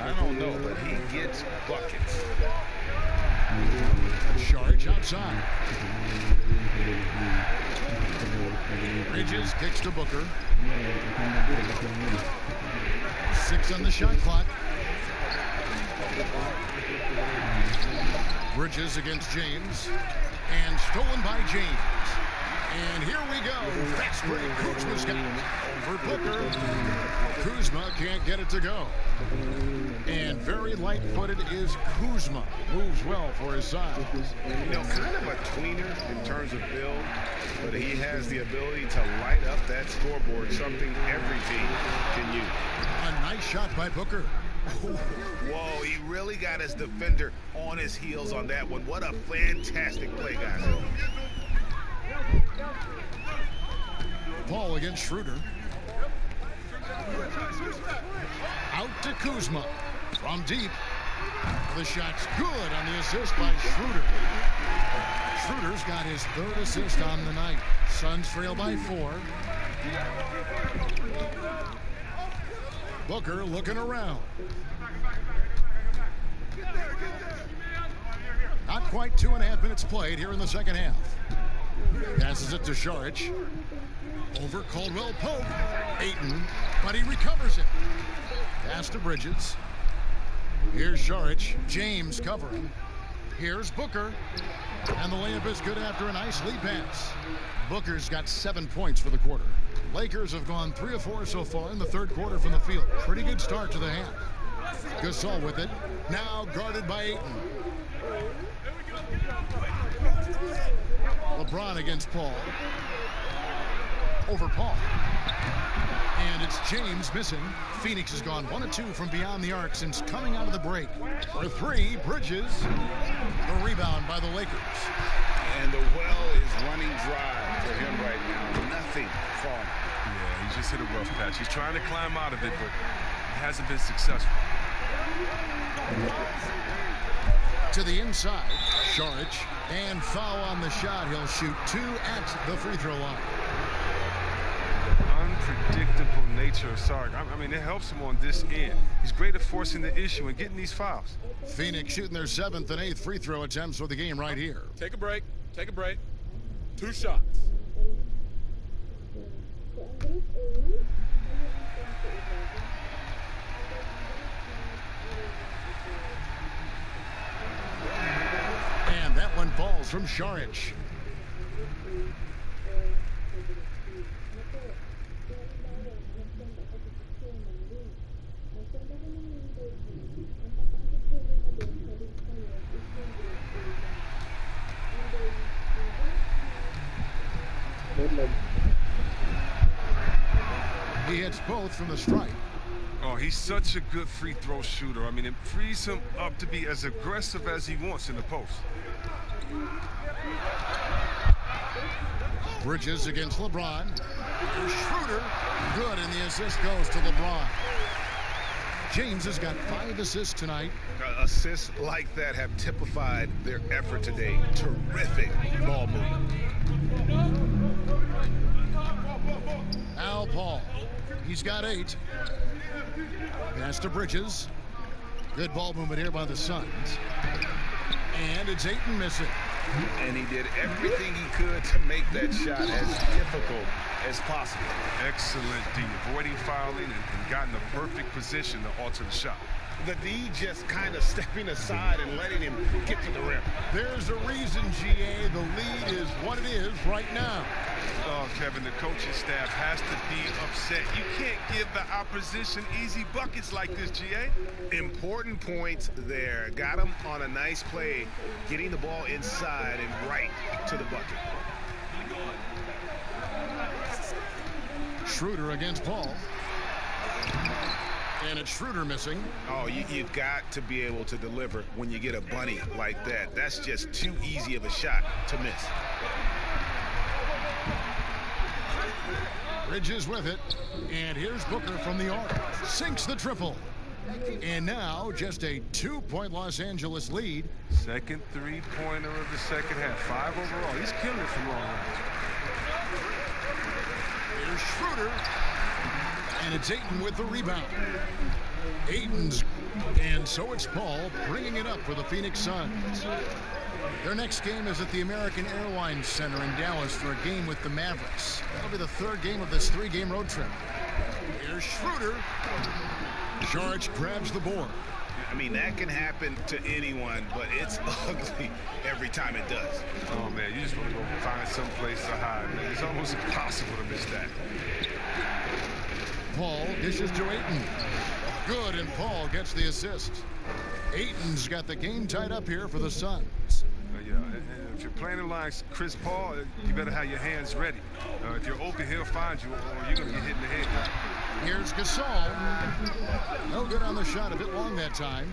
I don't know, but he gets buckets. Sharge outside. Bridges kicks to Booker. 6 on the shot clock. Bridges against James. And stolen by James. And here we go. Fast break. Kuzma's got it. Over Booker. Kuzma can't get it to go. And very light-footed is Kuzma. Moves well for his size. You know, kind of a tweener in terms of build, but he has the ability to light up that scoreboard, something every team can use. A nice shot by Booker. Whoa, he really got his defender on his heels on that one. What a fantastic play, guys. Ball against Schroeder. Out to Kuzma. From deep. The shot's good on the assist by Schroeder. Schroeder's got his 3rd assist on the night. Suns trail by 4. Booker looking around. Not quite 2.5 minutes played here in the second half. Passes it to Saric. Over Caldwell Pope. Ayton, but he recovers it. Pass to Bridges. Here's Saric. James covering. Here's Booker. And the layup is good after a nice lead pass. Booker's got 7 points for the quarter. Lakers have gone 3 of 4 so far in the 3rd quarter from the field. Pretty good start to the half. Gasol with it. Now guarded by Ayton. LeBron against Paul. Over Paul. And it's James missing. Phoenix has gone 1 of 2 from beyond the arc since coming out of the break. For 3, Bridges. The rebound by the Lakers. And the well is running dry for him right now. Nothing falling. Yeah, he's just hit a rough patch. He's trying to climb out of it, but he hasn't been successful. To the inside, Saric, and foul on the shot. He'll shoot 2 at the free throw line. Unpredictable nature of Saric. I mean, it helps him on this end. He's great at forcing the issue and getting these fouls. Phoenix shooting their 7th and 8th free throw attempts for the game right here. Take a break. Take a break. 2 shots. And that one falls from Saric. He hits both from the stripe. Oh, he's such a good free throw shooter. I mean, it frees him up to be as aggressive as he wants in the post. Bridges against LeBron. Schroeder. Good, and the assist goes to LeBron. James has got 5 assists tonight. Assists like that have typified their effort today. Terrific ball movement. Al Paul. He's got 8. Pass to Bridges. Good ball movement here by the Suns. And it's Ayton missing. And he did everything he could to make that shot as difficult as possible. Excellent D, avoiding fouling and gotten the perfect position to alter the shot. The D just kind of stepping aside and letting him get to the rim. There's a reason, GA, the lead is what it is right now. Oh, Kevin, the coaching staff has to be upset. You can't give the opposition easy buckets like this, GA. Important points there. Got him on a nice play, getting the ball inside and right to the bucket. Schroeder against Paul. And it's Schroeder missing. Oh, you've got to be able to deliver when you get a bunny like that. That's just too easy of a shot to miss. Bridges with it. And here's Booker from the arc. Sinks the triple. And now just a 2-point Los Angeles lead. Second three-pointer of the second half. 5 overall. He's killing it from long range. Here's Schroeder. And it's Ayton with the rebound. Aiton's, and so it's Paul bringing it up for the Phoenix Suns. Their next game is at the American Airlines Center in Dallas for a game with the Mavericks. That'll be the third game of this 3-game road trip. Here's Schroeder. Saric grabs the board. I mean, that can happen to anyone, but it's ugly every time it does. Oh, man, you just want to go find some place to hide, man. It's almost impossible to miss that. Paul dishes to Ayton. Good, and Paul gets the assist. Ayton's got the game tied up here for the Suns. Yeah, and if you're playing like Chris Paul, you better have your hands ready. If you're open, he'll find you, or you're going to get hit in the head. Here's Gasol. No good on the shot, a bit long that time.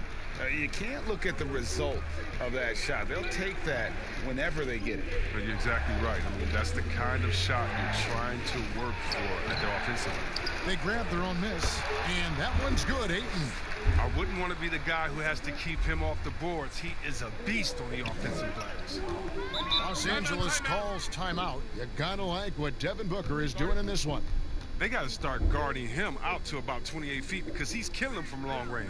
You can't look at the result of that shot. They'll take that whenever they get it. You're exactly right. I mean, that's the kind of shot you're trying to work for at the offensive end. They grab their own miss, and that one's good, Ayton. I wouldn't want to be the guy who has to keep him off the boards. He is a beast on the offensive glass. Los Angeles calls timeout. You gotta like what Devin Booker is doing in this one. They got to start guarding him out to about 28 feet because he's killing them from long range.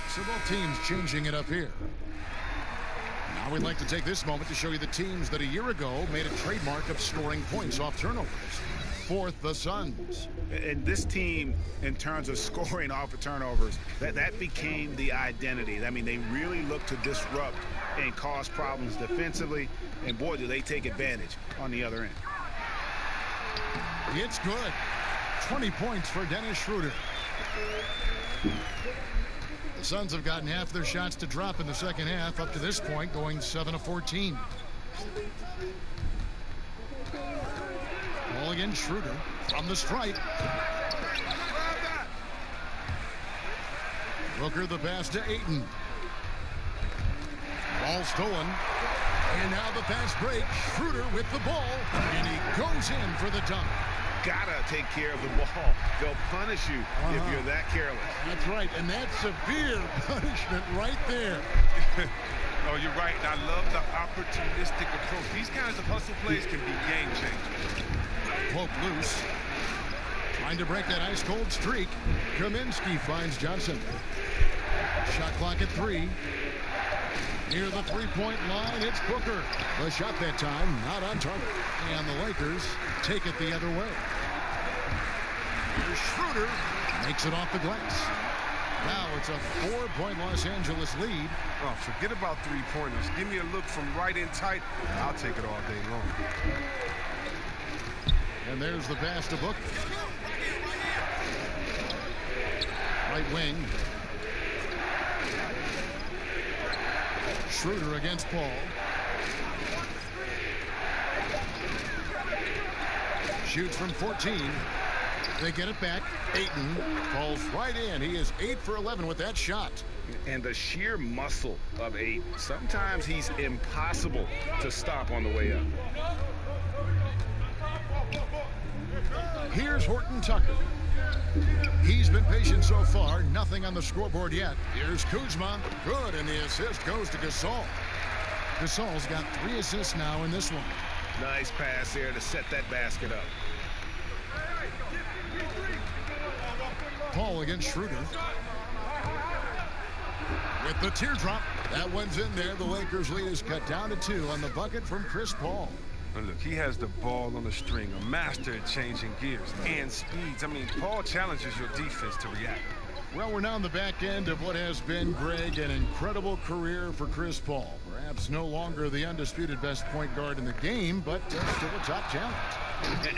So both teams changing it up here. Now we'd like to take this moment to show you the teams that a year ago made a trademark of scoring points off turnovers. Fourth, the Suns. And this team, in terms of scoring off of turnovers, that became the identity. I mean, they really look to disrupt and cause problems defensively, and boy, do they take advantage on the other end. It's good. 20 points for Dennis Schroeder. The Suns have gotten half their shots to drop in the second half up to this point, going 7 of 14. Ball against Schroeder from the stripe. Booker the pass to Ayton. Ball stolen. And now the fast break. Schroeder with the ball. And he goes in for the dunk. Gotta take care of the ball. They'll punish you if you're that careless. That's right, and that's severe punishment right there. Oh, you're right. I love the opportunistic approach. These kinds of hustle plays can be game changers. Pope loose. Trying to break that ice-cold streak. Kaminsky finds Johnson. Shot clock at 3. Near the three-point line, it's Booker. The shot that time, not on target. And the Lakers take it the other way. Here's Schroeder. Makes it off the glass. Now it's a 4-point Los Angeles lead. Oh, forget about three-pointers. Give me a look from right in tight. I'll take it all day long. And there's the pass to Booker. Right wing. Schroeder against Paul. Shoots from 14. They get it back. Ayton falls right in. He is 8 for 11 with that shot. And the sheer muscle of Ayton. Sometimes he's impossible to stop on the way up. Here's Horton Tucker. He's been patient so far. Nothing on the scoreboard yet. Here's Kuzma. Good, and the assist goes to Gasol. Gasol's got 3 assists now in this one. Nice pass there to set that basket up. Paul against Schroeder. With the teardrop. That one's in there. The Lakers lead is cut down to 2 on the bucket from Chris Paul. And look, he has the ball on the string, a master at changing gears and speeds. I mean, Paul challenges your defense to react. Well, we're now on the back end of what has been, Greg, an incredible career for Chris Paul. Perhaps no longer the undisputed best point guard in the game, but still a top talent.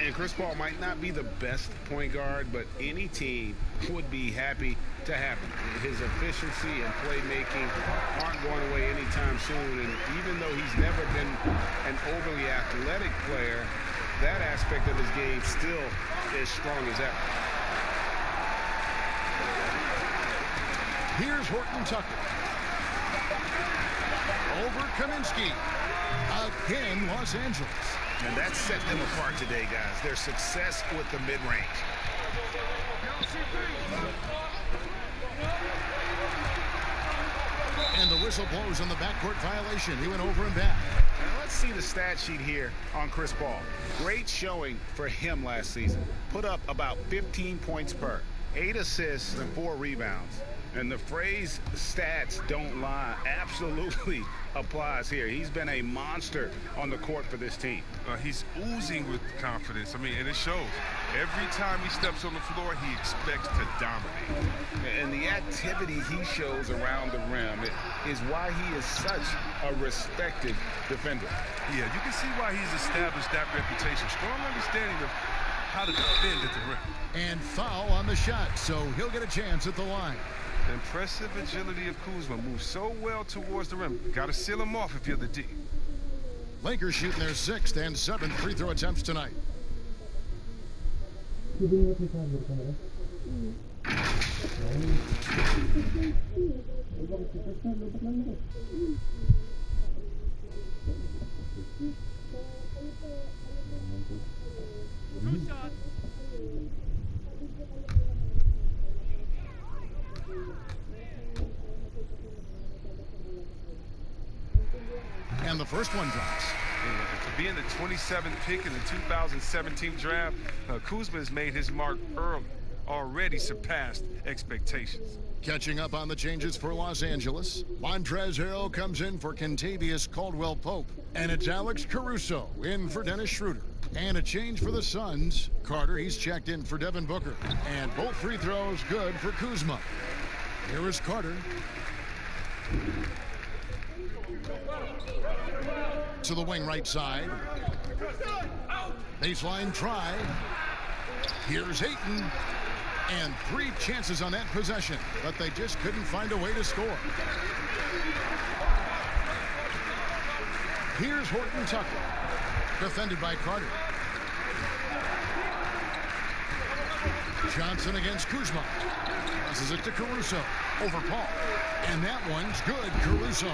And Chris Paul might not be the best point guard, but any team would be happy to have him. His efficiency and playmaking aren't going away anytime soon. And even though he's never been an overly athletic player, that aspect of his game still is strong as ever. Here's Horton Tucker. Over Kaminsky. Again, Los Angeles. And that set them apart today, guys. Their success with the mid-range. And the whistle blows on the backcourt violation. He went over and back. Now let's see the stat sheet here on Chris Paul. Great showing for him last season. Put up about 15 points per, 8 assists and 4 rebounds. And the phrase stats don't lie absolutely applies here. He's been a monster on the court for this team. He's oozing with confidence. I mean, and it shows. Every time he steps on the floor, he expects to dominate. And the activity he shows around the rim is why he is such a respected defender. Yeah, you can see why he's established that reputation. Strong understanding of how to defend at the rim. And foul on the shot, so he'll get a chance at the line. The impressive agility of Kuzma moves so well towards the rim. Got to seal him off if you're the D. Lakers shooting their 6th and 7th free throw attempts tonight. And the first one drops. To be in the 27th pick in the 2017 draft, Kuzma has made his mark early, already surpassed expectations. Catching up on the changes for Los Angeles, Montrezl Harrell comes in for Kentavious Caldwell-Pope, and it's Alex Caruso in for Dennis Schroeder. And a change for the Suns. Carter, he's checked in for Devin Booker. And both free throws good for Kuzma. Here is Carter. To the wing right side. Baseline try. Here's Hayton. And 3 chances on that possession, but they just couldn't find a way to score. Here's Horton Tucker. Defended by Carter. Johnson against Kuzma. Passes it to Caruso. Over Paul. And that one's good. Caruso.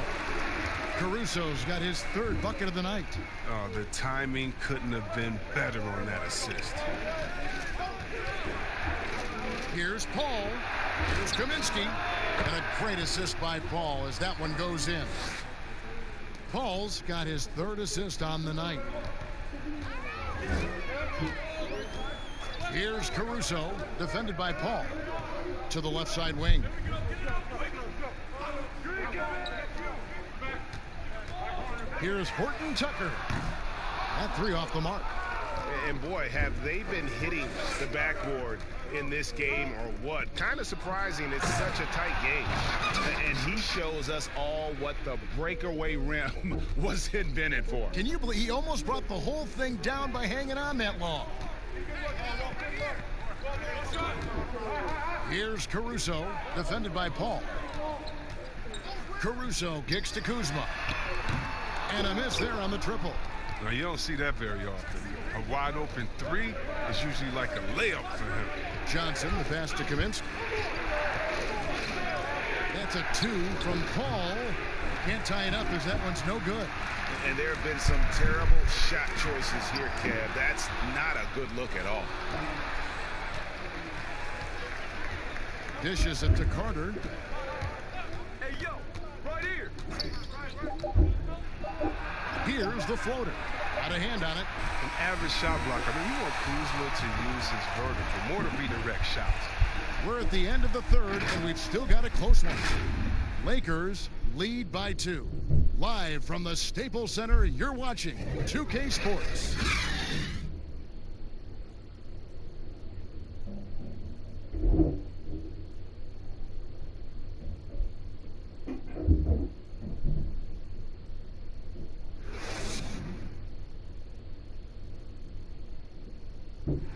Caruso's got his 3rd bucket of the night. Oh, the timing couldn't have been better on that assist. Here's Paul. Here's Kaminsky. And a great assist by Paul as that one goes in. Paul's got his 3rd assist on the night. Here's Caruso, defended by Paul. To the left side wing. Here's Horton Tucker. That 3 off the mark. And boy, have they been hitting the backboard in this game or what? Kind of surprising, it's such a tight game. And he shows us all what the breakaway rim was invented for. Can you believe he almost brought the whole thing down by hanging on that long? Here's Caruso, defended by Paul. Caruso kicks to Kuzma. And a miss there on the triple. Now, you don't see that very often. A wide open 3 is usually like a layup for him. Johnson, the pass to Kaminsky. That's a 2 from Paul. Can't tie it up as that one's no good. And there have been some terrible shot choices here, Kev. That's not a good look at all. Dishes it to Carter. Hey, yo, right here. Here's the floater. Got a hand on it. An average shot block. I mean, you want Kuzma to use his vertical more to redirect shots. We're at the end of the 3rd, and we've still got a close one. Lakers lead by 2. Live from the Staples Center, you're watching 2K Sports.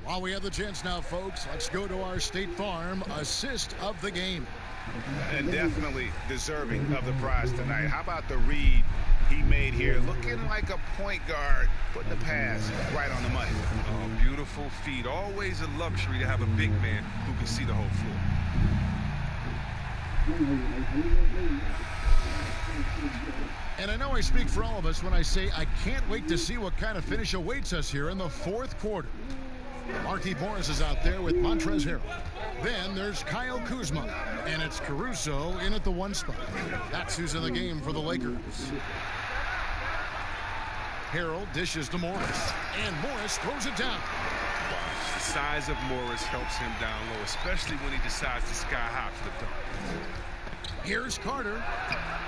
While we have the chance now, folks, let's go to our State Farm assist of the game. And definitely deserving of the prize tonight. How about the read he made here? Looking like a point guard, putting the pass right on the money. Oh, beautiful feet. Always a luxury to have a big man who can see the whole floor. And I know I speak for all of us when I say I can't wait to see what kind of finish awaits us here in the fourth quarter. Marquise Morris is out there with Montrezl Harrell. Then there's Kyle Kuzma, and it's Caruso in at the 1 spot. That's who's in the game for the Lakers. Harrell dishes to Morris, and Morris throws it down. The size of Morris helps him down low, especially when he decides to sky high for the dunk. Here's Carter,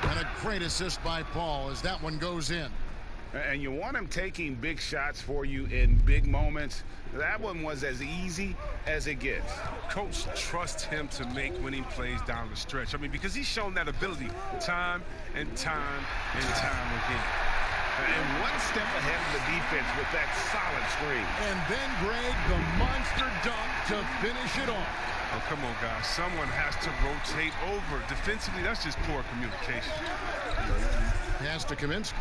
and a great assist by Paul as that one goes in. And you want him taking big shots for you in big moments. That one was as easy as it gets. Coach trusts him to make winning plays down the stretch. I mean, because he's shown that ability time and time and time again. And one step ahead of the defense with that solid screen. And then, Greg, the monster dunk to finish it off. Oh, come on, guys. Someone has to rotate over. Defensively, that's just poor communication. Pass to Kaminsky.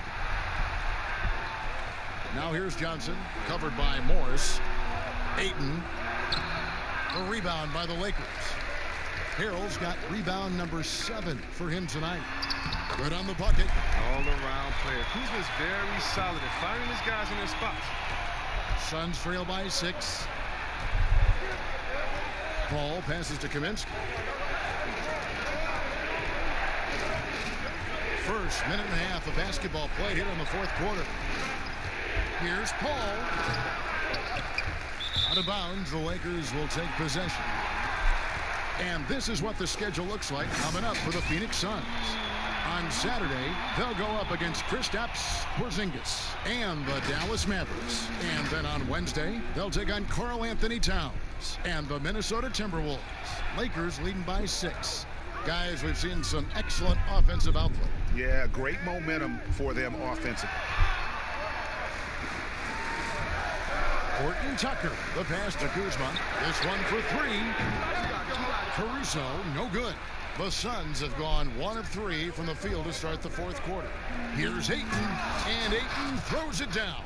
Now here's Johnson, covered by Morris. Ayton, a rebound by the Lakers. Harrell's got rebound number 7 for him tonight. Good on the bucket. All-around player. Kuzma's very solid at finding his guys in their spots. Suns trail by 6. Paul passes to Kaminsky. First minute and a half of basketball played here in the fourth quarter. Here's Paul. Out of bounds, the Lakers will take possession. And this is what the schedule looks like coming up for the Phoenix Suns. On Saturday, they'll go up against Kristaps Porzingis and the Dallas Mavericks. And then on Wednesday, they'll take on Karl Anthony Towns and the Minnesota Timberwolves. Lakers leading by 6. Guys, we've seen some excellent offensive output. Yeah, great momentum for them offensively. Horton Tucker, the pass to Kuzma. This one for 3. Caruso, no good. The Suns have gone 1 of 3 from the field to start the fourth quarter. Here's Ayton, and Ayton throws it down.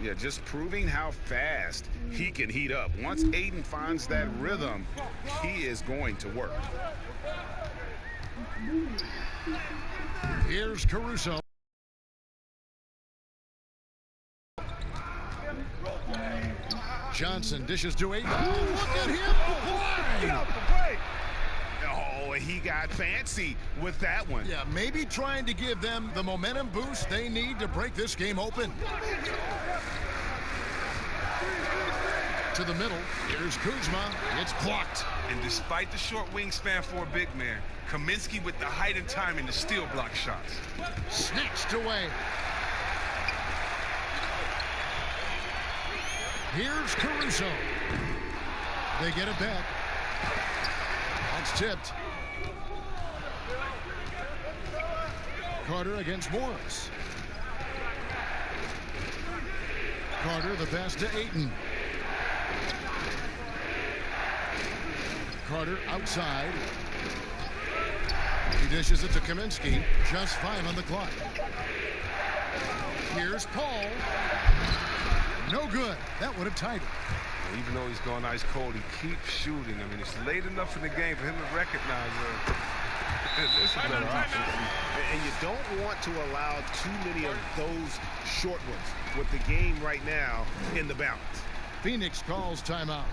Yeah, just proving how fast he can heat up. Once Ayton finds that rhythm, he is going to work. Here's Caruso. Johnson dishes to Ayton. Oh, look at him play! Oh, he got fancy with that one. Yeah, maybe trying to give them the momentum boost they need to break this game open. To the middle. Here's Kuzma. It's blocked. And despite the short wingspan for a big man, Kaminsky with the height and timing to steal block shots. Snatched away. Here's Caruso. They get it back. That's tipped. Carter against Morris. Carter, the pass to Ayton. Carter outside. He dishes it to Kaminsky. Just 5 on the clock. Here's Paul. No good. That would have tied it. Even though he's going ice cold, he keeps shooting. I mean, it's late enough in the game for him to recognize it's a better option. And you don't want to allow too many of those short ones with the game right now in the balance. Phoenix calls timeout.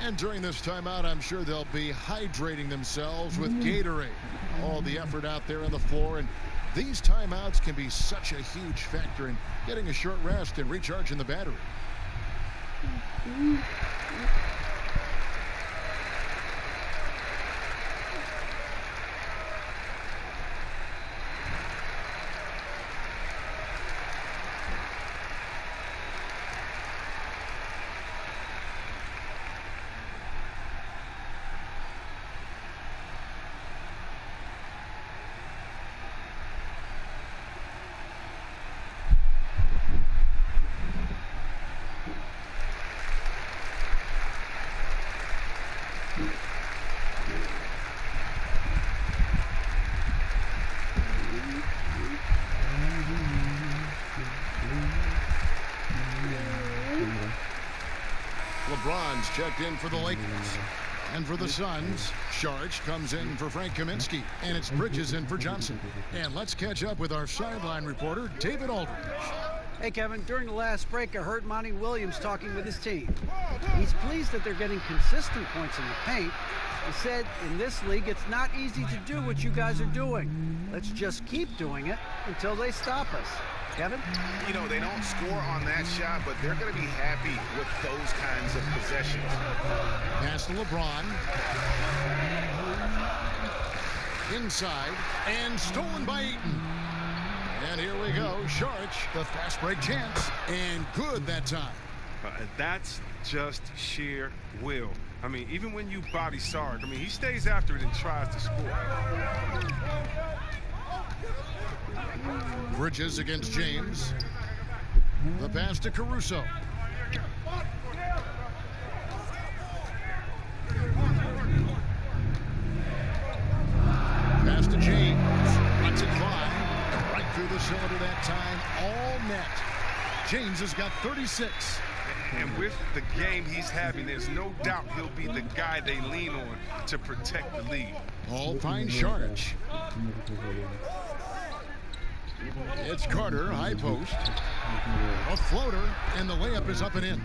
And during this timeout, I'm sure they'll be hydrating themselves with Gatorade. All the effort out there on the floor. And these timeouts can be such a huge factor in getting a short rest and recharging the battery. LeBron's checked in for the Lakers. And for the Suns, Saric comes in for Frank Kaminsky. And it's Bridges in for Johnson. And let's catch up with our sideline reporter, David Aldridge. Hey, Kevin, during the last break, I heard Monty Williams talking with his team. He's pleased that they're getting consistent points in the paint. He said, in this league, it's not easy to do what you guys are doing. Let's just keep doing it until they stop us. Kevin? You know, they don't score on that shot, but they're going to be happy with those kinds of possessions. Pass to LeBron. Inside, and stolen by Eaton. And here we go, Saric, the fast break chance, and good that time. That's just sheer will. I mean, even when you body Saric, I mean, he stays after it and tries to score. Bridges against James. The pass to Caruso. Pass to James. Lets it fly. Right through the cylinder that time. All net. James has got 36. And with the game he's having, there's no doubt he'll be the guy they lean on to protect the lead. All finds Saric. It's Carter, high post. A floater, and the layup is up and in.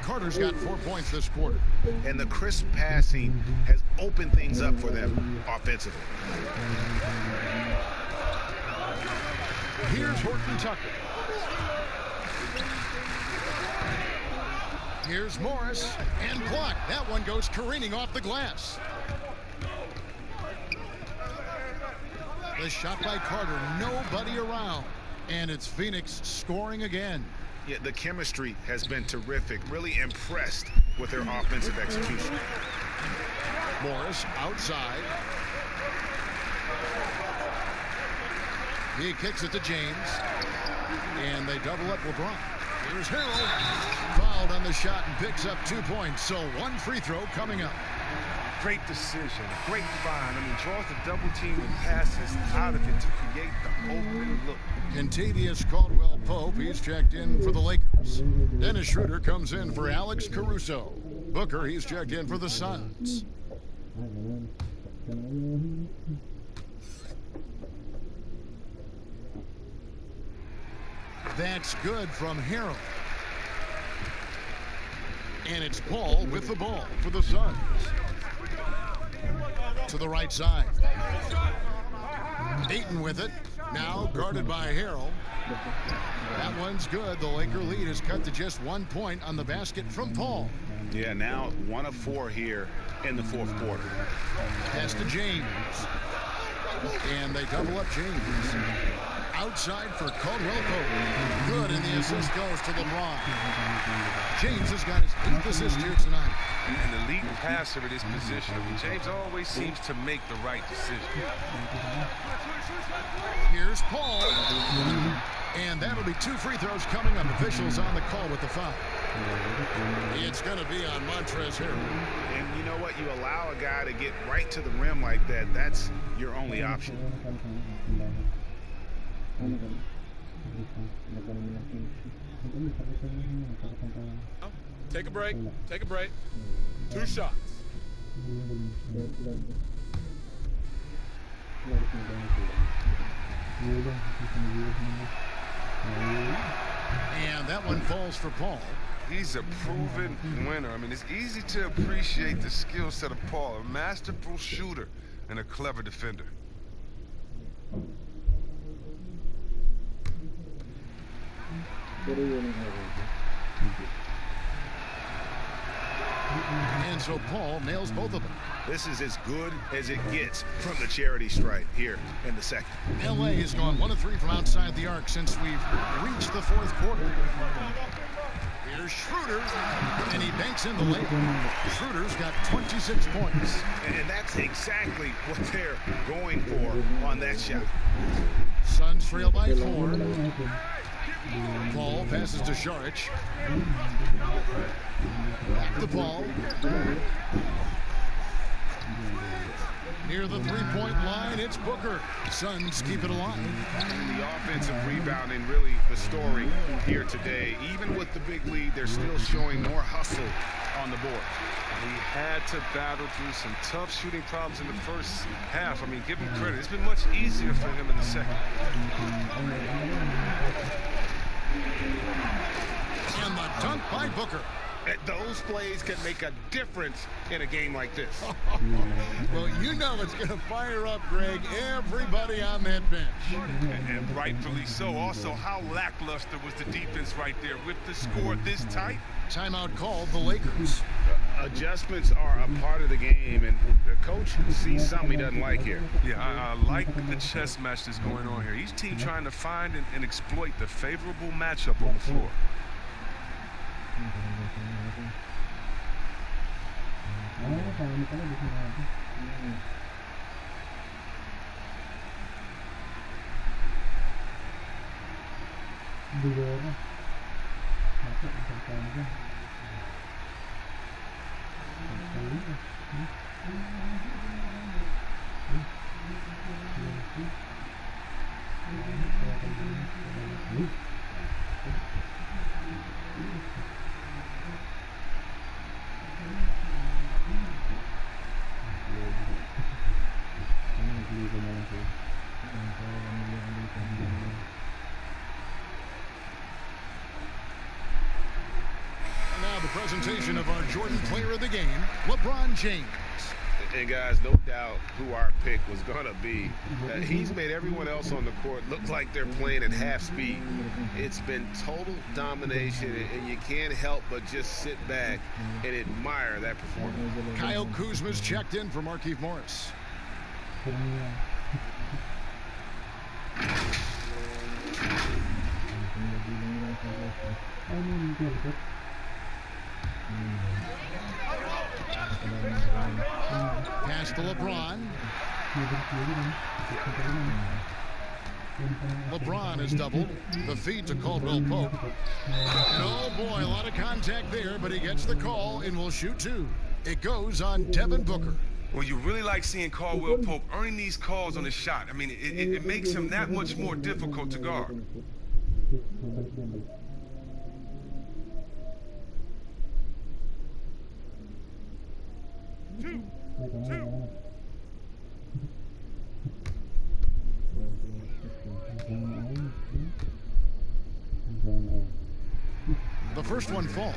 Carter's got 4 points this quarter. And the crisp passing has opened things up for them offensively. Here's Horton Tucker. Here's Morris, and blocked. That one goes careening off the glass. The shot by Carter, nobody around. And it's Phoenix scoring again. Yeah, the chemistry has been terrific. Really impressed with their offensive execution. Morris outside. He kicks it to James. And they double up LeBron. Here's Harrell. Fouled on the shot and picks up 2 points. So one free throw coming up. Great decision, great find. I mean, draws the double team and passes out of it to create the open look. Contavious Caldwell-Pope, he's checked in for the Lakers. Dennis Schroeder comes in for Alex Caruso. Booker, he's checked in for the Suns. That's good from Harrell. And it's Paul with the ball for the Suns. To the right side. Ayton with it. Now guarded by Harrell. That one's good. The Laker lead is cut to just 1 point on the basket from Paul. Yeah, now 1 of 4 here in the fourth quarter. Pass to James. And they double up James. Outside for Caldwell-Pope. Good, and the assist goes to LeBron. James has got his 8th assist here tonight. An elite passer at his position. I mean, James always seems to make the right decision. Here's Paul. And that'll be 2 free throws coming up. Officials on the call with the foul. It's going to be on Montrezl Harrell. And you know what? You allow a guy to get right to the rim like that. That's your only option. Take a break. Take a break. 2 shots. And that one falls for Paul. He's a proven winner. I mean, it's easy to appreciate the skill set of Paul, a masterful shooter and a clever defender. And so Paul nails both of them. This is as good as it gets from the charity stripe here in the second. L.A. has gone 1 of 3 from outside the arc since we've reached the fourth quarter. Here's Schroeder, and he banks in the layup. Schroeder's got 26 points. And that's exactly what they're going for on that shot. Suns trail by 4. Paul passes to Saric. Back to Paul. Near the three-point line, it's Booker. Suns keep it alive. And the offensive rebounding, really the story here today. Even with the big lead, they're still showing more hustle on the board. He had to battle through some tough shooting problems in the first half. I mean, give him credit. It's been much easier for him in the second. And the dunk by Booker. Those plays can make a difference in a game like this. Well, you know it's going to fire up, Greg, everybody on that bench. And rightfully so. Also, how lackluster was the defense right there with the score this tight? Timeout called the Lakers. Adjustments are a part of the game, and the coach sees something he doesn't like here. Yeah, I like the chess match that's going on here. Each team trying to find and exploit the favorable matchup on the floor. Now the presentation of our Jordan Player of the Game, LeBron James. And guys, no doubt who our pick was going to be. He's made everyone else on the court look like they're playing at half speed. It's been total domination, and you can't help but just sit back and admire that performance. Kyle Kuzma's checked in for Markieff Morris. Pass to LeBron. LeBron is doubled. The feed to Caldwell Pope. And oh boy, a lot of contact there, but he gets the call and will shoot two. It goes on Devin Booker. Well, you really like seeing Caldwell Pope earning these calls on his shot. I mean, it makes him that much more difficult to guard. Two. The first one falls.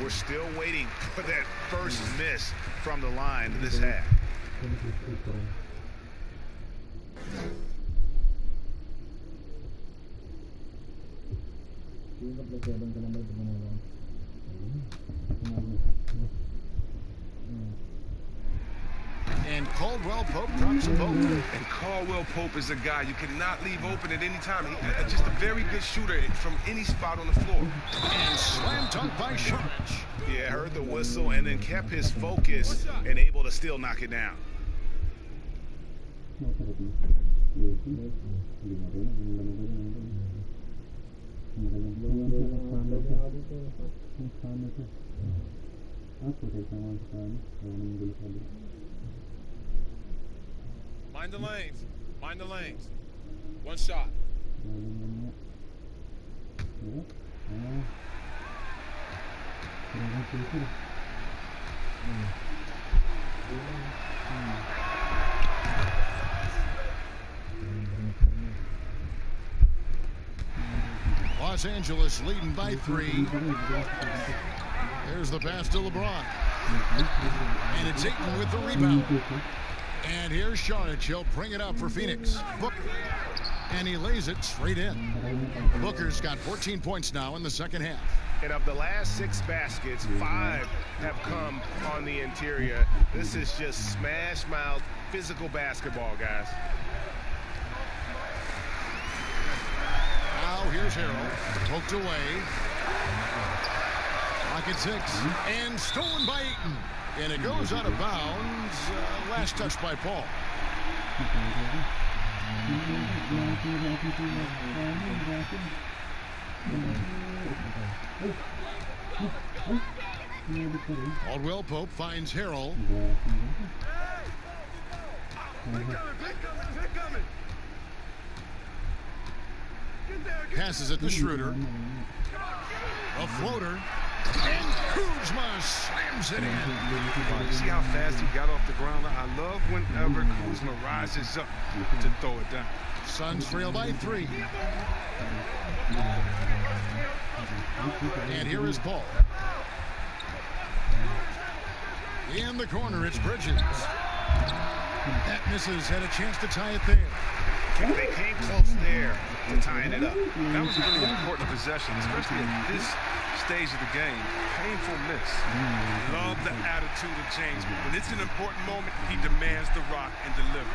We're still waiting for that first miss from the line this half. And Caldwell Pope drops a poke. And Caldwell Pope is a guy you cannot leave open at any time. He's just a very good shooter from any spot on the floor. And slam dunk by Sharich. Yeah, heard the whistle and then kept his focus and able to still knock it down. Mind the lanes. Mind the lanes. One shot. Los Angeles leading by 3. There's the pass to LeBron. And it's Ayton with the rebound. And here's Sharich. He'll bring it up for Phoenix. Booker. And he lays it straight in. Booker's got 14 points now in the second half. And of the last 6 baskets, 5 have come on the interior. This is just smash mouth, physical basketball, guys. Now here's Harrell. Poked away. Clock at 6. And stolen by Ayton. And it goes out of bounds. Last touch by Paul. Caldwell Pope finds Harrell. Passes it to Schroeder. A floater. And Kuzma slams it in. Wow, you see how fast he got off the ground? I love whenever Kuzma rises up to throw it down. Suns trail by 3. And here is Paul. In the corner, it's Bridges. That misses, had a chance to tie it there. They came close there to tying it up. That was a really important possession, especially at this stage of the game. Painful miss. Love the attitude of James. When it's an important moment, he demands the rock and delivers.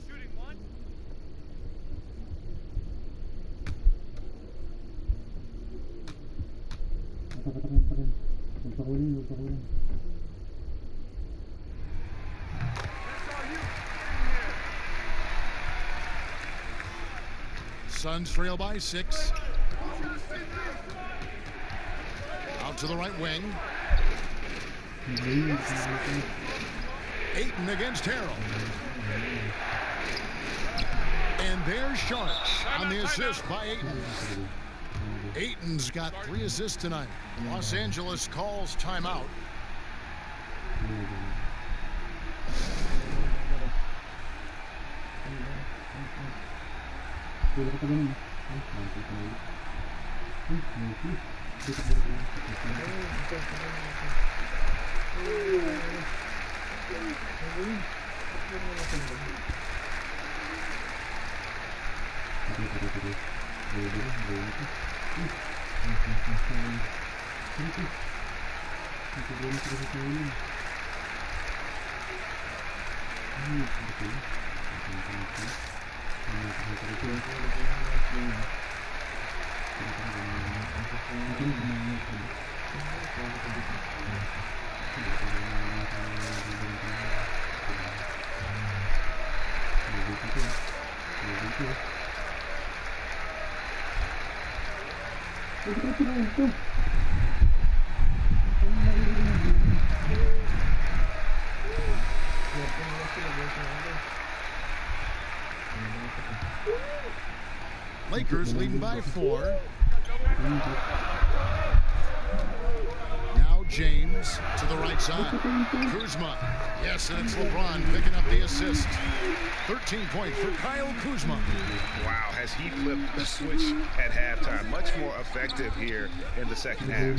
Shooting one. Suns trail by 6. Out to the right wing. Ayton against Harrell. And there's Sharks on the assist by Ayton. Ayton's got 3 assists tonight. Los Angeles calls timeout. Lakers leading by 4. Now James to the right side. Kuzma. Yes, and it's LeBron picking up the assist. 13 points for Kyle Kuzma. Wow, has he flipped the switch at halftime. Much more effective here in the second half.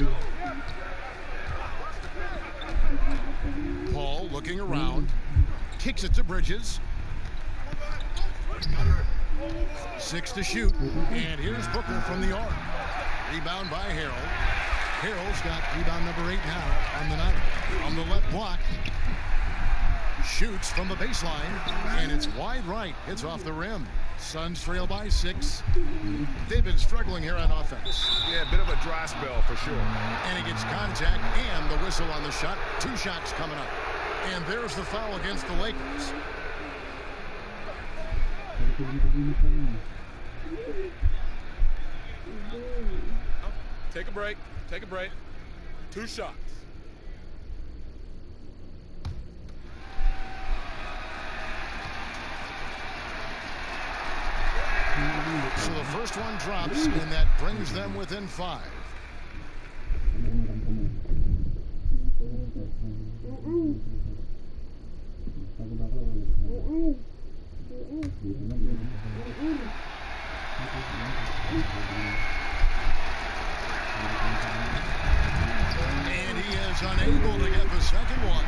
Paul looking around. Kicks it to Bridges. 6 to shoot. And here's Booker from the arc. Rebound by Harrell. Harrell's got rebound number 8 now on the night. On the left block. Shoots from the baseline. And it's wide right. It's off the rim. Suns trail by 6. They've been struggling here on offense. Yeah, a bit of a dry spell for sure. And he gets contact and the whistle on the shot. 2 shots coming up. And there's the foul against the Lakers. Take a break. Take a break. 2 shots. So the first one drops, and that brings them within 5. And he is unable to get the second one.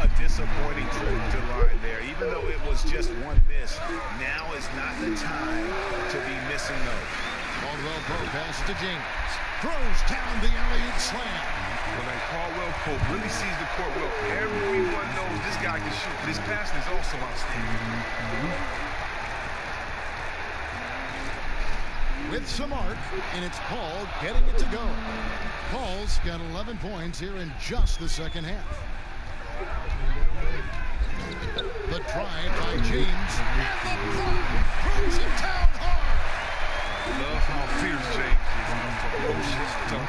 A disappointing trip to line there. Even though it was just one miss, now is not the time to be missing those. Caldwell Pope passes to James. Throws down the alley-oop slam. Well, and Caldwell Pope really sees the court well. Everyone knows this guy can shoot, but his passing is also outstanding. With some arc, and it's Paul getting it to go. Paul's got 11 points here in just the second half. The The drive by James. And the block throws it down hard. I love how fierce James is on a ferocious dunk.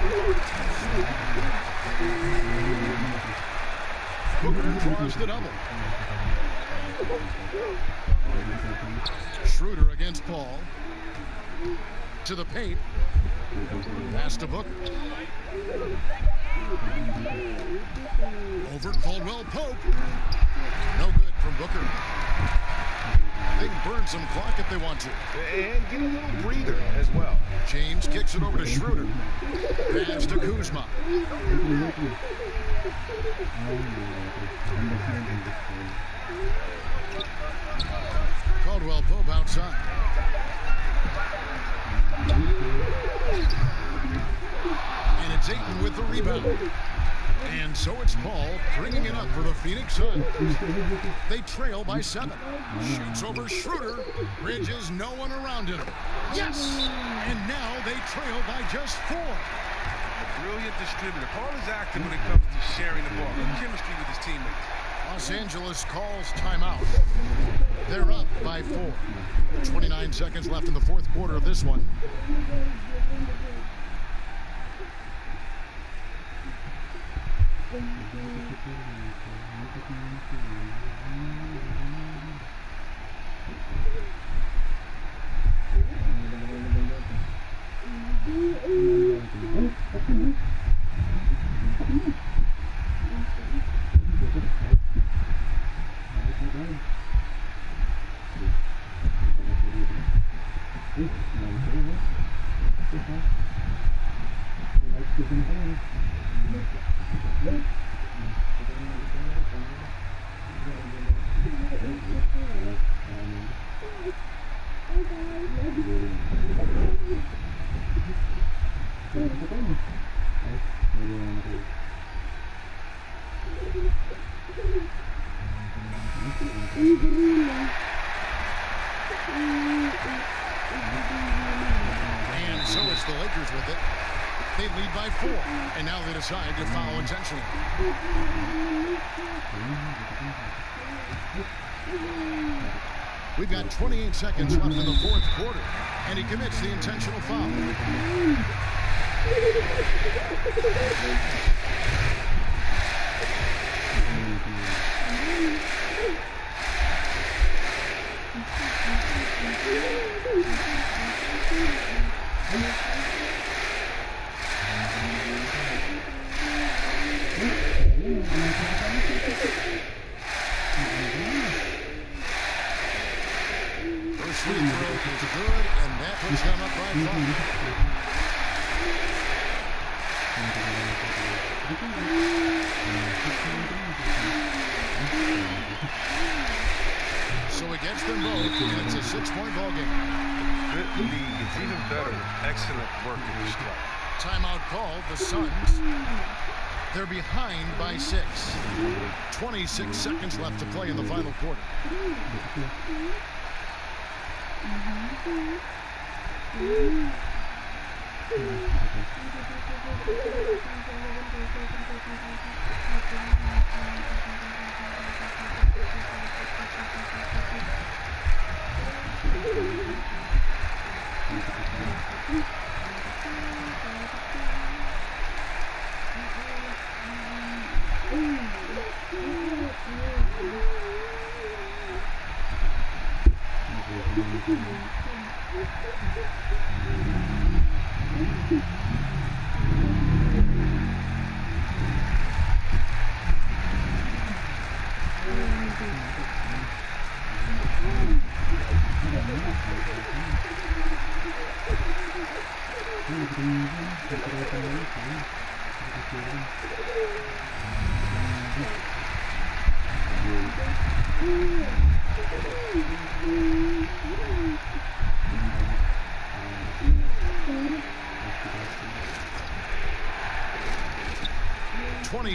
Booker draws the double. Schroeder against Paul. To the paint. Pass to Booker. Over Caldwell Pope. No good from Booker. They can burn some clock if they want to. And get a little breather as well. James kicks it over to Schroeder. Pass to Kuzma. Caldwell Pope outside. And it's Ayton with the rebound. And so it's Paul bringing it up for the Phoenix Suns. They trail by 7. Shoots over Schroeder. Bridges, no one around him. Yes! And now they trail by just 4. A brilliant distributor. Paul is active when it comes to sharing the ball. Good chemistry with his teammates. Los Angeles calls timeout. They're up by 4. 29 seconds left in the fourth quarter of this one. And so it's the Lakers with it. They lead by 4, and now they decide to foul intentionally. We've got 28 seconds left in the fourth quarter, and he commits the intentional foul. First free throw is good, and that puts them up by 5. So he gets them both, and it's a 6-point ball game. Good lead. It's even better. Excellent work in the strike. Timeout called. The Suns. They're behind by 6. 26 seconds left to play in the final quarter.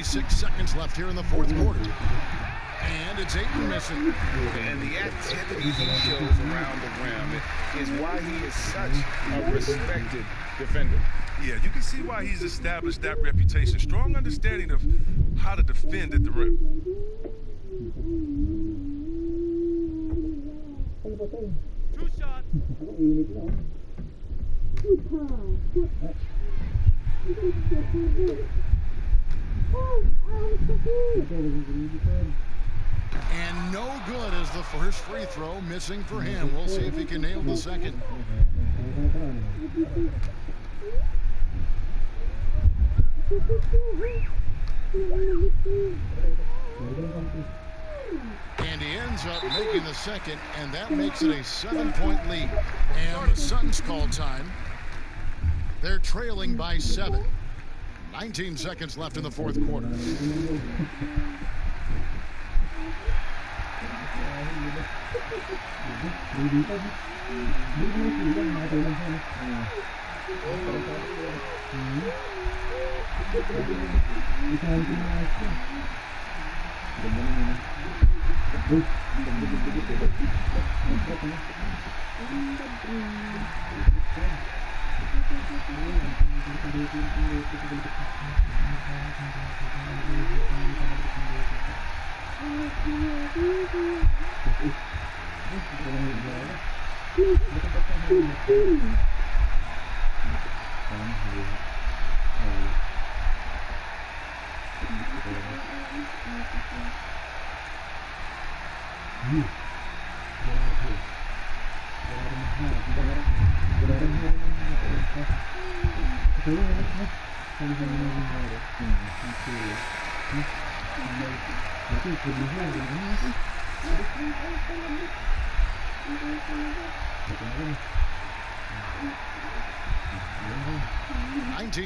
Seconds left here in the fourth quarter. And it's Ayton missing. And the activity he shows around the rim is why he is such a respected defender. Yeah, you can see why he's established that reputation. Strong understanding of how to defend at the rim. Two shots. And no good as the first free throw, missing for him. We'll see if he can nail the second. And he ends up making the second, and that makes it a 7-point lead. And the Suns call time. They're trailing by 7. 19 seconds left in the fourth quarter.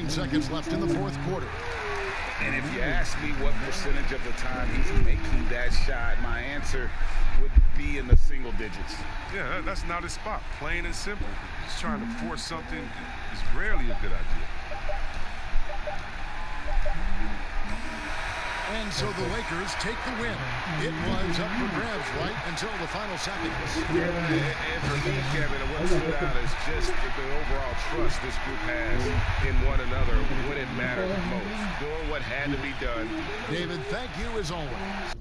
Seconds left in the fourth quarter. And if you ask me what percentage of the time he's making that shot, my answer would be in the single digits. Yeah, that's not his spot. Plain and simple. Just trying to force something is rarely a good idea. And so the Lakers take the win. It was up for grabs right until the final seconds. Yeah, and for me, Kevin, what stood out is just the overall trust this group has in one another when it mattered most. Doing what had to be done. David, thank you as always.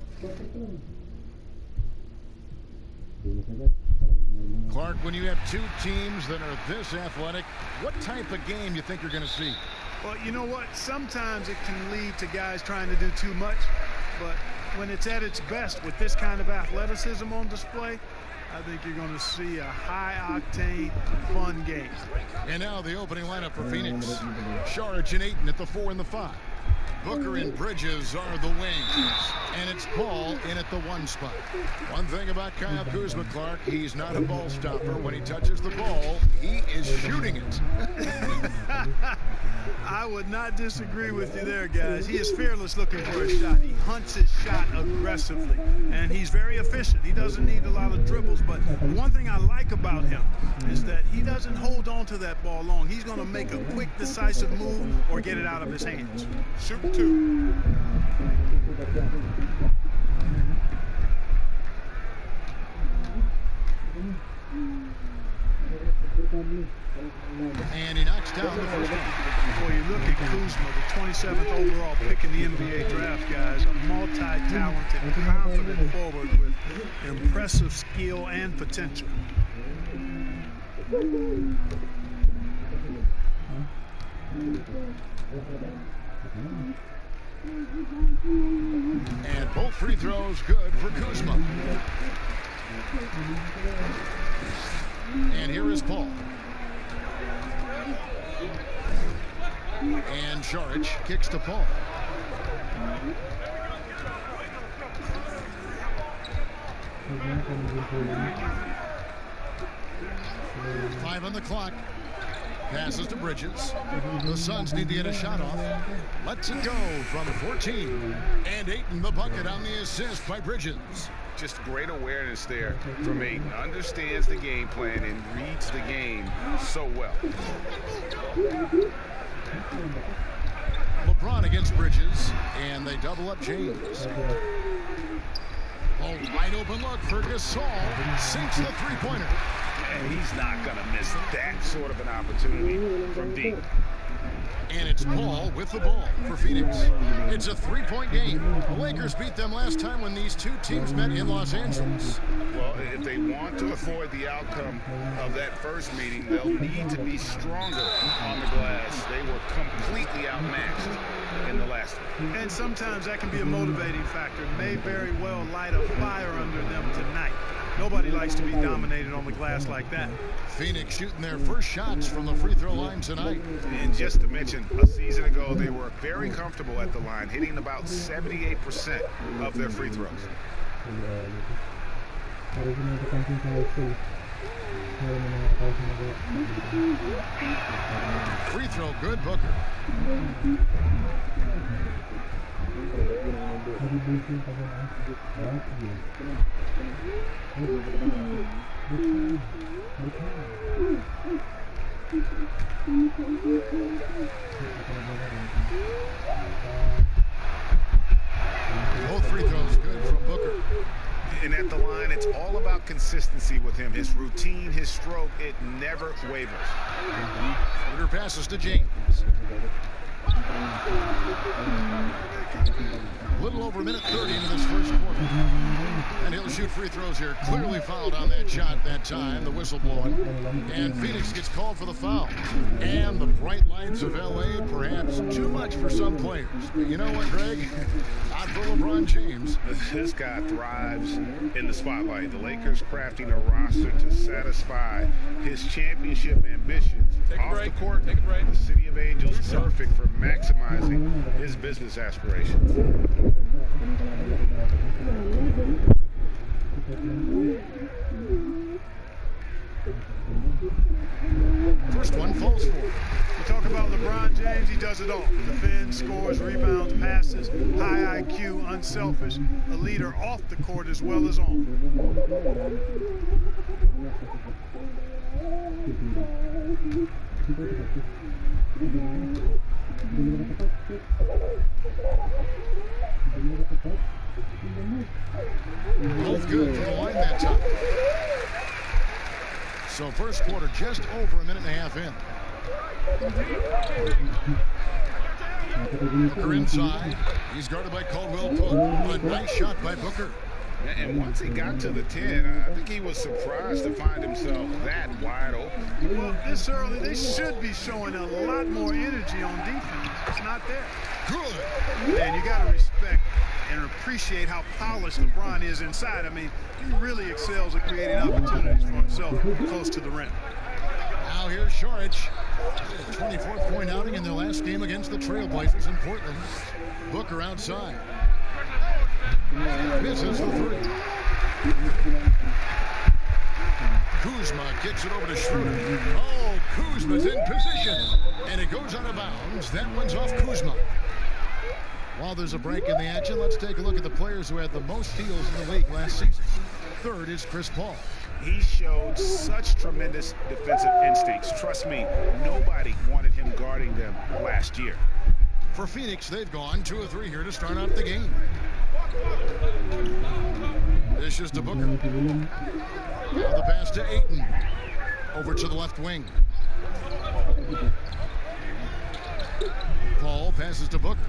Clark, when you have two teams that are this athletic, what type of game you think you're going to see? Well, you know what? Sometimes it can lead to guys trying to do too much, but when it's at its best with this kind of athleticism on display, I think you're going to see a high-octane, fun game. And now the opening lineup for Phoenix. Šarić and Ayton at the 4 and the 5. Booker and Bridges are the wings. And it's Paul in at the 1 spot. One thing about Kyle Kuzma, Clark, he's not a ball stopper. When he touches the ball, he is shooting it. I would not disagree with you there, guys. He is fearless looking for a shot. He hunts his shot aggressively, and he's very efficient. He doesn't need a lot of dribbles, but one thing I like about him is that he doesn't hold on to that ball long. He's going to make a quick, decisive move or get it out of his hands. Shoot 2. And he knocks down the first one. Boy, you look at Kuzma, the 27th overall pick in the NBA draft, guys. A multi-talented, confident forward with impressive skill and potential. And both free throws good for Kuzma. And here is Paul. And Šarić kicks to Paul. Five on the clock. Passes to Bridges. The Suns need to get a shot off. Lets it go from 14. And Ayton the bucket on the assist by Bridges. Just great awareness there from Ayton. Understands the game plan and reads the game so well. LeBron against Bridges, and they double up James. A wide open look for Gasol. Sinks the three-pointer. And he's not going to miss that sort of an opportunity from deep. And it's Paul with the ball for Phoenix. It's a three-point game. The Lakers beat them last time when these two teams met in Los Angeles. Well, if they want to avoid the outcome of that first meeting, they'll need to be stronger on the glass. They were completely outmatched in the last one. And sometimes that can be a motivating factor. May very well light a fire under them tonight. Nobody likes to be dominated on the glass like that. Phoenix shooting their first shots from the free throw line tonight. And just to mention, a season ago, they were very comfortable at the line, hitting about 78% of their free throws. Free throw good, Booker. Both free throws good from Booker. And at the line, it's all about consistency with him. His routine, his stroke, it never wavers. Booker passes to James. A little over a minute 30 into this first quarter. And he'll shoot free throws here. Clearly fouled on that shot that time, the whistle blowing. And Phoenix gets called for the foul. And the bright lights of L.A., perhaps too much for some players. But you know what, Greg? Not for LeBron James. This guy thrives in the spotlight. The Lakers crafting a roster to satisfy his championship ambitions. Off the court, the City of Angels perfect for maximizing his business aspirations. First one falls for him. You talk about LeBron James, he does it all. Defends, scores, rebounds, passes, high IQ, unselfish, a leader off the court as well as on. Both good for the line that time. So first quarter just over a minute and a half in. Booker inside. He's guarded by Caldwell Pope. A nice shot by Booker. And once he got to the 10, I think he was surprised to find himself that wide open. Well, this early, they should be showing a lot more energy on defense. It's not there. Good. And you got to respect and appreciate how polished LeBron is inside. I mean, he really excels at creating opportunities for himself close to the rim. Now here's Šarić. 24th point outing in their last game against the Trailblazers in Portland. Booker outside. Misses the three. Kuzma kicks it over to Schroeder. Oh, Kuzma's in position. And it goes out of bounds. That one's off Kuzma. While there's a break in the action, let's take a look at the players who had the most steals in the league last season. Third is Chris Paul. He showed such tremendous defensive instincts. Trust me, nobody wanted him guarding them last year. For Phoenix, they've gone 2 of 3 here to start out the game. This is to Booker. Now the pass to Ayton. Over to the left wing. Paul passes to Booker.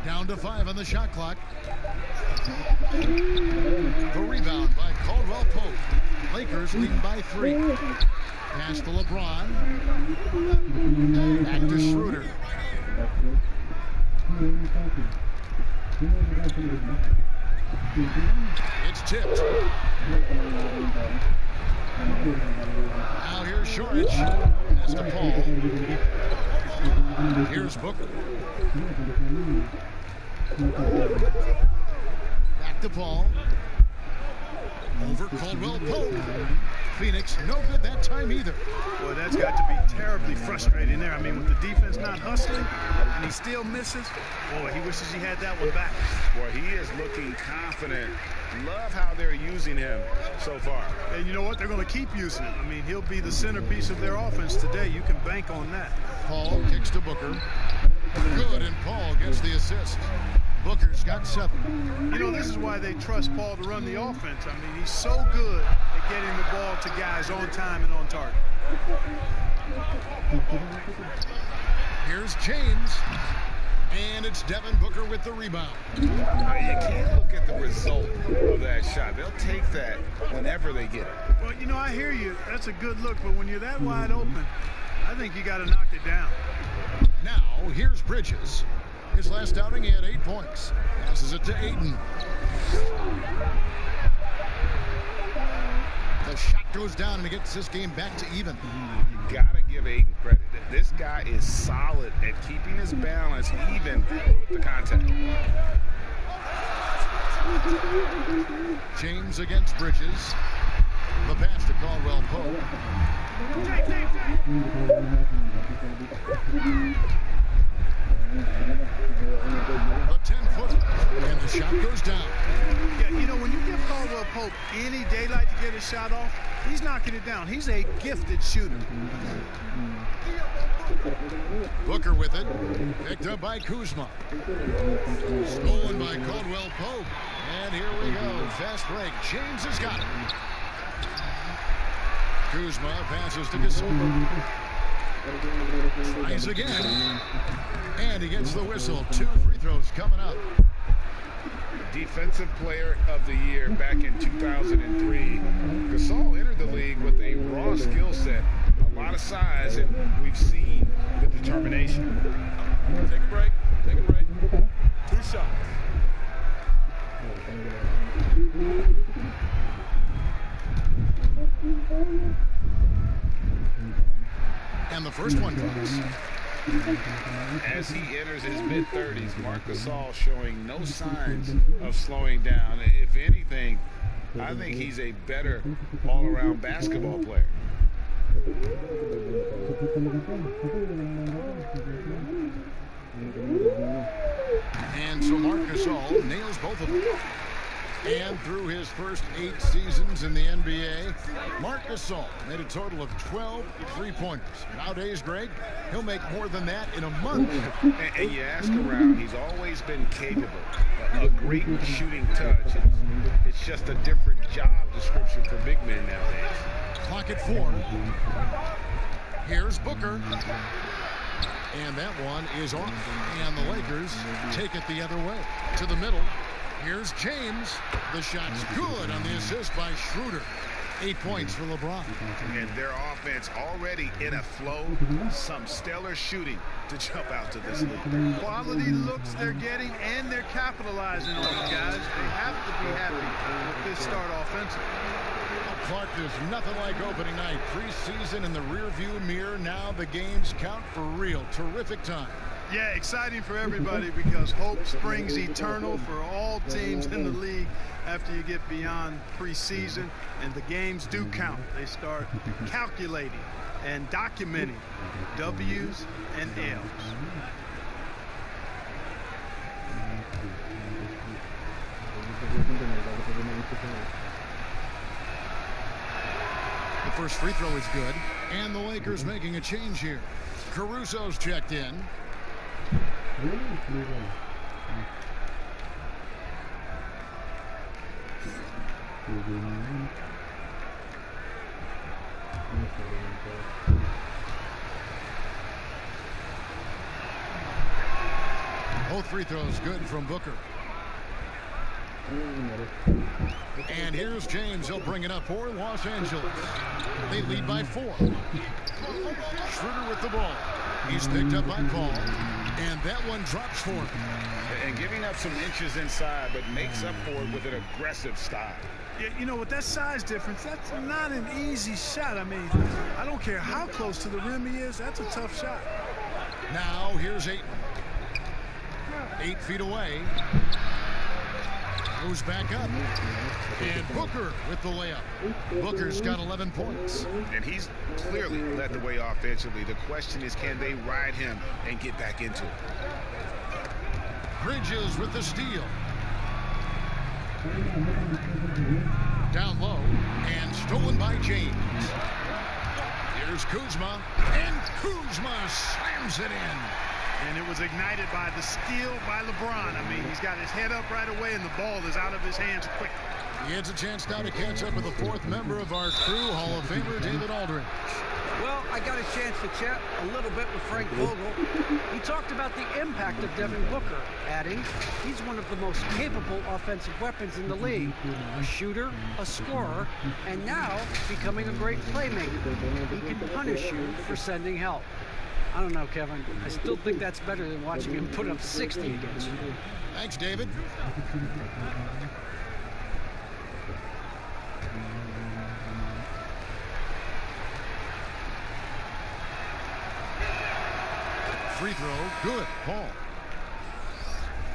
Down to 5 on the shot clock. The rebound by Caldwell Pope. Lakers leading by 3. Pass to LeBron. Back to Schroeder. It's tipped. Now here's Šarić. That's to Paul. Here's Booker. Back to Paul. Over Caldwell Pope. Phoenix, no good that time either. Boy, that's got to be terribly frustrating there. I mean, with the defense not hustling, and he still misses, boy, he wishes he had that one back. Boy, he is looking confident. Love how they're using him so far. And you know what? They're going to keep using him. I mean, he'll be the centerpiece of their offense today. You can bank on that. Paul kicks to Booker. Good, and Paul gets the assist. Booker's got 7. You know, this is why they trust Paul to run the offense. I mean, he's so good at getting the ball to guys on time and on target. Here's James. And it's Devin Booker with the rebound. You can't look at the result of that shot. They'll take that whenever they get it. Well, you know, I hear you. That's a good look, but when you're that wide open, I think you got to knock it down. Now, here's Bridges. His last outing, he had 8 points. Passes it to Ayton. The shot goes down, and it gets this game back to even. You got to give Ayton credit. This guy is solid at keeping his balance even with the contact. James against Bridges. The pass to Caldwell Pope. A 10-footer, and the shot goes down. Yeah, you know, when you give Caldwell Pope any daylight to get his shot off, he's knocking it down. He's a gifted shooter. Booker with it. Picked up by Kuzma. Stolen by Caldwell Pope. And here we go. Fast break. James has got it. Kuzma passes to Gasol. Tries again. And he gets the whistle. 2 free throws coming up. Defensive Player of the Year back in 2003. Gasol entered the league with a raw skill set, a lot of size, and we've seen the determination. Take a break. Take a break. 2 shots. And the first one goes. As he enters his mid-30s, Marc Gasol showing no signs of slowing down. If anything, I think he's a better all-around basketball player. And so Marc Gasol nails both of them. And through his first 8 seasons in the NBA, Marc Gasol made a total of 12 three-pointers. Nowadays, Greg, he'll make more than that in a month. And you ask around, he's always been capable. A great shooting touch. It's just a different job description for big men nowadays. Clock at 4. Here's Booker. And that one is off. And the Lakers take it the other way. To the middle. Here's James. The shot's good on the assist by Schroeder. 8 points for LeBron. And their offense already in a flow. Some stellar shooting to jump out to this league. Quality looks they're getting, and they're capitalizing on it, guys. They have to be happy with this start offensively. Clark, there's nothing like opening night. Preseason in the rearview mirror. Now the games count for real. Terrific time. Yeah, exciting for everybody because hope springs eternal for all teams in the league after you get beyond preseason, and the games do count. They start calculating and documenting W's and L's. The first free throw is good, and the Lakers making a change here. Caruso's checked in. Both free throws good from Booker. And here's James. He'll bring it up for Los Angeles. They lead by 4. Schroeder with the ball. He's picked up by Paul. And that one drops for him. And giving up some inches inside, but makes up for it with an aggressive style. Yeah, you know, with that size difference, that's not an easy shot. I mean, I don't care how close to the rim he is. That's a tough shot. Now here's Ayton. 8 feet away. Goes back up. And Booker with the layup. Booker's got 11 points. And he's clearly led the way offensively. The question is, can they ride him and get back into it? Bridges with the steal. Down low. And stolen by James. Here's Kuzma. And Kuzma slams it in. And it was ignited by the steal by LeBron. I mean, he's got his head up right away, and the ball is out of his hands quickly. He gets a chance now to catch up with the fourth member of our crew, Hall of Famer David Aldridge. Well, I got a chance to chat a little bit with Frank Vogel. He talked about the impact of Devin Booker, adding, he's one of the most capable offensive weapons in the league. A shooter, a scorer, and now becoming a great playmaker. He can punish you for sending help. I don't know, Kevin. I still think that's better than watching him put up 60 against you. Thanks, David. Free throw, good. Paul.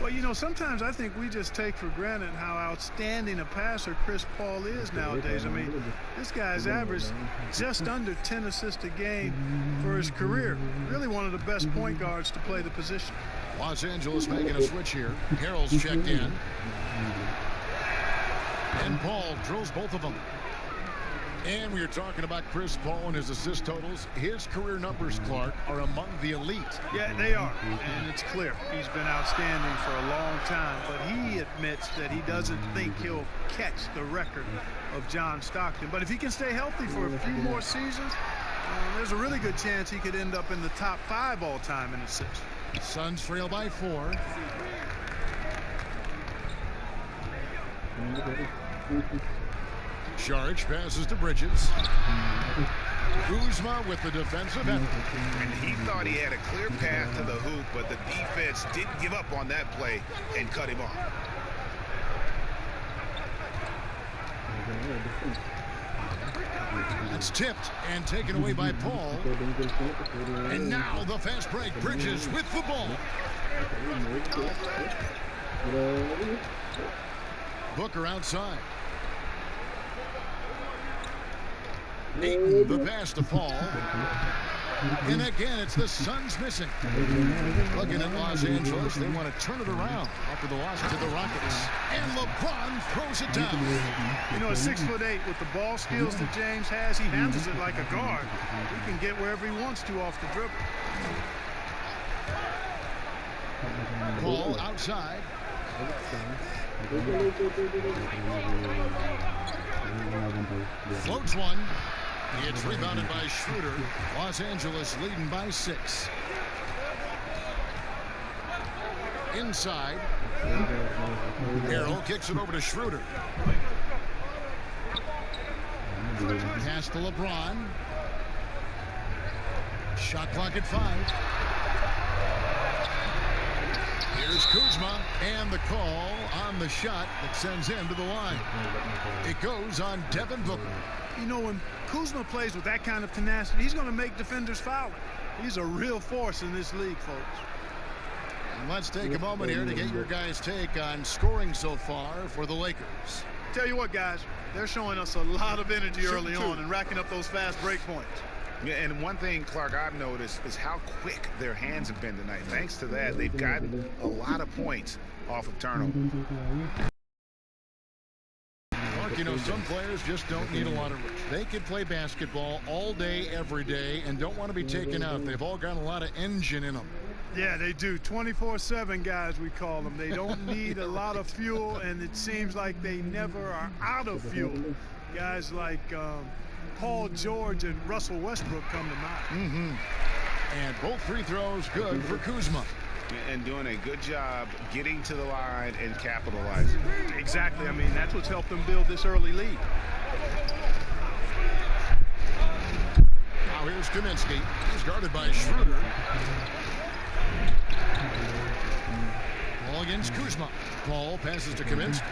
Well, you know, sometimes I think we just take for granted how outstanding a passer Chris Paul is nowadays. I mean, this guy's averaged just under 10 assists a game for his career. Really one of the best point guards to play the position. Los Angeles making a switch here. Harrell's checked in. And Paul drills both of them. And we are talking about Chris Paul and his assist totals. His career numbers, Clark, are among the elite. Yeah, they are. And it's clear he's been outstanding for a long time. But he admits that he doesn't think he'll catch the record of John Stockton. But if he can stay healthy for a few more seasons, there's a really good chance he could end up in the top 5 all-time in assists. Suns trail by 4. Saric passes to Bridges. Kuzma with the defensive effort. And he thought he had a clear path to the hoop, but the defense didn't give up on that play and cut him off. That's tipped and taken away by Paul. And now the fast break. Bridges with the ball. Booker outside. Ayton, the pass to Paul. And again, it's the Suns missing. Looking at Los Angeles, they want to turn it around after the loss to the Rockets. And LeBron throws it down. You know, at 6'8", with the ball skills that James has, he handles it like a guard. He can get wherever he wants to off the dribble. Paul outside. Floats one. It's rebounded by Schroeder. Los Angeles leading by 6. Inside. Harrell kicks it over to Schroeder. Pass to LeBron. Shot clock at 5. Here's Kuzma, and the call on the shot that sends him to the line. It goes on Devin Booker. You know, when Kuzma plays with that kind of tenacity, he's going to make defenders foul him. He's a real force in this league, folks. And let's take a moment here to get your guys' take on scoring so far for the Lakers. Tell you what, guys, they're showing us a lot of energy early on and racking up those fast break points. Yeah, and one thing, Clark, I've noticed is how quick their hands have been tonight. Thanks to that, they've gotten a lot of points off of turnover. Clark, you know, some players just don't need a lot of reach. They can play basketball all day, every day, and don't want to be taken out. They've all got a lot of engine in them. Yeah, they do. 24/7 guys, we call them. They don't need a lot of fuel, and it seems like they never are out of fuel. Guys like Paul George and Russell Westbrook come to mind. And both free throws good for Kuzma. And doing a good job getting to the line and capitalizing. Exactly. I mean, that's what's helped them build this early lead. Now here's Kaminsky. He's guarded by Schroeder. Ball against Kuzma. Paul passes to Kaminsky.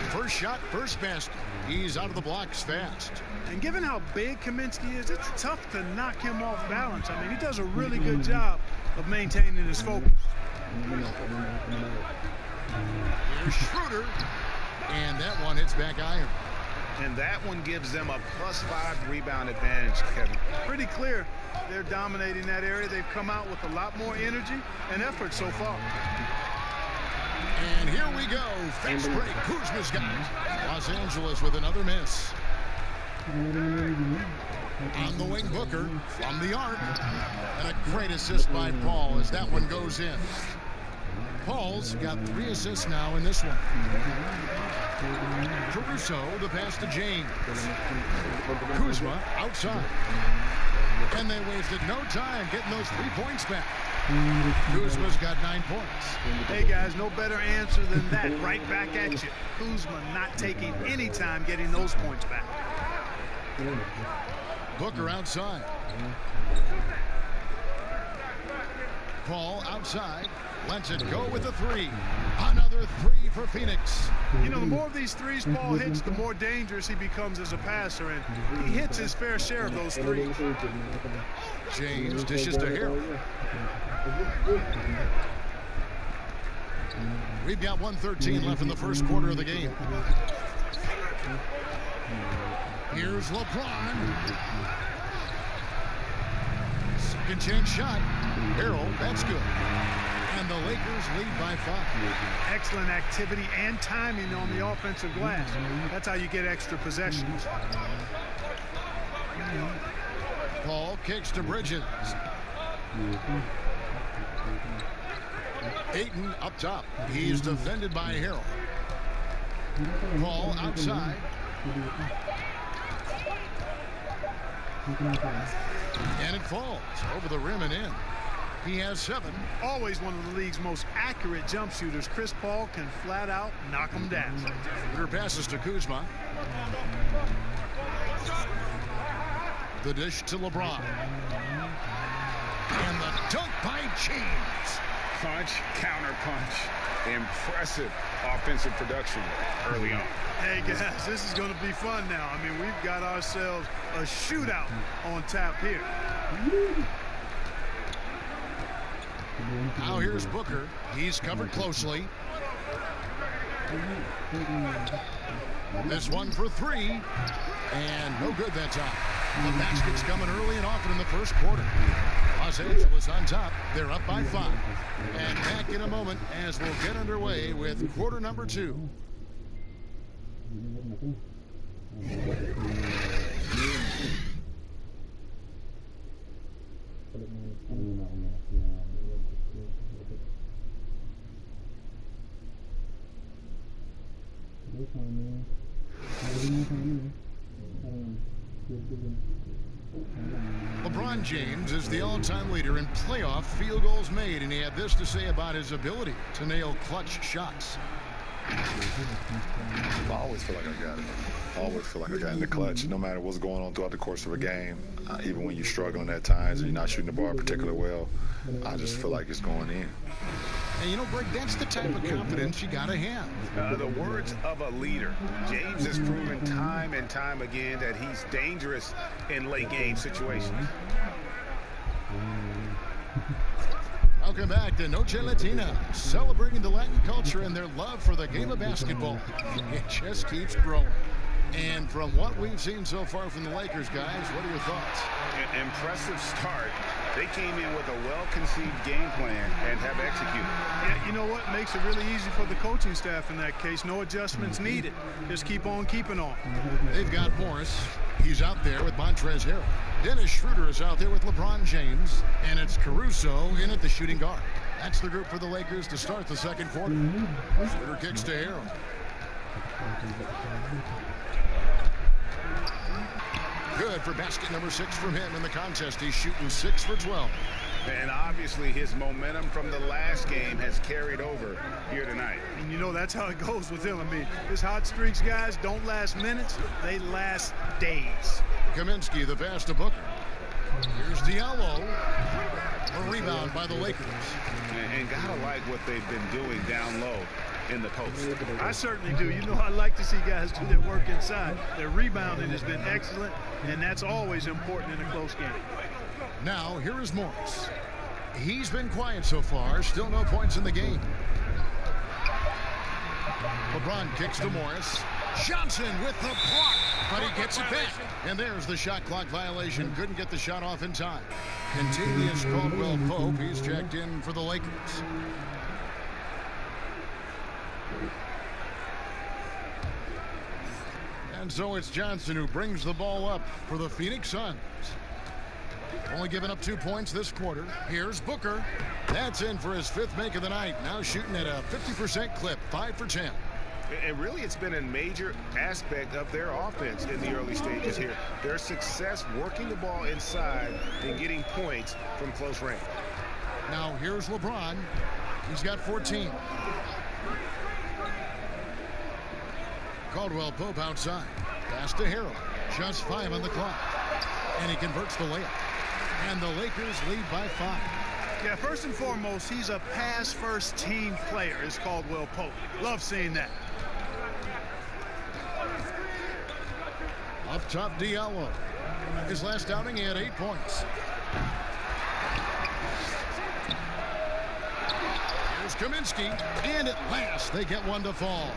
First shot, first basket. He's out of the blocks fast. And given how big Kaminsky is, it's tough to knock him off balance. I mean, he does a really good job of maintaining his focus. Here's Schroeder. And that one hits back iron. And that one gives them a +5 rebound advantage, Kevin. Pretty clear they're dominating that area. They've come out with a lot more energy and effort so far. And here we go. Fast break. Kuzma's got it. Los Angeles with another miss. On the wing, Booker from the arc. And a great assist by Paul as that one goes in. Paul's got 3 assists now in this one. Caruso, the pass to James. Kuzma outside. And they wasted no time getting those 3 points back. Kuzma's got 9 points. Hey, guys, no better answer than that. Right back at you. Kuzma not taking any time getting those points back. Booker outside. Paul outside. Lets it go with the 3. Another 3 for Phoenix. You know, the more of these threes Paul hits, the more dangerous he becomes as a passer, and he hits his fair share of those threes. James dishes to Harrell. We've got 1:13 left in the first quarter of the game. Here's LeBron. Second chance shot. Harrell, that's good. And the Lakers lead by 5. Excellent activity and timing on the offensive glass. That's how you get extra possessions. Paul kicks to Bridges. Ayton up top. He's defended by Harrell. Paul outside. And it falls over the rim and in. He has 7. Always one of the league's most accurate jump shooters. Chris Paul can flat out knock him down. Her passes to Kuzma. The dish to LeBron. And the dunk by James. Punch, counter punch. Impressive offensive production early on. Hey, guys, this is going to be fun now. I mean, we've got ourselves a shootout on tap here. Now here's Booker. He's covered closely. This one for 3. And no good that time. The basket's coming early and often in the first quarter. Los Angeles on top. They're up by 5. And back in a moment as we'll get underway with quarter number 2. LeBron James is the all-time leader in playoff field goals made, and he had this to say about his ability to nail clutch shots. I always feel like I got it. I always feel like I got it in the clutch, no matter what's going on throughout the course of a game. Even when you're struggling at times and you're not shooting the ball particularly well, I just feel like it's going in. And you know, Greg, that's the type of confidence you got to have. The words of a leader. James has proven time and time again that he's dangerous in late game situations. Welcome back to Noche Latina, celebrating the Latin culture and their love for the game of basketball. It just keeps growing. And from what we've seen so far from the Lakers, guys, what are your thoughts? An impressive start. They came in with a well-conceived game plan and have executed. Yeah, you know what? Makes it really easy for the coaching staff in that case. No adjustments needed. Just keep on keeping on. They've got Morris. He's out there with Montrezl Harrell. Dennis Schroeder is out there with LeBron James. And it's Caruso in at the shooting guard. That's the group for the Lakers to start the second quarter. Schroeder kicks to Harrell. Good for basket number 6 from him in the contest. He's shooting 6 for 12. And obviously his momentum from the last game has carried over here tonight. And you know, that's how it goes with him. I mean, his hot streaks, guys, don't last minutes. They last days. Kaminsky, the pass to Booker. Here's Diallo. A rebound by the Lakers. And gotta like what they've been doing down low in the post. I certainly do. You know, I like to see guys do their work inside. Their rebounding has been excellent, and that's always important in a close game. Now, here is Morris. He's been quiet so far. Still no points in the game. LeBron kicks to Morris. Johnson with the block, but he gets it back. And there's the shot clock violation. Couldn't get the shot off in time. Contavious Caldwell-Pope, he's checked in for the Lakers. And so it's Johnson who brings the ball up for the Phoenix Suns. Only giving up 2 points this quarter. Here's Booker. That's in for his 5th make of the night. Now shooting at a 50% clip, 5 for 10. And really, it's been a major aspect of their offense in the early stages here. Their success working the ball inside and getting points from close range. Now here's LeBron. He's got 14. Caldwell Pope outside. Pass to Harrell. Just 5 on the clock. And he converts the layup. And the Lakers lead by 5. Yeah, first and foremost, he's a pass-first team player, is Caldwell Pope. Love seeing that. Up top, Diallo. His last outing, he had 8 points. Here's Kaminsky. And at last, they get one to fall.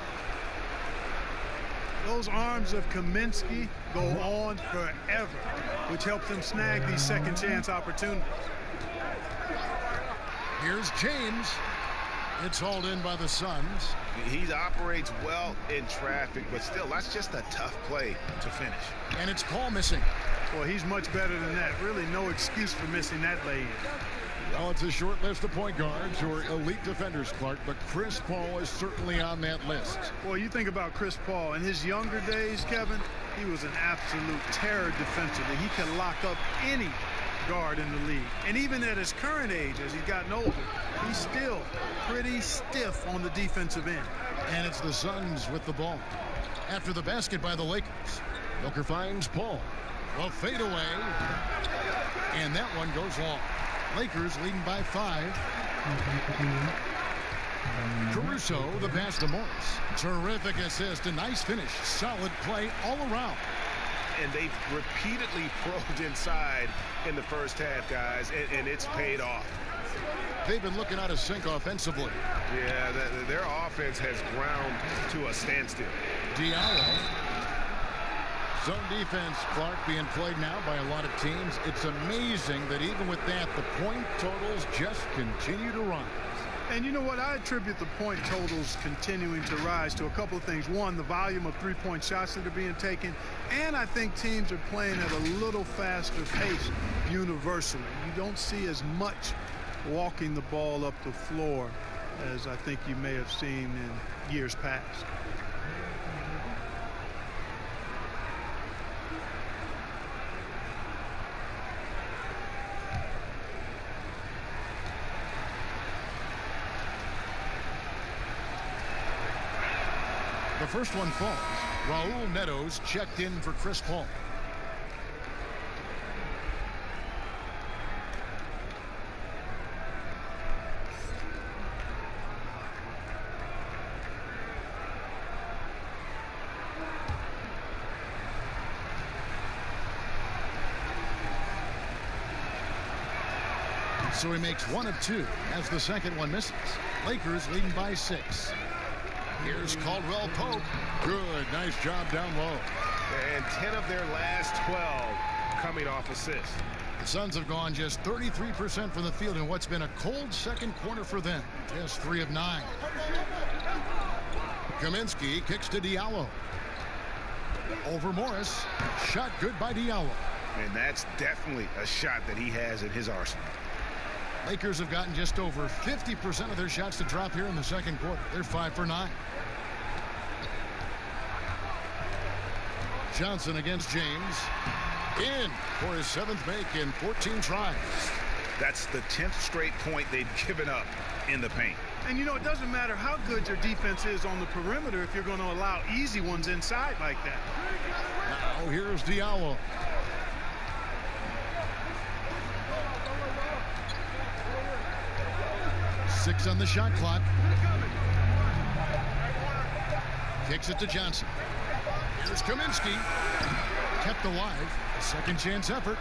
Those arms of Kaminsky go on forever, which helps them snag these second chance opportunities. Here's James. It's hauled in by the Suns. He operates well in traffic, but still, that's just a tough play to finish. And it's Paul missing. Well, he's much better than that. Really no excuse for missing that lay-in. Well, it's a short list of point guards who are elite defenders, Clark, but Chris Paul is certainly on that list. Well, you think about Chris Paul. In his younger days, Kevin, he was an absolute terror defensively. He could lock up any guard in the league. And even at his current age, as he's gotten older, he's still pretty stiff on the defensive end. And it's the Suns with the ball. After the basket by the Lakers, Booker finds Paul. Well, fade away. And that one goes long. Lakers leading by 5. Caruso, the pass to Morris. Terrific assist, a nice finish. Solid play all around. And they've repeatedly probed inside in the first half, guys, and it's paid off. They've been looking out of sync offensively. Yeah, their offense has ground to a standstill. Diallo. Zone defense, Clark, being played now by a lot of teams. It's amazing that even with that, the point totals just continue to rise. And you know what? I attribute the point totals continuing to rise to a couple of things. One, the volume of three-point shots that are being taken. And I think teams are playing at a little faster pace universally. You don't see as much walking the ball up the floor as I think you may have seen in years past. The first one falls. Raul Netos checked in for Chris Paul. So he makes 1 of 2 as the second one misses. Lakers leading by 6. Here's Caldwell Pope. Good, nice job down low. And 10 of their last 12 coming off assists. The Suns have gone just 33% from the field in what's been a cold second quarter for them. Just 3 of 9. Kaminsky kicks to Diallo. Over Morris. Shot good by Diallo. And that's definitely a shot that he has in his arsenal. Lakers have gotten just over 50% of their shots to drop here in the second quarter. They're 5 for 9. Johnson against James. In for his 7th make in 14 tries. That's the 10th straight point they've given up in the paint. And you know, it doesn't matter how good your defense is on the perimeter if you're going to allow easy ones inside like that. Now here's Diallo. Six on the shot clock. Kicks it to Johnson. Here's Kaminsky. Kept alive. Second chance effort.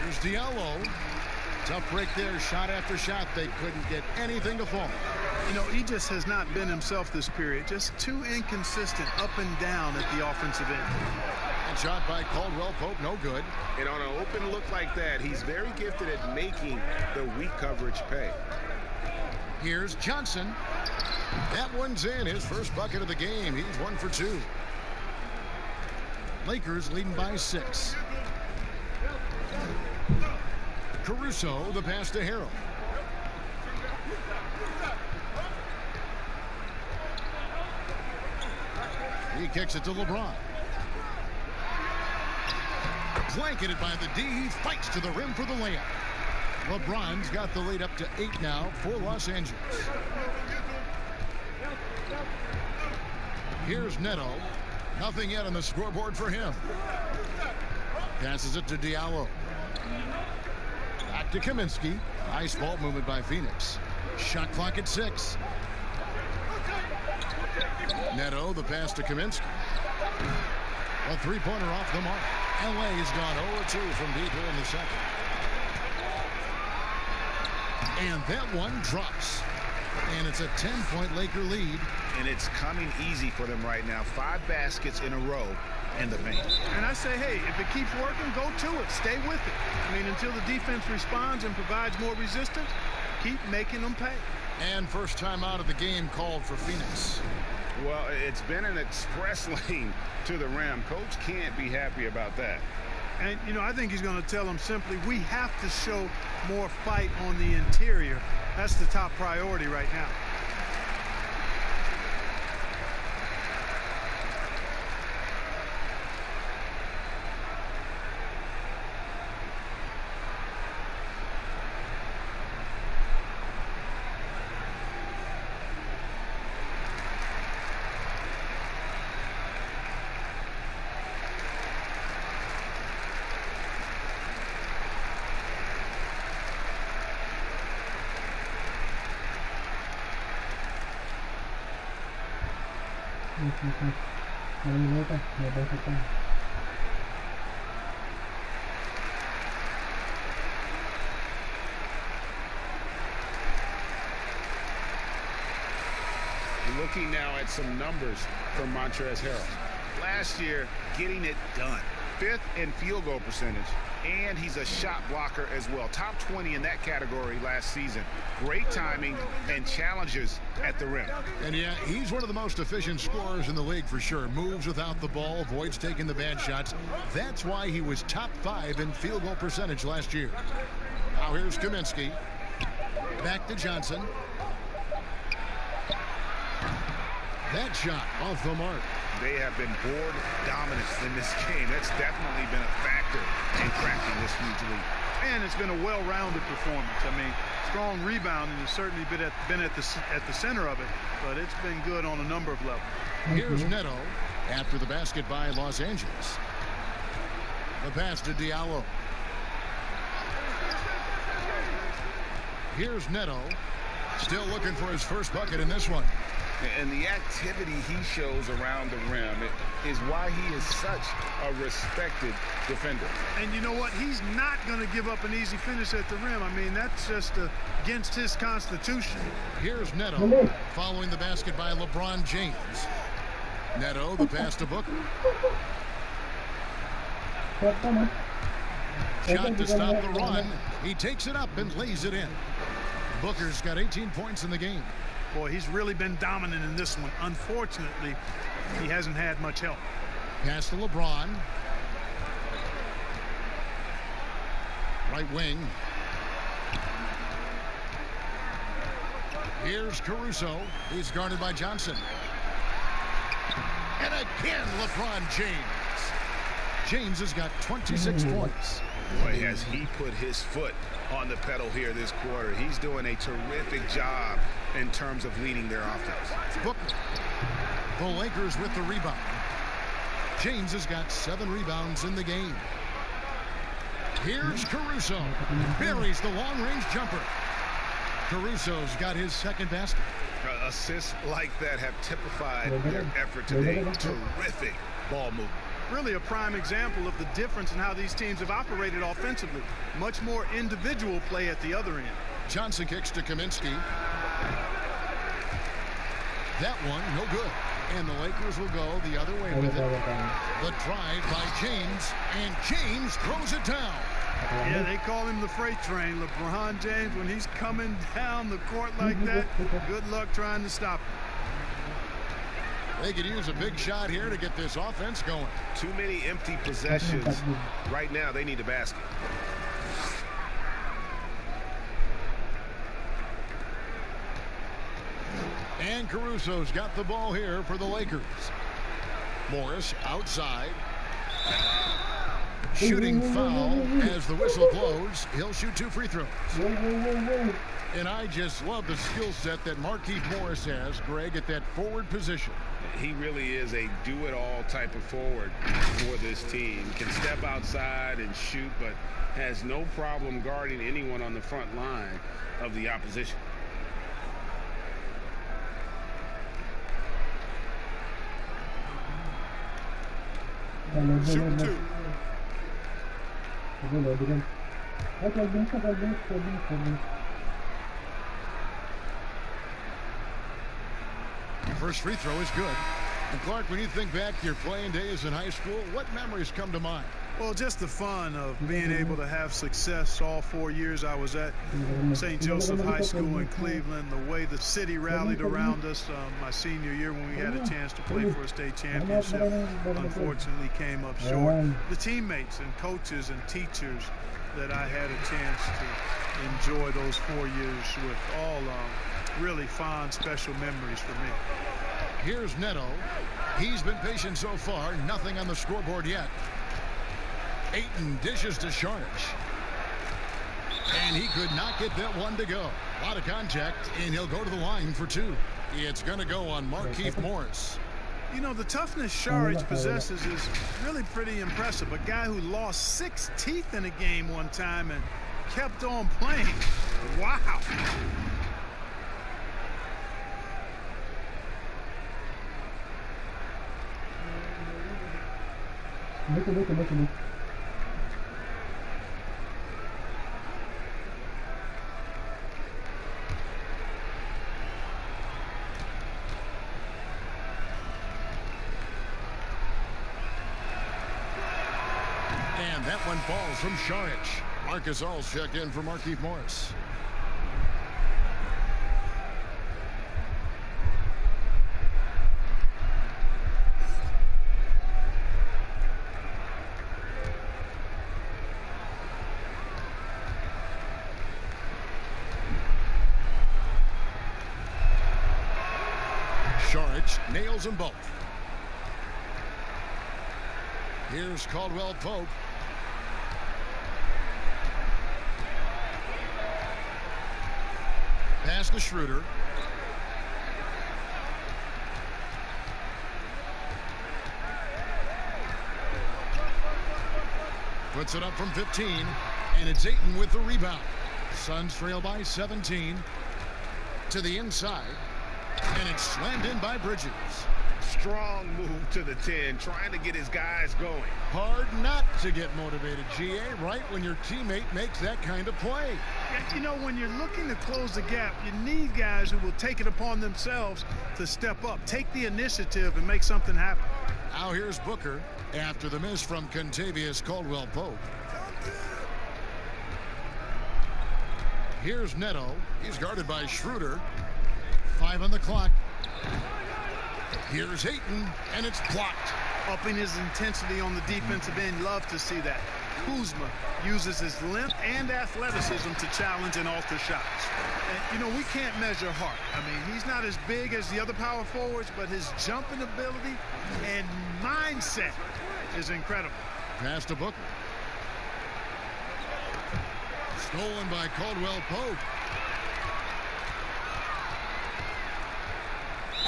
Here's Diallo. Tough break there. Shot after shot. They couldn't get anything to fall. You know, he just has not been himself this period. Just too inconsistent up and down at the offensive end. And shot by Caldwell Pope. No good. And on an open look like that, he's very gifted at making the weak coverage pay. Here's Johnson. That one's in. His first bucket of the game. He's 1 for 2. Lakers leading by 6. Caruso, the pass to Harrell. He kicks it to LeBron. Blanketed by the D. He fights to the rim for the layup. LeBron's got the lead up to 8 now for Los Angeles. Here's Neto. Nothing yet on the scoreboard for him. Passes it to Diallo. Back to Kaminsky. Nice ball movement by Phoenix. Shot clock at 6. Neto, the pass to Kaminsky. A three-pointer off the mark. LA has gone 0-2 from deep here in the second. And that one drops. And it's a 10-point Laker lead. And it's coming easy for them right now. 5 baskets in a row in the paint. And I say, hey, if it keeps working, go to it. Stay with it. I mean, until the defense responds and provides more resistance, keep making them pay. And first time out of the game called for Phoenix. Well, it's been an express lane to the rim. Coach can't be happy about that. And, you know, I think he's going to tell them simply, we have to show more fight on the interior. That's the top priority right now. Looking now at some numbers from Montrezl Harrell. Last year, getting it done. 5th in field goal percentage, and he's a shot blocker as well. Top 20 in that category last season. Great timing and challenges at the rim. And yeah, he's one of the most efficient scorers in the league for sure. Moves without the ball, avoids taking the bad shots. That's why he was top 5 in field goal percentage last year. Now here's Kaminsky. Back to Johnson. That shot off the mark. They have been board dominant in this game. That's definitely been a factor in cracking this huge lead. And it's been a well-rounded performance. I mean, strong rebounding has certainly been at the center of it, but it's been good on a number of levels. Here's Neto after the basket by Los Angeles. The pass to Diallo. Here's Neto, still looking for his first bucket in this one. And the activity he shows around the rim is why he is such a respected defender. And you know what? He's not going to give up an easy finish at the rim. I mean, that's just against his constitution. Here's Neto following the basket by LeBron James. Neto, the pass to Booker. Shot to stop the run. He takes it up and lays it in. Booker's got 18 points in the game. Boy, he's really been dominant in this one. Unfortunately, he hasn't had much help. Pass to LeBron. Right wing. Here's Caruso. He's guarded by Johnson. And again, LeBron James. James has got 26 points. Boy, has he put his foot on the pedal here this quarter. He's doing a terrific job in terms of leading their offense. Booker. The Lakers with the rebound. James has got 7 rebounds in the game. Here's Caruso. Buries the long-range jumper. Caruso's got his second basket. Assists like that have typified their effort today. Terrific ball movement. Really a prime example of the difference in how these teams have operated offensively. Much more individual play at the other end. Johnson kicks to Kaminsky. That one, no good. And the Lakers will go the other way with it. The drive by James, and James throws it down. Yeah, they call him the freight train. LeBron James, when he's coming down the court like that, good luck trying to stop him. They could use a big shot here to get this offense going. Too many empty possessions. Right now, they need a basket. And Caruso's got the ball here for the Lakers. Morris outside. Shooting foul as the whistle blows. He'll shoot 2 free throws. And I just love the skill set that Markieff Morris has, Greg, at that forward position. He really is a do-it-all type of forward for this team. Can step outside and shoot, but has no problem guarding anyone on the front line of the opposition. Shoot 2. First free throw is good. And Clark, when you think back to your playing days in high school, what memories come to mind? Well, just the fun of being able to have success all 4 years I was at St. Joseph High School in Cleveland, the way the city rallied around us my senior year when we had a chance to play for a state championship. Unfortunately came up short. The teammates and coaches and teachers that I had a chance to enjoy those 4 years with, all really fond, special memories for me. Here's Neto. He's been patient so far. Nothing on the scoreboard yet. Ayton dishes to Sharich. And he could not get that one to go. A lot of contact, and he'll go to the line for 2. It's going to go on Markieff Morris. You know, the toughness Sharich possesses is really pretty impressive. A guy who lost 6 teeth in a game one time and kept on playing. Wow. And that one falls from Sharich. Marcus All's checked in for Markieff Morris. Sharich nails them both. Here's Caldwell Pope. Pass to Schroeder. Puts it up from 15, and it's Ayton with the rebound. Suns trail by 17. To the inside, and it's slammed in by Bridges. Strong move to the 10, trying to get his guys going. Hard not to get motivated, GA, right when your teammate makes that kind of play. You know, when you're looking to close the gap, you need guys who will take it upon themselves to step up, take the initiative, and make something happen. Now here's Booker after the miss from Contavious Caldwell Pope. Here's Neto. He's guarded by Schroeder. 5 on the clock. Here's Ayton, and it's blocked. Upping his intensity on the defensive end. Love to see that. Kuzma uses his length and athleticism to challenge and alter shots. And, you know, we can't measure Hart. I mean, he's not as big as the other power forwards, but his jumping ability and mindset is incredible. Pass to Booker. Stolen by Caldwell Pope.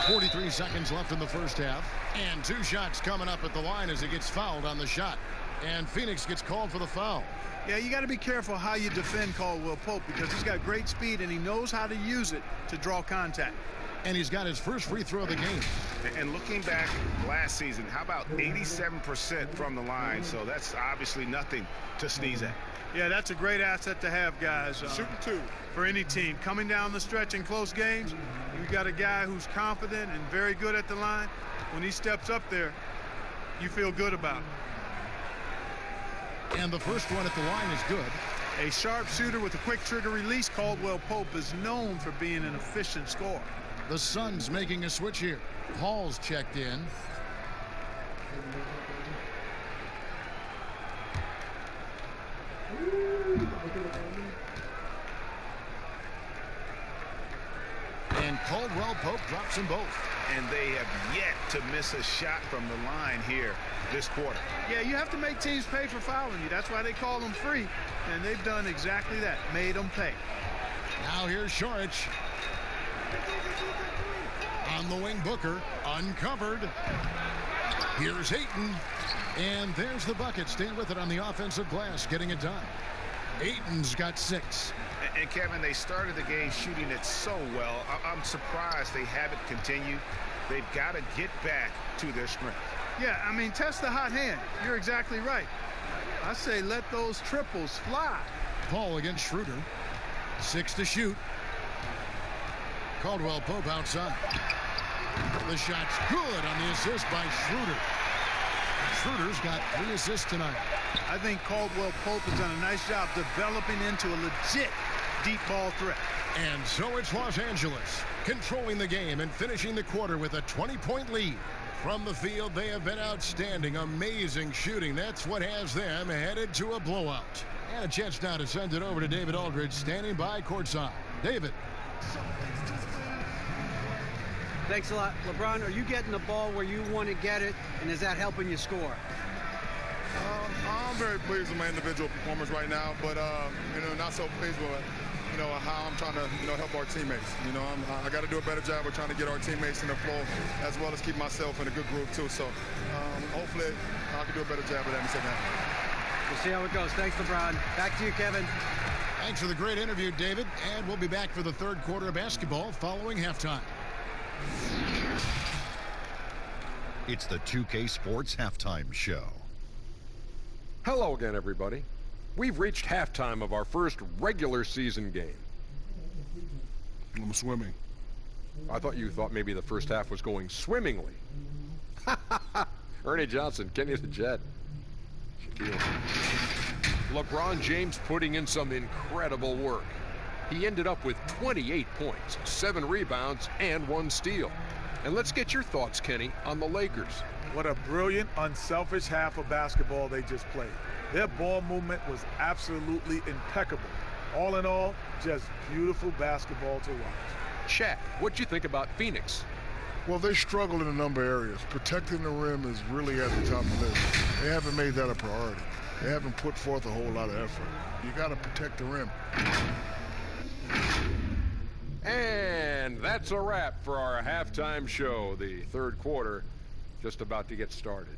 43 seconds left in the first half. And 2 shots coming up at the line as he gets fouled on the shot. And Phoenix gets called for the foul. Yeah, you got to be careful how you defend Caldwell Pope because he's got great speed and he knows how to use it to draw contact. And he's got his first free throw of the game. And looking back last season, how about 87% from the line? So that's obviously nothing to sneeze at. Yeah, that's a great asset to have, guys. Shooting 2. For any team. Coming down the stretch in close games, you got a guy who's confident and very good at the line. When he steps up there, you feel good about it. And the first one at the line is good. A sharp shooter with a quick trigger release. Caldwell Pope is known for being an efficient scorer. The Suns making a switch here. Hall's checked in. And Caldwell Pope drops them both. And they have yet to miss a shot from the line here this quarter. Yeah, you have to make teams pay for fouling you. That's why they call them free. And they've done exactly that, made them pay. Now here's Saric. On the wing, Booker, uncovered. Here's Ayton. And there's the bucket. Staying with it on the offensive glass, getting it done. Ayton's got 6. And Kevin, they started the game shooting it so well. I'm surprised they haven't continued. They've got to get back to their strength. Yeah, I mean, test the hot hand. You're exactly right. I say let those triples fly. Paul against Schroeder. 6 to shoot. Caldwell Pope outside. The shot's good on the assist by Schroeder. Schroeder's got 3 assists tonight. I think Caldwell Pope has done a nice job developing into a legit deep ball threat. And so it's Los Angeles controlling the game and finishing the quarter with a 20-point lead. From the field, they have been outstanding. Amazing shooting. That's what has them headed to a blowout. And a chance now to send it over to David Aldridge, standing by courtside. David. Thanks a lot. LeBron, are you getting the ball where you want to get it, and is that helping you score? I'm very pleased with my individual performance right now, but not so pleased with how I'm trying to help our teammates. I got to do a better job of trying to get our teammates in the flow, as well as keep myself in a good group too. So hopefully I can do a better job of that in the second half. We'll see how it goes. Thanks, LeBron. Back to you, Kevin. Thanks for the great interview, David. And we'll be back for the third quarter of basketball following halftime. It's the 2K Sports Halftime Show. Hello again, everybody. We've reached halftime of our first regular season game. I'm swimming. I thought you thought maybe the first half was going swimmingly. Ernie Johnson, Kenny the Jet. Shaquille. LeBron James putting in some incredible work. He ended up with 28 points, 7 rebounds, and 1 steal. And let's get your thoughts, Kenny, on the Lakers. What a brilliant, unselfish half of basketball they just played. Their ball movement was absolutely impeccable. All in all, just beautiful basketball to watch. Shaq, what'd you think about Phoenix? Well, they struggled in a number of areas. Protecting the rim is really at the top of the list. They haven't made that a priority. They haven't put forth a whole lot of effort. You got to protect the rim. And that's a wrap for our halftime show. The third quarter just about to get started.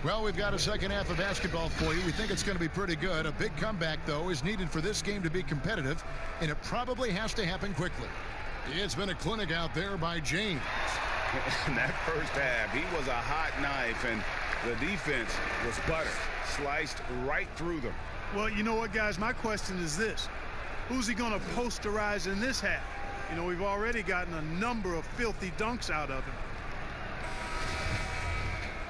Well, we've got a second half of basketball for you. We think it's going to be pretty good. A big comeback, though, is needed for this game to be competitive, and it probably has to happen quickly. It's been a clinic out there by James. In that first half, he was a hot knife, and the defense was butter. Sliced right through them. Well, you know what, guys? My question is this. Who's he going to posterize in this half? We've already gotten a number of filthy dunks out of him.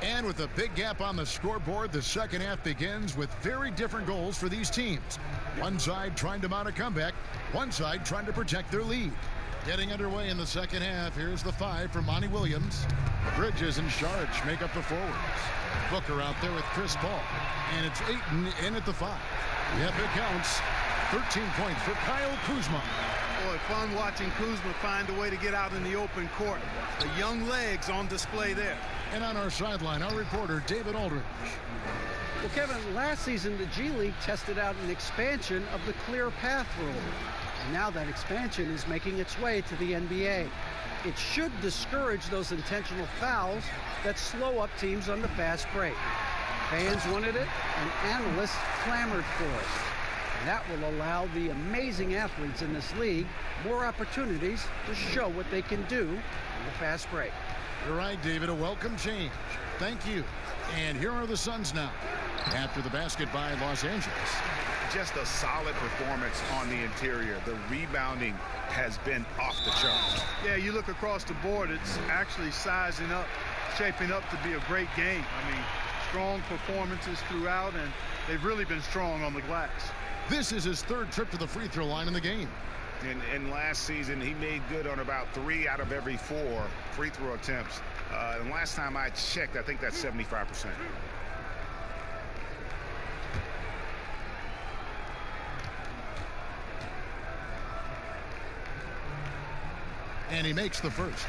And with a big gap on the scoreboard, the second half begins with very different goals for these teams. One side trying to mount a comeback, one side trying to protect their lead. Getting underway in the second half, here's the 5 for Monty Williams. Bridges and Saric make up the forwards. Booker out there with Chris Paul. And it's Ayton in at the 5. Yep, it counts. 13 points for Kyle Kuzma. Boy, fun watching Kuzma find a way to get out in the open court. The young legs on display there. And on our sideline, our reporter, David Aldridge. Well, Kevin, last season, the G League tested out an expansion of the clear path rule. And now that expansion is making its way to the NBA. It should discourage those intentional fouls that slow up teams on the fast break. Fans wanted it, and analysts clamored for it. And that will allow the amazing athletes in this league more opportunities to show what they can do on the fast break. You're right, David. A welcome change. Thank you. And here are the Suns now. after the basket by Los Angeles. Just a solid performance on the interior. The rebounding has been off the charts. Yeah, you look across the board, it's actually sizing up, shaping up to be a great game. I mean, strong performances throughout, and they've really been strong on the glass. This is his third trip to the free throw line in the game. And last season, he made good on about 3 out of every 4 free throw attempts. And last time I checked, I think that's 75%. And he makes the first.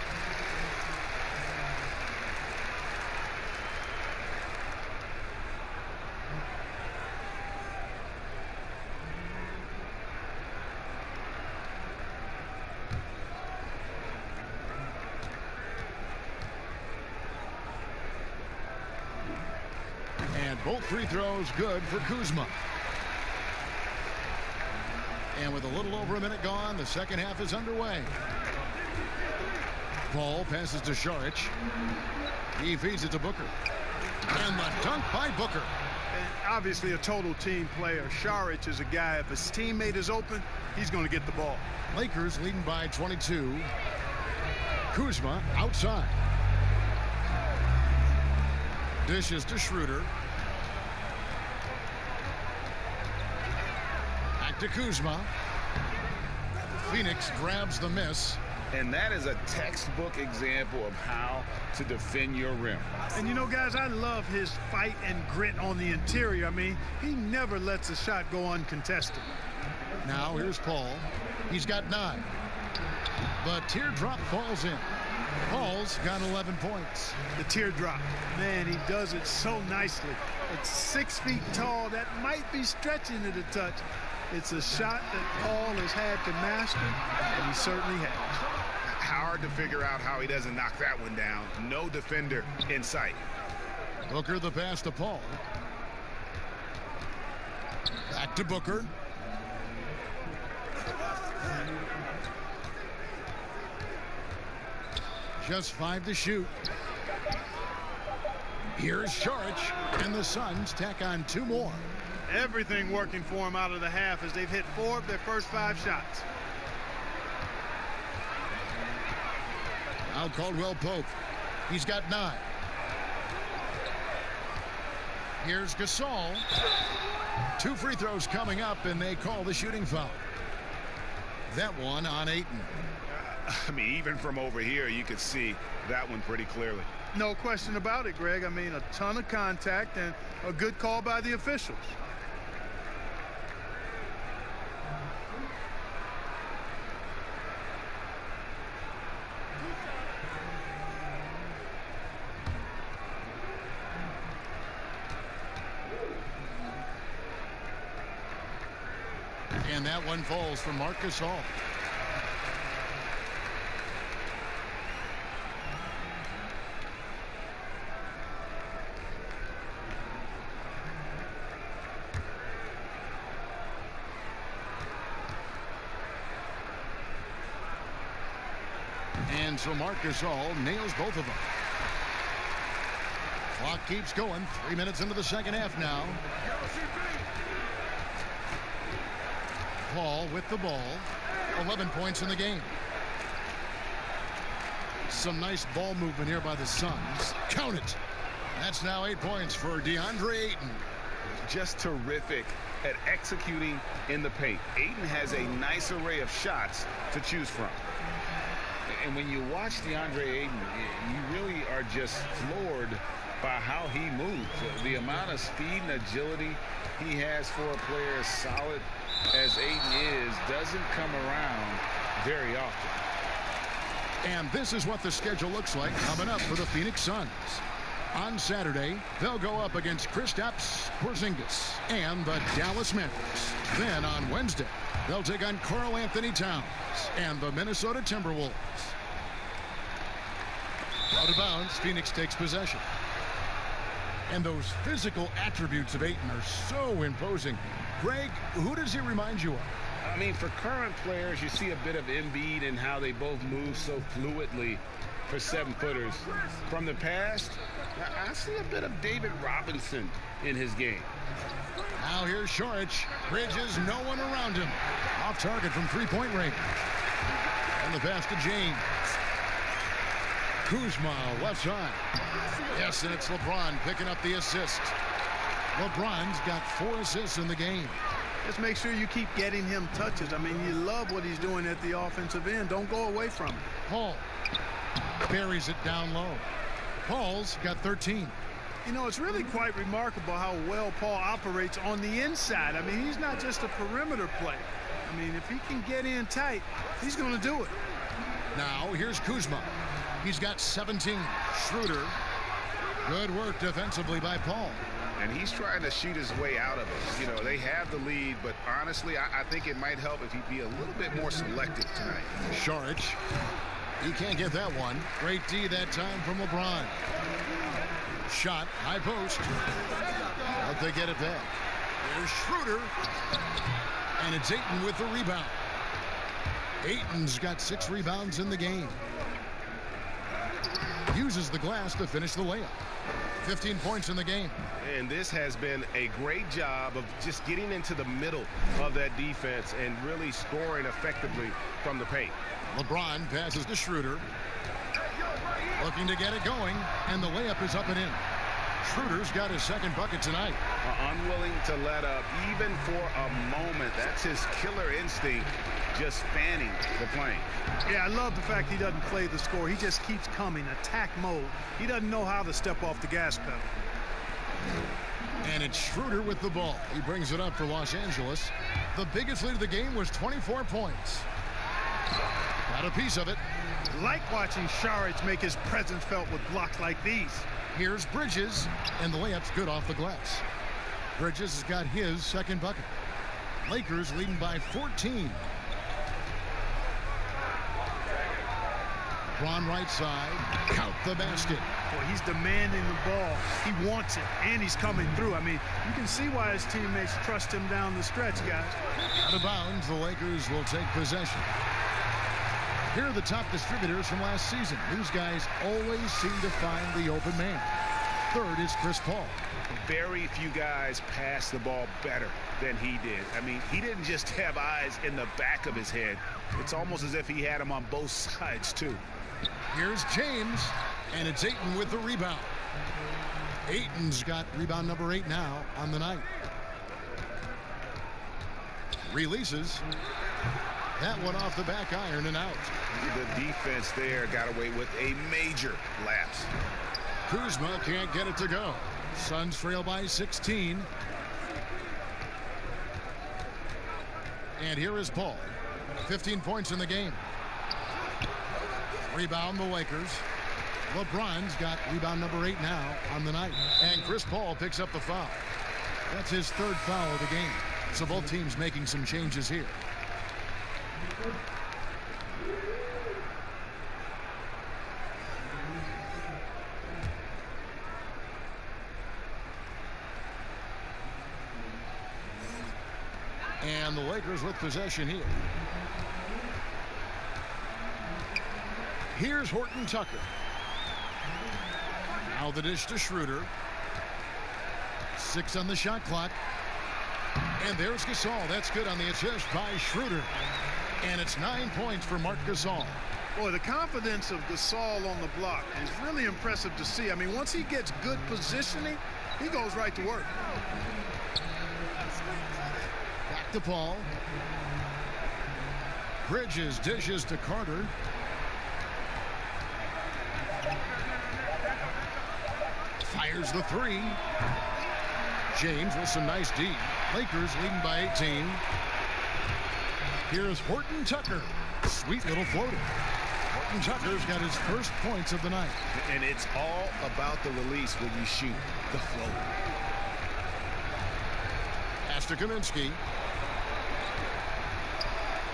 And both free throws good for Kuzma. And with a little over a minute gone, the second half is underway. Ball passes to Šarić. He feeds it to Booker. And the dunk by Booker. And obviously a total team player. Šarić is a guy, if his teammate is open, he's going to get the ball. Lakers leading by 22. Kuzma outside. Dishes to Schroeder. Back to Kuzma. Phoenix grabs the miss. And that is a textbook example of how to defend your rim. And you know, guys, I love his fight and grit on the interior. I mean, he never lets a shot go uncontested. Now here's Paul. He's got 9. The teardrop falls in. Paul's got 11 points. The teardrop. Man, he does it so nicely. It's 6 feet tall. That might be stretching it a touch. It's a shot that Paul has had to master, and he certainly has. Hard to figure out how he doesn't knock that one down. No defender in sight. Booker the pass to Paul. Back to Booker. Just 5 to shoot. Here's Šarić, and the Suns tack on 2 more. Everything working for him out of the half as they've hit 4 of their first 5 shots. Now Caldwell Pope. He's got 9. Here's Gasol. 2 free throws coming up, and they call the shooting foul. That one on Ayton. I mean, even from over here, you could see that one pretty clearly. No question about it, Greg. I mean, a ton of contact and a good call by the officials. And that one falls for Marc Gasol. And so Marc Gasol nails both of them. Clock keeps going. 3 minutes into the second half now. Paul with the ball. 11 points in the game. Some nice ball movement here by the Suns. Count it. That's now 8 points for DeAndre Ayton. Just terrific at executing in the paint. Ayton has a nice array of shots to choose from. And when you watch DeAndre Ayton, you really are just floored by how he moves. The amount of speed and agility he has for a player as solid as Ayton is doesn't come around very often. And this is what the schedule looks like coming up for the Phoenix Suns. On Saturday, they'll go up against Kristaps Porzingis and the Dallas Mavericks. Then on Wednesday, they'll take on Karl Anthony Towns and the Minnesota Timberwolves. Out of bounds, Phoenix takes possession. And those physical attributes of Ayton are so imposing. Greg, who does he remind you of? I mean, for current players, you see a bit of Embiid and how they both move so fluidly for 7-footers. From the past, I see a bit of David Robinson in his game. Now here's Saric. Bridges, no one around him. Off target from three-point range. And the pass to James. Kuzma, left side. Yes, and it's LeBron picking up the assist. LeBron's got 4 assists in the game. Just make sure you keep getting him touches. I mean, you love what he's doing at the offensive end. Don't go away from it. Paul buries it down low. Paul's got 13. You know, it's really quite remarkable how well Paul operates on the inside. I mean, he's not just a perimeter player. I mean, if he can get in tight, he's going to do it. Now, here's Kuzma. He's got 17. Schroeder. Good work defensively by Paul. And he's trying to shoot his way out of it. You know, they have the lead, but honestly, I think it might help if he'd be a little bit more selective tonight. Saric. He can't get that one. Great D that time from LeBron. Shot, high post. But they get it back. There's Schroeder. And it's Ayton with the rebound. Ayton's got 6 rebounds in the game. Uses the glass to finish the layup. 15 points in the game. And this has been a great job of just getting into the middle of that defense and really scoring effectively from the paint. LeBron passes to Schroeder. Looking to get it going, and the layup is up and in. Schroeder's got his second bucket tonight. Unwilling to let up, even for a moment. That's his killer instinct, just fanning the plane. Yeah, I love the fact he doesn't play the score. He just keeps coming, attack mode. He doesn't know how to step off the gas pedal. And it's Schroeder with the ball. He brings it up for Los Angeles. The biggest lead of the game was 24 points. Got a piece of it. Like watching Saric make his presence felt with blocks like these. Here's Bridges, and the layup's good off the glass. Bridges has got his second bucket. Lakers leading by 14. LeBron right side, count the basket. Boy, he's demanding the ball. He wants it, and he's coming through. I mean, you can see why his teammates trust him down the stretch, guys. Out of bounds, the Lakers will take possession. Here are the top distributors from last season. These guys always seem to find the open man. Third is Chris Paul. Very few guys pass the ball better than he did. I mean, he didn't just have eyes in the back of his head. It's almost as if he had them on both sides, too. Here's James, and it's Ayton with the rebound. Ayton's got rebound number 8 now on the night. Releases. That one off the back iron and out. The defense there got away with a major lapse. Kuzma can't get it to go. Suns trail by 16. And here is Paul. 15 points in the game. Rebound the Lakers. LeBron's got rebound number 8 now on the night. And Chris Paul picks up the foul. That's his third foul of the game. So both teams making some changes here. And the Lakers with possession here. Here's Horton Tucker. Now the dish to Schroeder. 6 on the shot clock. And there's Gasol. That's good on the assist by Schroeder. And it's 9 points for Marc Gasol. Boy, the confidence of Gasol on the block is really impressive to see. I mean, once he gets good positioning, he goes right to work. Back to Paul. Bridges dishes to Carter. Fires the 3. James with some nice D. Lakers leading by 18. Here's Horton Tucker. Sweet little floater. Horton Tucker's got his first points of the night. And it's all about the release when you shoot the floater. Pass to Kaminsky.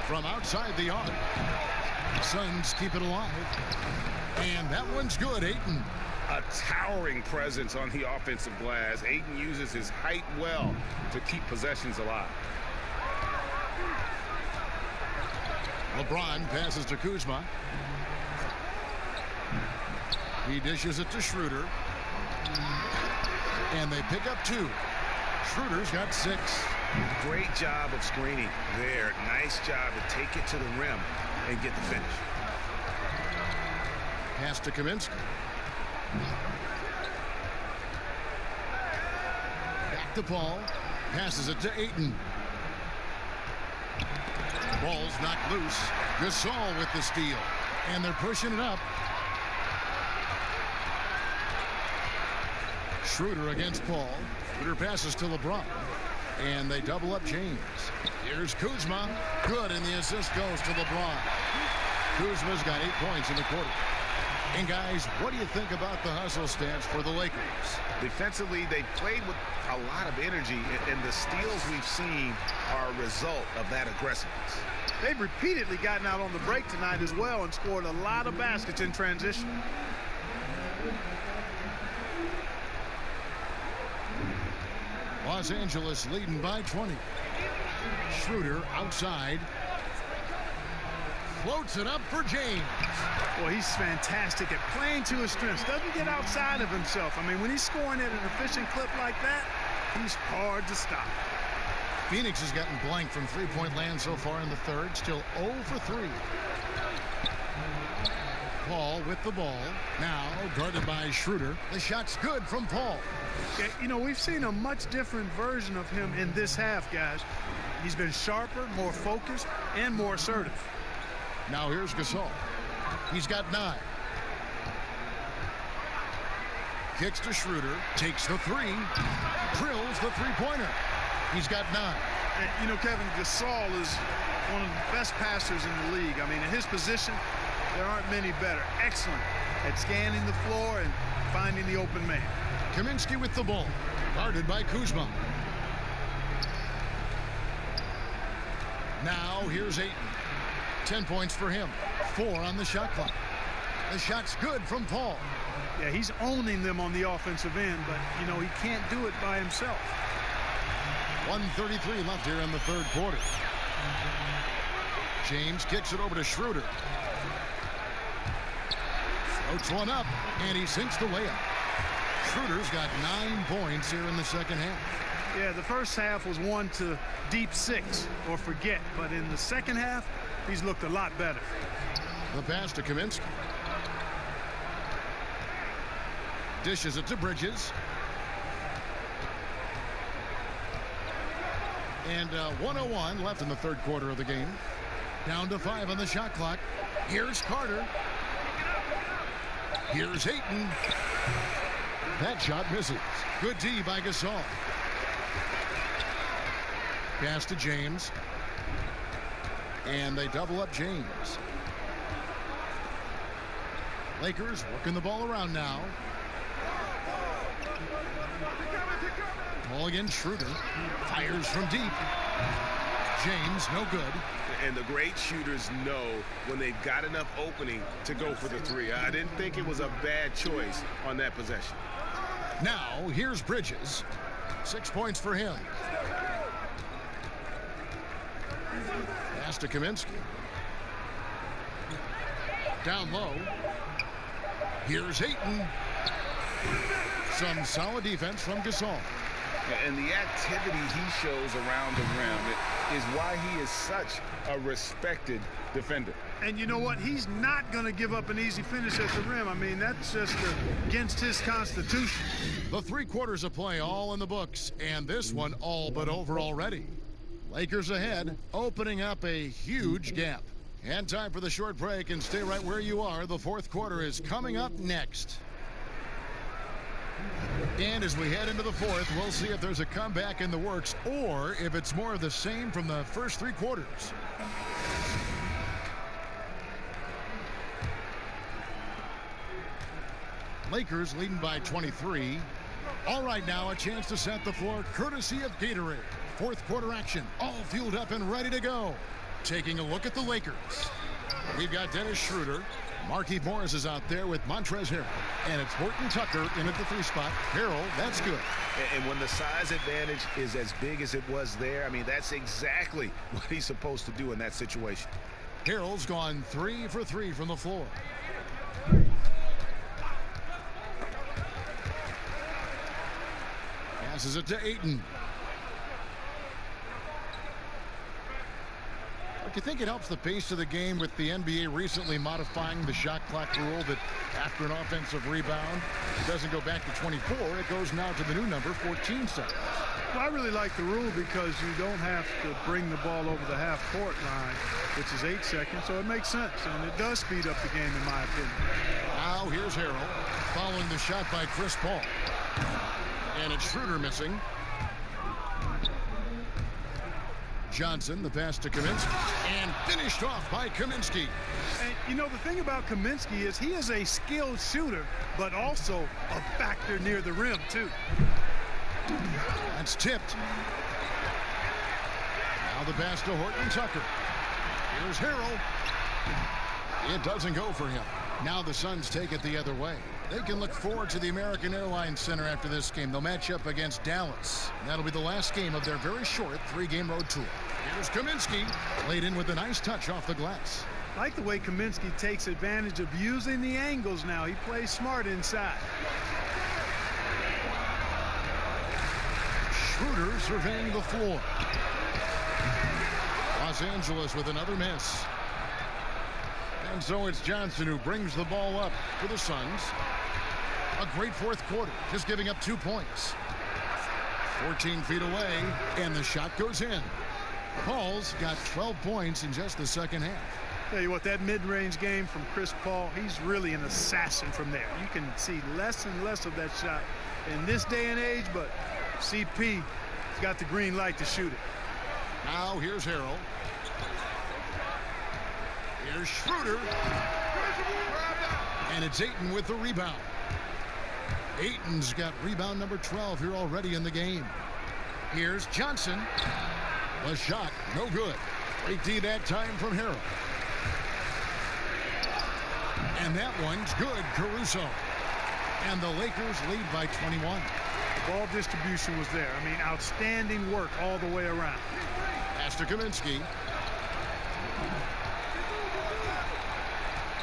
From outside the arc. Suns keep it alive. And that one's good, Ayton. A towering presence on the offensive glass. Ayton uses his height well to keep possessions alive. LeBron passes to Kuzma. He dishes it to Schroeder. And they pick up 2. Schroeder's got 6. Great job of screening there. Nice job to take it to the rim and get the finish. Pass to Kaminsky. Back to Paul. Passes it to Ayton. Ball's knocked loose. Gasol with the steal. And they're pushing it up. Schroeder against Paul. Schroeder passes to LeBron. And they double up James. Here's Kuzma. Good, and the assist goes to LeBron. Kuzma's got 8 points in the quarter. And guys, what do you think about the hustle stance for the Lakers? Defensively, they played with a lot of energy, and the steals we've seen are a result of that aggressiveness. They've repeatedly gotten out on the break tonight as well and scored a lot of baskets in transition. Los Angeles leading by 20. Schroeder outside. Floats it up for James. Well, he's fantastic at playing to his strengths. Doesn't get outside of himself. I mean, when he's scoring at an efficient clip like that, he's hard to stop. Phoenix has gotten blank from three-point land so far in the third. Still 0 for 3. Paul with the ball. Now guarded by Schroeder. The shot's good from Paul. Yeah, you know, we've seen a much different version of him in this half, guys. He's been sharper, more focused, and more assertive. Now here's Gasol. He's got 9. Kicks to Schroeder. Takes the 3. Drills the three-pointer. He's got 9. And, you know, Kevin, Gasol is one of the best passers in the league. I mean, in his position, there aren't many better. Excellent at scanning the floor and finding the open man. Kaminsky with the ball. Guarded by Kuzma. Now here's Ayton. 10 points for him. 4 on the shot clock. The shot's good from Paul. Yeah, he's owning them on the offensive end, but, you know, he can't do it by himself. 1:33 left here in the third quarter. James kicks it over to Schroeder. Floats one up, and he sinks the layup. Schroeder's got 9 points here in the second half. Yeah, the first half was one to deep 6 or forget, but in the second half, he's looked a lot better. The pass to Kaminsky. Dishes it to Bridges. And 1:01 left in the third quarter of the game. Down to 5 on the shot clock. Here's Carter. Here's Ayton. That shot misses. Good D by Gasol. Pass to James. And they double up James. Lakers working the ball around now. Ball against Schroeder. Fires from deep. James, no good. And the great shooters know when they've got enough opening to go for the 3. I didn't think it was a bad choice on that possession. Now, here's Bridges. 6 points for him. Pass to Kaminsky. Down low. Here's Ayton. Some solid defense from Gasol. And the activity he shows around the rim is why he is such a respected defender. And you know what? He's not going to give up an easy finish at the rim. I mean, that's just against his constitution. The 3 quarters of play all in the books, and this one all but over already. Lakers ahead, opening up a huge gap. And time for the short break, and stay right where you are. The fourth quarter is coming up next. And as we head into the fourth, we'll see if there's a comeback in the works or if it's more of the same from the first 3 quarters. Lakers leading by 23. All right, now a chance to set the floor courtesy of Gatorade. Fourth quarter action, all fueled up and ready to go. Taking a look at the Lakers. We've got Dennis Schroeder. Markieff Morris is out there with Montrezl Harrell. And it's Horton Tucker in at the 3 spot. Harrell, that's good. And when the size advantage is as big as it was there, I mean, that's exactly what he's supposed to do in that situation. Harrell's gone 3 for 3 from the floor. Passes it to Ayton. Do you think it helps the pace of the game with the NBA recently modifying the shot clock rule that after an offensive rebound, it doesn't go back to 24, it goes now to the new number, 14 seconds? Well, I really like the rule because you don't have to bring the ball over the half-court line, which is 8 seconds, so it makes sense, and it does speed up the game, in my opinion. Now here's Harrell following the shot by Chris Paul. And it's Schroeder missing. Johnson, the pass to Kaminsky, and finished off by Kaminsky. And, you know, the thing about Kaminsky is he is a skilled shooter, but also a factor near the rim, too. That's tipped. Now the pass to Horton Tucker. Here's Harrell. It doesn't go for him. Now the Suns take it the other way. They can look forward to the American Airlines Center after this game. They'll match up against Dallas. And that'll be the last game of their very short 3-game road tour. Here's Kaminsky, laid in with a nice touch off the glass. I like the way Kaminsky takes advantage of using the angles now. He plays smart inside. Schroeder surveying the floor. Los Angeles with another miss. And so it's Johnson who brings the ball up for the Suns. A great fourth quarter, just giving up 2 points. 14 feet away, and the shot goes in. Paul's got 12 points in just the second half. Tell you what, that mid-range game from Chris Paul, he's really an assassin from there. You can see less and less of that shot in this day and age, but CP's got the green light to shoot it. Now here's Harrell. Here's Schroeder. And it's Ayton with the rebound. Ayton's got rebound number 12 here already in the game. Here's Johnson. The shot, no good. Great D that time from Harrell. And that one's good, Caruso. And the Lakers lead by 21. The ball distribution was there. I mean, outstanding work all the way around. Pass to Kaminsky.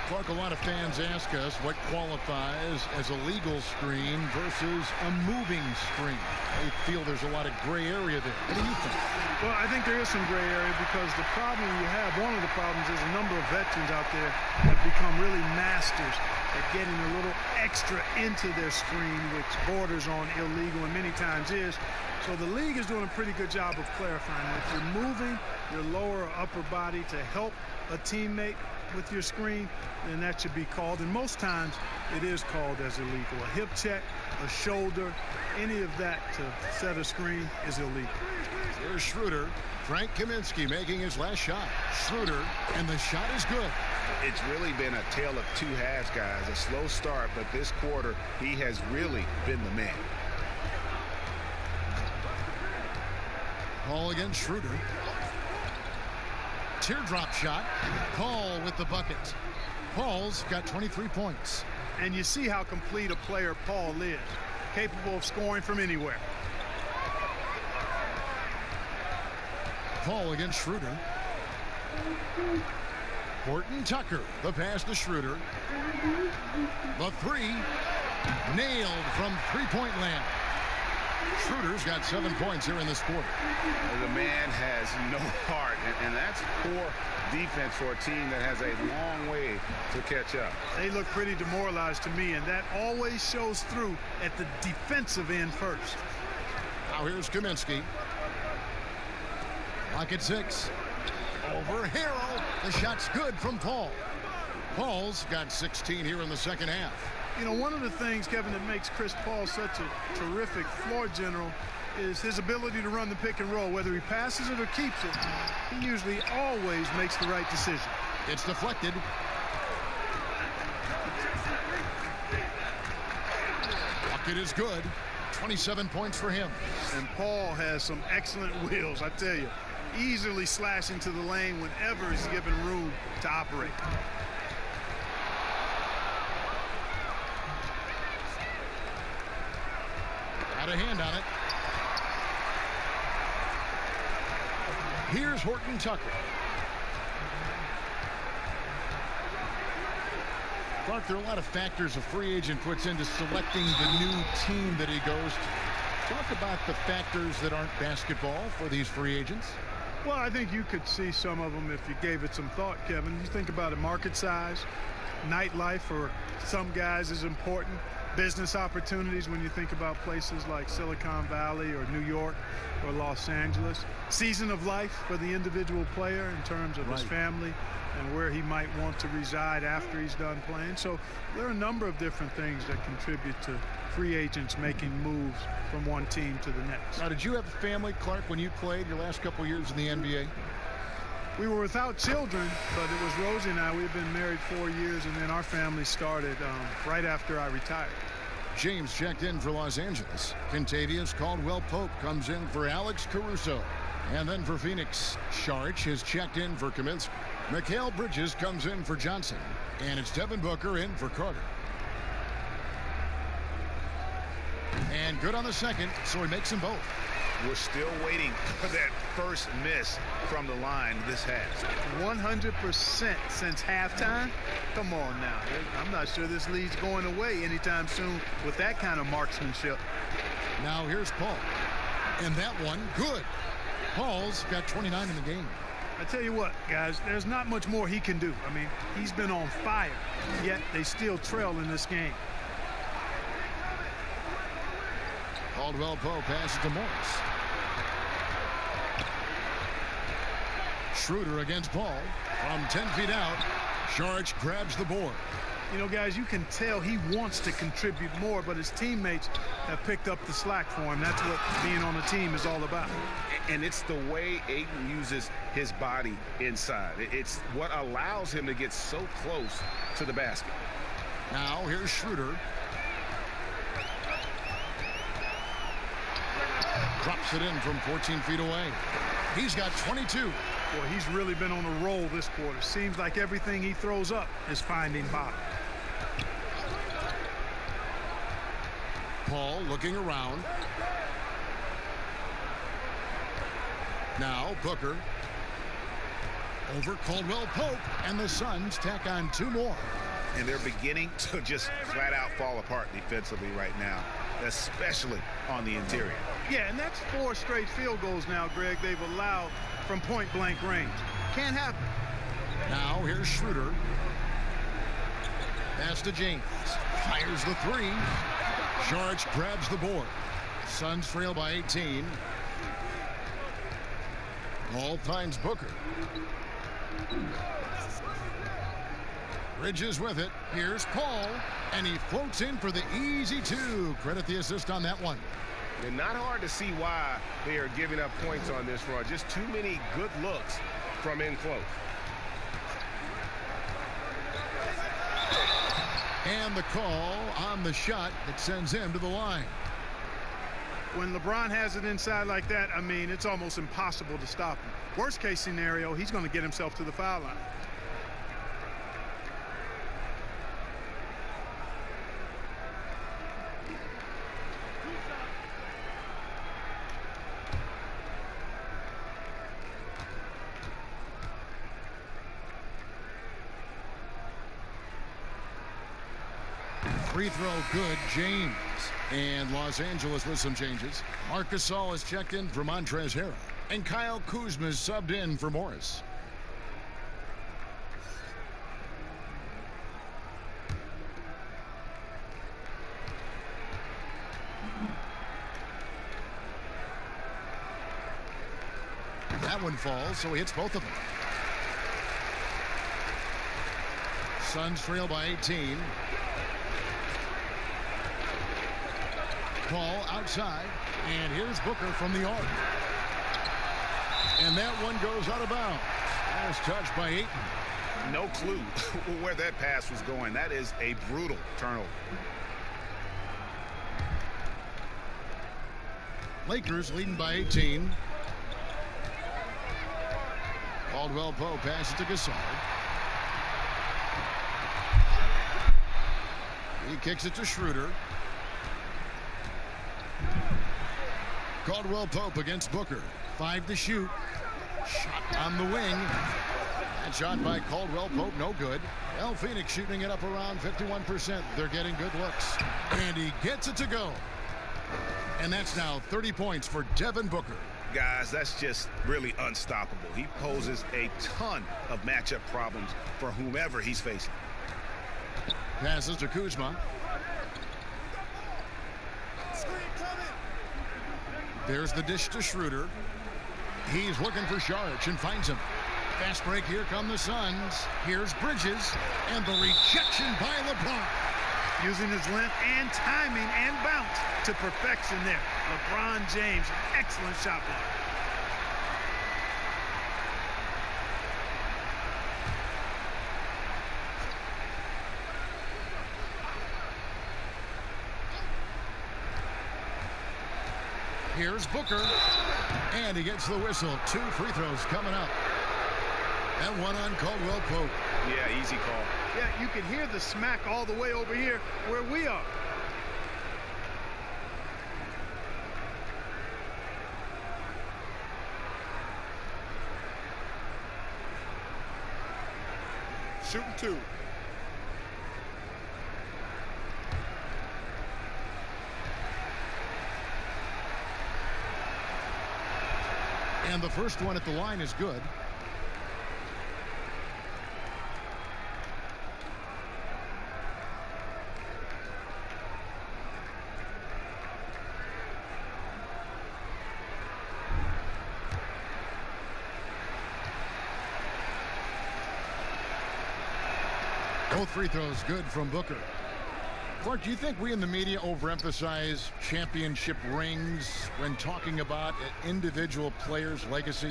Clark, a lot of fans ask us what qualifies as a legal screen versus a moving screen. They feel there's a lot of gray area there. What do you think? Well, I think there is some gray area because the problem you have, one of the problems is a number of veterans out there have become really masters at getting a little extra into their screen, which borders on illegal and many times is. So the league is doing a pretty good job of clarifying. If you're moving your lower or upper body to help a teammate with your screen, then that should be called, and most times it is called as illegal. A hip check, a shoulder, any of that to set a screen is illegal. Here's Schroeder. Frank Kaminsky making his last shot. Schroeder, and the shot is good. It's really been a tale of two halves, guys. A slow start, but this quarter he has really been the man. Paul against Schroeder. Teardrop shot. Paul with the bucket. Paul's got 23 points. And you see how complete a player Paul is. Capable of scoring from anywhere. Paul against Schroeder. Horton Tucker. The pass to Schroeder. The three. Nailed from three-point land. Schroeder's got 7 points here in this quarter. The man has no heart, and that's poor defense for a team that has a long way to catch up. They look pretty demoralized to me, and that always shows through at the defensive end first. Now here's Kaminsky. Clock at 6. Over Harrell. The shot's good from Paul. Paul's got 16 here in the second half. You know, one of the things, Kevin, that makes Chris Paul such a terrific floor general is his ability to run the pick and roll. Whether he passes it or keeps it, he usually always makes the right decision. It's deflected. Bucket is good. 27 points for him. And Paul has some excellent wheels, I tell you. Easily slashing to the lane whenever he's given room to operate. Got a hand on it. Here's Horton Tucker. Clark, there are a lot of factors a free agent puts into selecting the new team that he goes to. Talk about the factors that aren't basketball for these free agents. Well, I think you could see some of them if you gave it some thought, Kevin. You think about a market size, nightlife for some guys is important. Business opportunities when you think about places like Silicon Valley or New York or Los Angeles. Season of life for the individual player in terms of his family and where he might want to reside after he's done playing. So there are a number of different things that contribute to free agents making moves from one team to the next. Now, did you have a family, Clark, when you played your last couple years in the NBA? We were without children, but it was Rosie and I. We've been married 4 years, and then our family started right after I retired. James checked in for Los Angeles. Contavious Caldwell-Pope comes in for Alex Caruso. And then for Phoenix, Saric has checked in for Kaminsky. Mikal Bridges comes in for Johnson. And it's Devin Booker in for Carter. And good on the second, so he makes them both. We're still waiting for that first miss from the line this half. 100% since halftime? Come on now. I'm not sure this lead's going away anytime soon with that kind of marksmanship. Now here's Paul. And that one, good. Paul's got 29 in the game. I tell you what, guys, there's not much more he can do. I mean, he's been on fire, yet they still trail in this game. Caldwell-Pope passes to Morris. Schroeder against Paul. From 10 feet out, Saric grabs the board. You know, guys, you can tell he wants to contribute more, but his teammates have picked up the slack for him. That's what being on a team is all about. And it's the way Ayton uses his body inside. It's what allows him to get so close to the basket. Now here's Schroeder. Drops it in from 14 feet away. He's got 22. Boy, he's really been on a roll this quarter. Seems like everything he throws up is finding bottom. Paul looking around. Now Booker. Over Caldwell-Pope, and the Suns tack on 2 more. And they're beginning to just flat out fall apart defensively right now, especially on the interior. Yeah, and that's 4 straight field goals now, Greg, they've allowed from point-blank range. Can't happen. Now here's Schroeder. Pass to James. Fires the 3. Saric grabs the board. Suns trail by 18. Paul finds Booker. Bridges with it. Here's Paul, and he floats in for the easy 2. Credit the assist on that one. And not hard to see why they are giving up points on this run. Just too many good looks from in close. And the call on the shot that sends him to the line. When LeBron has it inside like that, I mean, it's almost impossible to stop him. Worst case scenario, he's going to get himself to the foul line. Free throw good, James. And Los Angeles with some changes. Marc Gasol is checked in for Montrezl Harrell. And Kyle Kuzma is subbed in for Morris. That one falls, so he hits both of them. Suns trail by 18. Paul outside, and here's Booker from the arc. And that one goes out of bounds. Last touch by Ayton. No clue where that pass was going. That is a brutal turnover. Lakers leading by 18. Caldwell-Pope passes to Gasol. He kicks it to Schroeder. Caldwell-Pope against Booker. 5 to shoot. Shot on the wing. That shot by Caldwell Pope, no good. El Phoenix shooting it up around 51%. They're getting good looks. And he gets it to go. And that's now 30 points for Devin Booker. Guys, that's just really unstoppable. He poses a ton of matchup problems for whomever he's facing. Passes to Kuzma. There's the dish to Schroeder. He's looking for Saric and finds him. Fast break, here come the Suns. Here's Bridges, and the rejection by LeBron. Using his length and timing and bounce to perfection there. LeBron James, an excellent shot blocker. Here's Booker, and he gets the whistle. 2 free throws coming up. And one on Caldwell Pope. Yeah, easy call. Yeah, you can hear the smack all the way over here where we are. Shooting 2. And the first one at the line is good. Both free throws good from Booker. Clark, do you think we in the media overemphasize championship rings when talking about an individual player's legacy?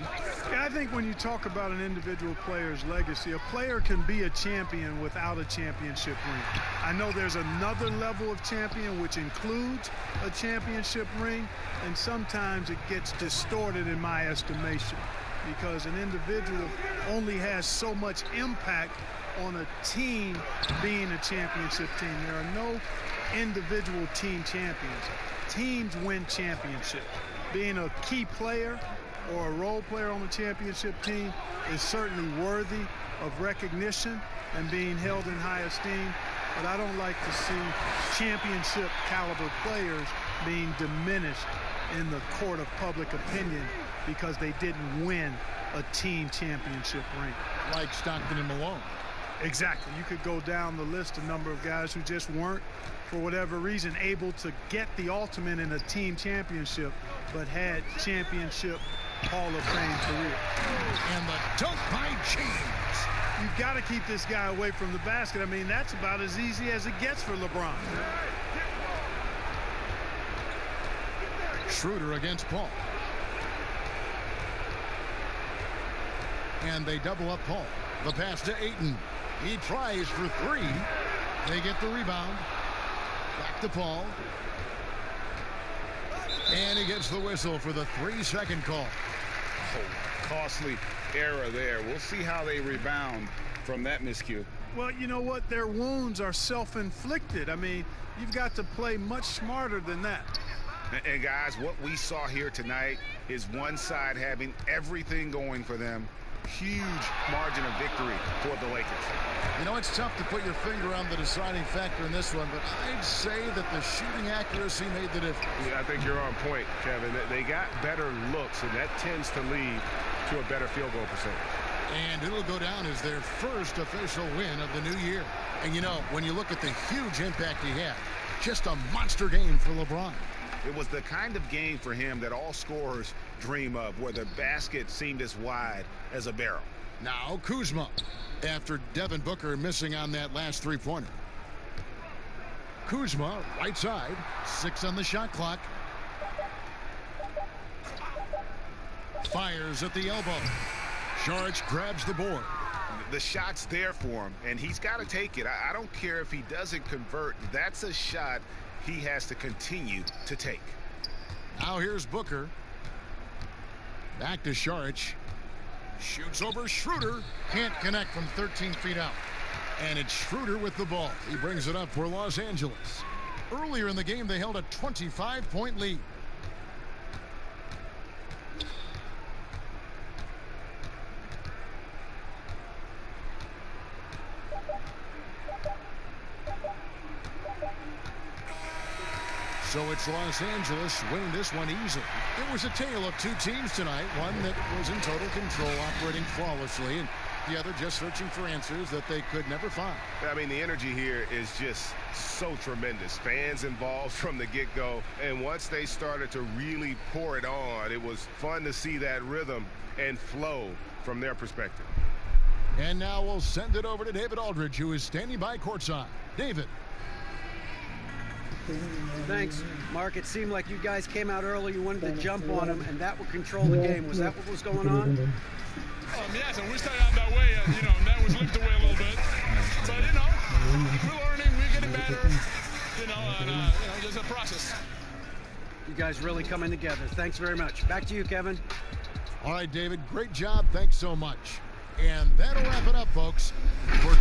Yeah, I think when you talk about an individual player's legacy, a player can be a champion without a championship ring. I know there's another level of champion which includes a championship ring, and sometimes it gets distorted in my estimation because an individual only has so much impact on a team being a championship team. There are no individual team champions. Teams win championships. Being a key player or a role player on the championship team is certainly worthy of recognition and being held in high esteem, but I don't like to see championship caliber players being diminished in the court of public opinion because they didn't win a team championship ring. Like Stockton and Malone. Exactly. You could go down the list, a number of guys who just weren't, for whatever reason, able to get the ultimate in a team championship, but had championship Hall of Fame career. And the dunk by James. You've got to keep this guy away from the basket. I mean, that's about as easy as it gets for LeBron. Schroeder against Paul. And they double up Paul. The pass to Ayton. He tries for 3. They get the rebound. Back to Paul. And he gets the whistle for the 3-second call. Oh, costly error there. We'll see how they rebound from that miscue. Well, you know what? Their wounds are self-inflicted. I mean, you've got to play much smarter than that. And guys, what we saw here tonight is one side having everything going for them. Huge margin of victory for the Lakers. You know, it's tough to put your finger on the deciding factor in this one, but I'd say that the shooting accuracy made the difference. Yeah, I think you're on point, Kevin. They got better looks, and that tends to lead to a better field goal percentage. And it'll go down as their first official win of the new year. And, you know, when you look at the huge impact he had, just a monster game for LeBron. It was the kind of game for him that all scorers dream of, where the basket seemed as wide as a barrel. Now Kuzma, after Devin Booker missing on that last 3-pointer. Kuzma, right side, 6 on the shot clock. Fires at the elbow. Saric grabs the board. The shot's there for him, and he's got to take it. I don't care if he doesn't convert. That's a shot he has to continue to take. Now here's Booker. Back to Saric. Shoots over Schroeder. Can't connect from 13 feet out. And it's Schroeder with the ball. He brings it up for Los Angeles. Earlier in the game, they held a 25-point lead. So it's Los Angeles winning this one easily. It was a tale of two teams tonight, one that was in total control, operating flawlessly, and the other just searching for answers that they could never find. I mean, the energy here is just so tremendous. Fans involved from the get-go, and once they started to really pour it on, it was fun to see that rhythm and flow from their perspective. And now we'll send it over to David Aldridge, who is standing by courtside. David. Thanks, Mark. It seemed like you guys came out early. You wanted to jump on them, and that would control the game. Was that what was going on? Yes, and we started out that way, and, that was limped away a little bit. But, we're learning, we're getting better, and, just a process. You guys really coming together. Thanks very much. Back to you, Kevin. All right, David, great job. Thanks so much. And that'll wrap it up, folks. For